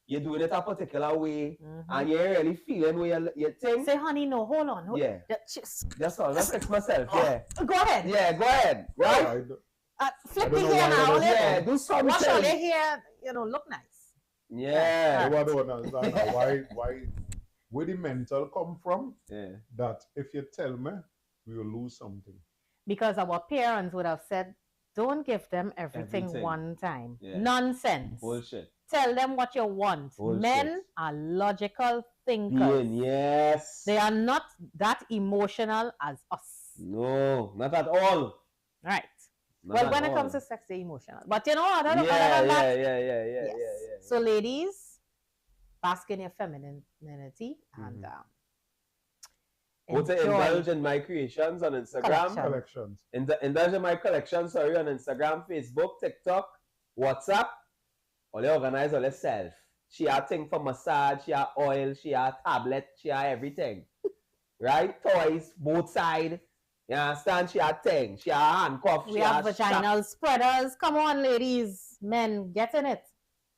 you're doing it a particular way and you're really feeling where you think. Say, honey, no, hold on. Yeah. That's all. Let's fix myself. Yeah. Go ahead. Yeah, go ahead. Right? Flip the hair now. Yeah, do something. Wash all your hair, look nice. Yeah. I don't understand where the mental come from. Yeah. That if you tell me, we will lose something. Because our parents would have said, don't give them everything. One time. Yeah. Nonsense. Bullshit. Tell them what you want. Bullshit. Men are logical thinkers. Yes. They are not that emotional as us. No, not at all. Right. Not when it comes to sex, they're emotional. But other than that. Yeah. So ladies, bask in your femininity and go to Indulge in My Creations on Instagram. Collections. Indulge in My Collections, on Instagram, Facebook, TikTok, WhatsApp. All you organize all yourself. She a thing for massage, she a oil, she a tablet, she a everything. Right? Toys, both sides. You understand? She a thing. She a handcuff. We have vaginal spreaders. Come on, ladies. Men, get in it.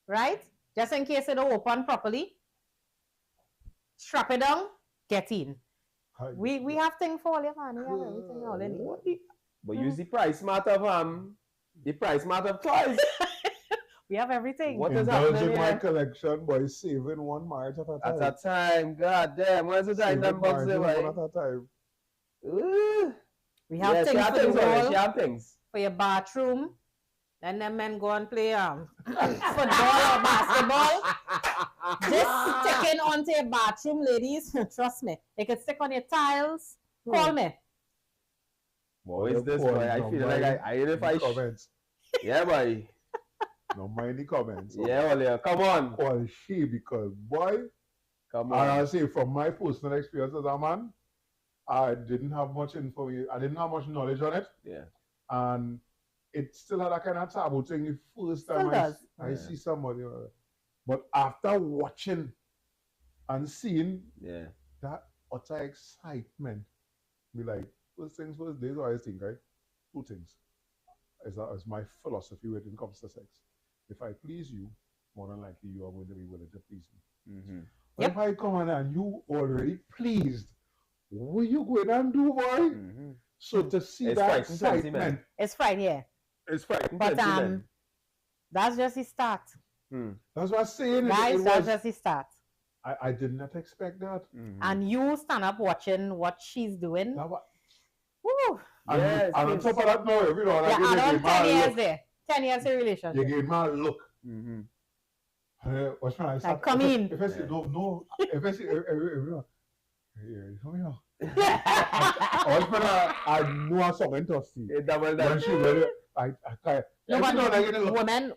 Right? Just in case it don't open properly. Strap it down. Get in. We have things for all your man. We have everything all in it. But use the price smart of toys. We have everything. What is happening in my collection, boy? Saving one marriage at a time. At a time. God damn. Where's the time? That box there, boy? At a time. We have things for the wall. She have things. For your bathroom. And then men go and play football or basketball. This sticking onto your bathroom, ladies. Trust me. It can stick on your tiles. Call me. What is this, boy? I feel like if I comments. Yeah, boy. No mind the comments. Yeah, Olia. Come on. Call she because, boy. Come on. I'll say from my personal experience as a man, I didn't have much information. I didn't have much knowledge on it. Yeah. And it still had a kind of taboo thing the first time I see somebody. But after watching and seeing that utter excitement, be like, first things first, days always think, right? two things. As my philosophy when it comes to sex. If I please you, more than likely you are going to be willing to please me. Mm-hmm. But if I come in and you already pleased, what you going and do, boy? Mm-hmm. So to see It's that frightening, excitement, It's Friday, yeah. it's frightening. But that's just the start. That's what I'm saying. Guys, that's just the start. I did not expect that. Mm-hmm. And you stand up watching what she's doing. Woo! Yes, and on top of that, now, you know, like yeah, add on 10 years look. there. 10 years in relationship. You gave me a look. Mm-hmm. What's my like, come in. If I say, no, if I say, come here. I know something interesting. When she read I can't. No, but women,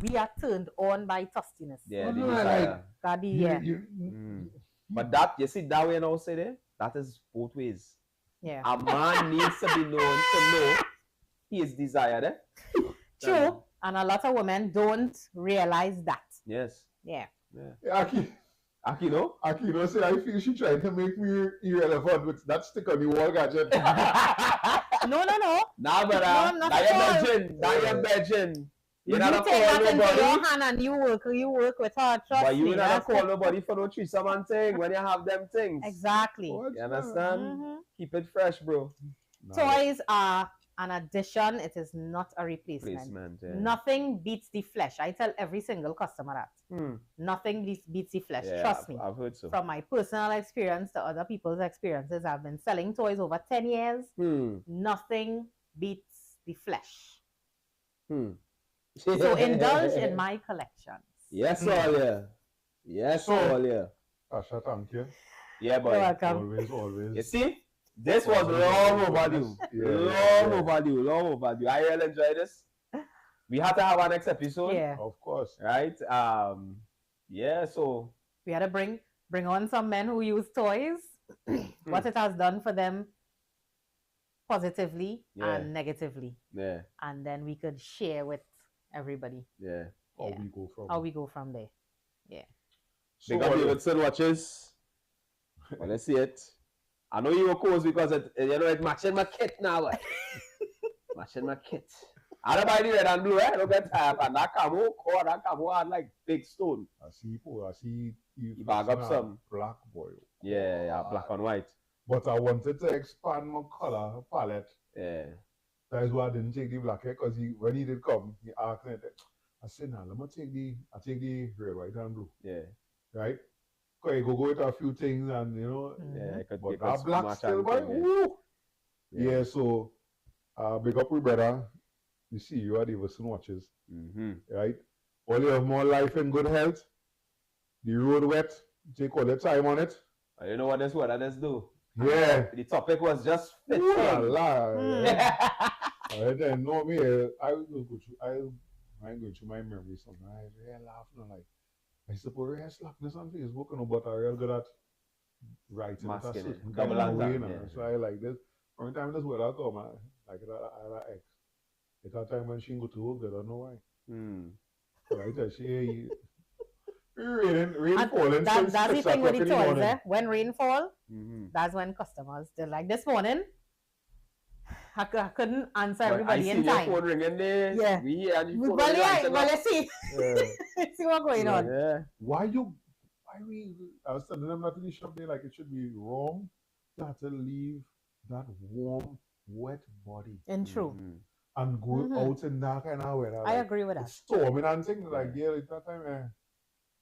we are turned on by thirstiness. Yeah, But that, you see, that way and also there, that is both ways. Yeah. A man needs to be known to know he is desired. True. And a lot of women don't realize that. Yes. Yeah. Akino said, I feel she tried to make me irrelevant with that stick on the wall gadget. No. Nah, brother. No, Now you're bedging. You take that into your hand and you work with her. Trust but you me. never call nobody for no threesome and thing when you have them things. Exactly. You understand? Keep it fresh, bro. Toys are an addition. It is not a replacement. Yeah. Nothing beats the flesh. I tell every single customer that. Nothing beats the flesh. Yeah, Trust me. I've heard so. From my personal experience to other people's experiences, I've been selling toys over 10 years. Nothing beats the flesh. So indulge in my collections. Yes, Olia. Yes, Olia. Tasha, thank you. Yeah, boy. You're welcome. Always. You see? This was long overdue. Long overdue. I really enjoyed this. We had to have our next episode. Yeah. Of course. Right? Yeah, so we had to bring on some men who use toys. What it has done for them positively and negatively. Yeah. And then we could share with everybody. Yeah. How we go from there. Yeah. So big up Hinkson watches. Well, let's see it. I know you were close because it's matching my kit now. Matching my kit. I don't buy the red and blue, don't get tired. And that camo had like big stone. I see you bag up some black boy. Yeah, black and white. But I wanted to expand my color palette. Yeah. That is why I didn't take the black hair, because when he did come, he asked me, I said, nah, let me take the red, white, and blue. Yeah. Right? Because you go with a few things and, you know, but that black still, boy, woo! Yeah, so, big up with brother, you see, you are the Hinkson watches, right? All you have more life and good health, the road wet, take all the time on it. You know what this do? Yeah. The topic was just fit. I didn't know me. I'm going through my memories sometimes. I laugh, like, I suppose I slackness on Facebook, but I real good at writing. Masking it. Double and so I like this. From the time this word I come, like I ex. It's that time when she go to work, I don't know why. Right? She rain falling. That's the thing with the toys, when rain fall, that's when customers, they're like, this morning, I couldn't answer everybody in time. I see your phone ringing there. Yeah. Let's see. See what's going on. Yeah. Why we, I was telling them that in the shop there, like it should be wrong to leave that warm, wet body. And true. And go out in that kind of weather. I agree with that. Storming and things like, it's that time,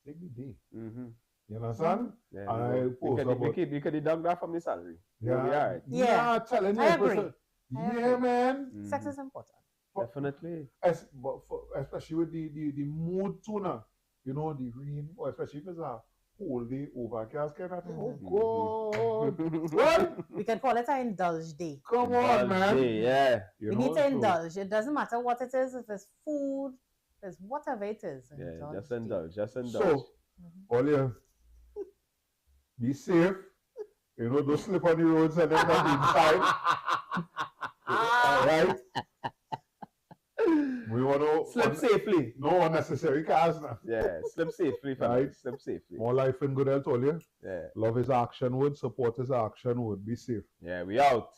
take the day. You understand? Yeah, you could deduct that from the salary. Yeah, telling you. I agree. Yeah, man. Sex is important. Definitely. Especially with the mood tuner, you know, the rain, or especially if it's a whole day overcast kind of thing. Oh, God. What? We can call it an indulge day. Come on, man. Yeah. We need to indulge. It doesn't matter what it is, if it's food, if it's whatever it is. Yeah, just indulge. So, Olia, be safe. You know, don't slip on the roads and then not inside. Alright? We want to slip safely. No unnecessary cars now. Yeah, slip safely, right? Slip safely. More life and good health, Olia. Yeah. Love is action word, support is action word. Be safe. Yeah, we out.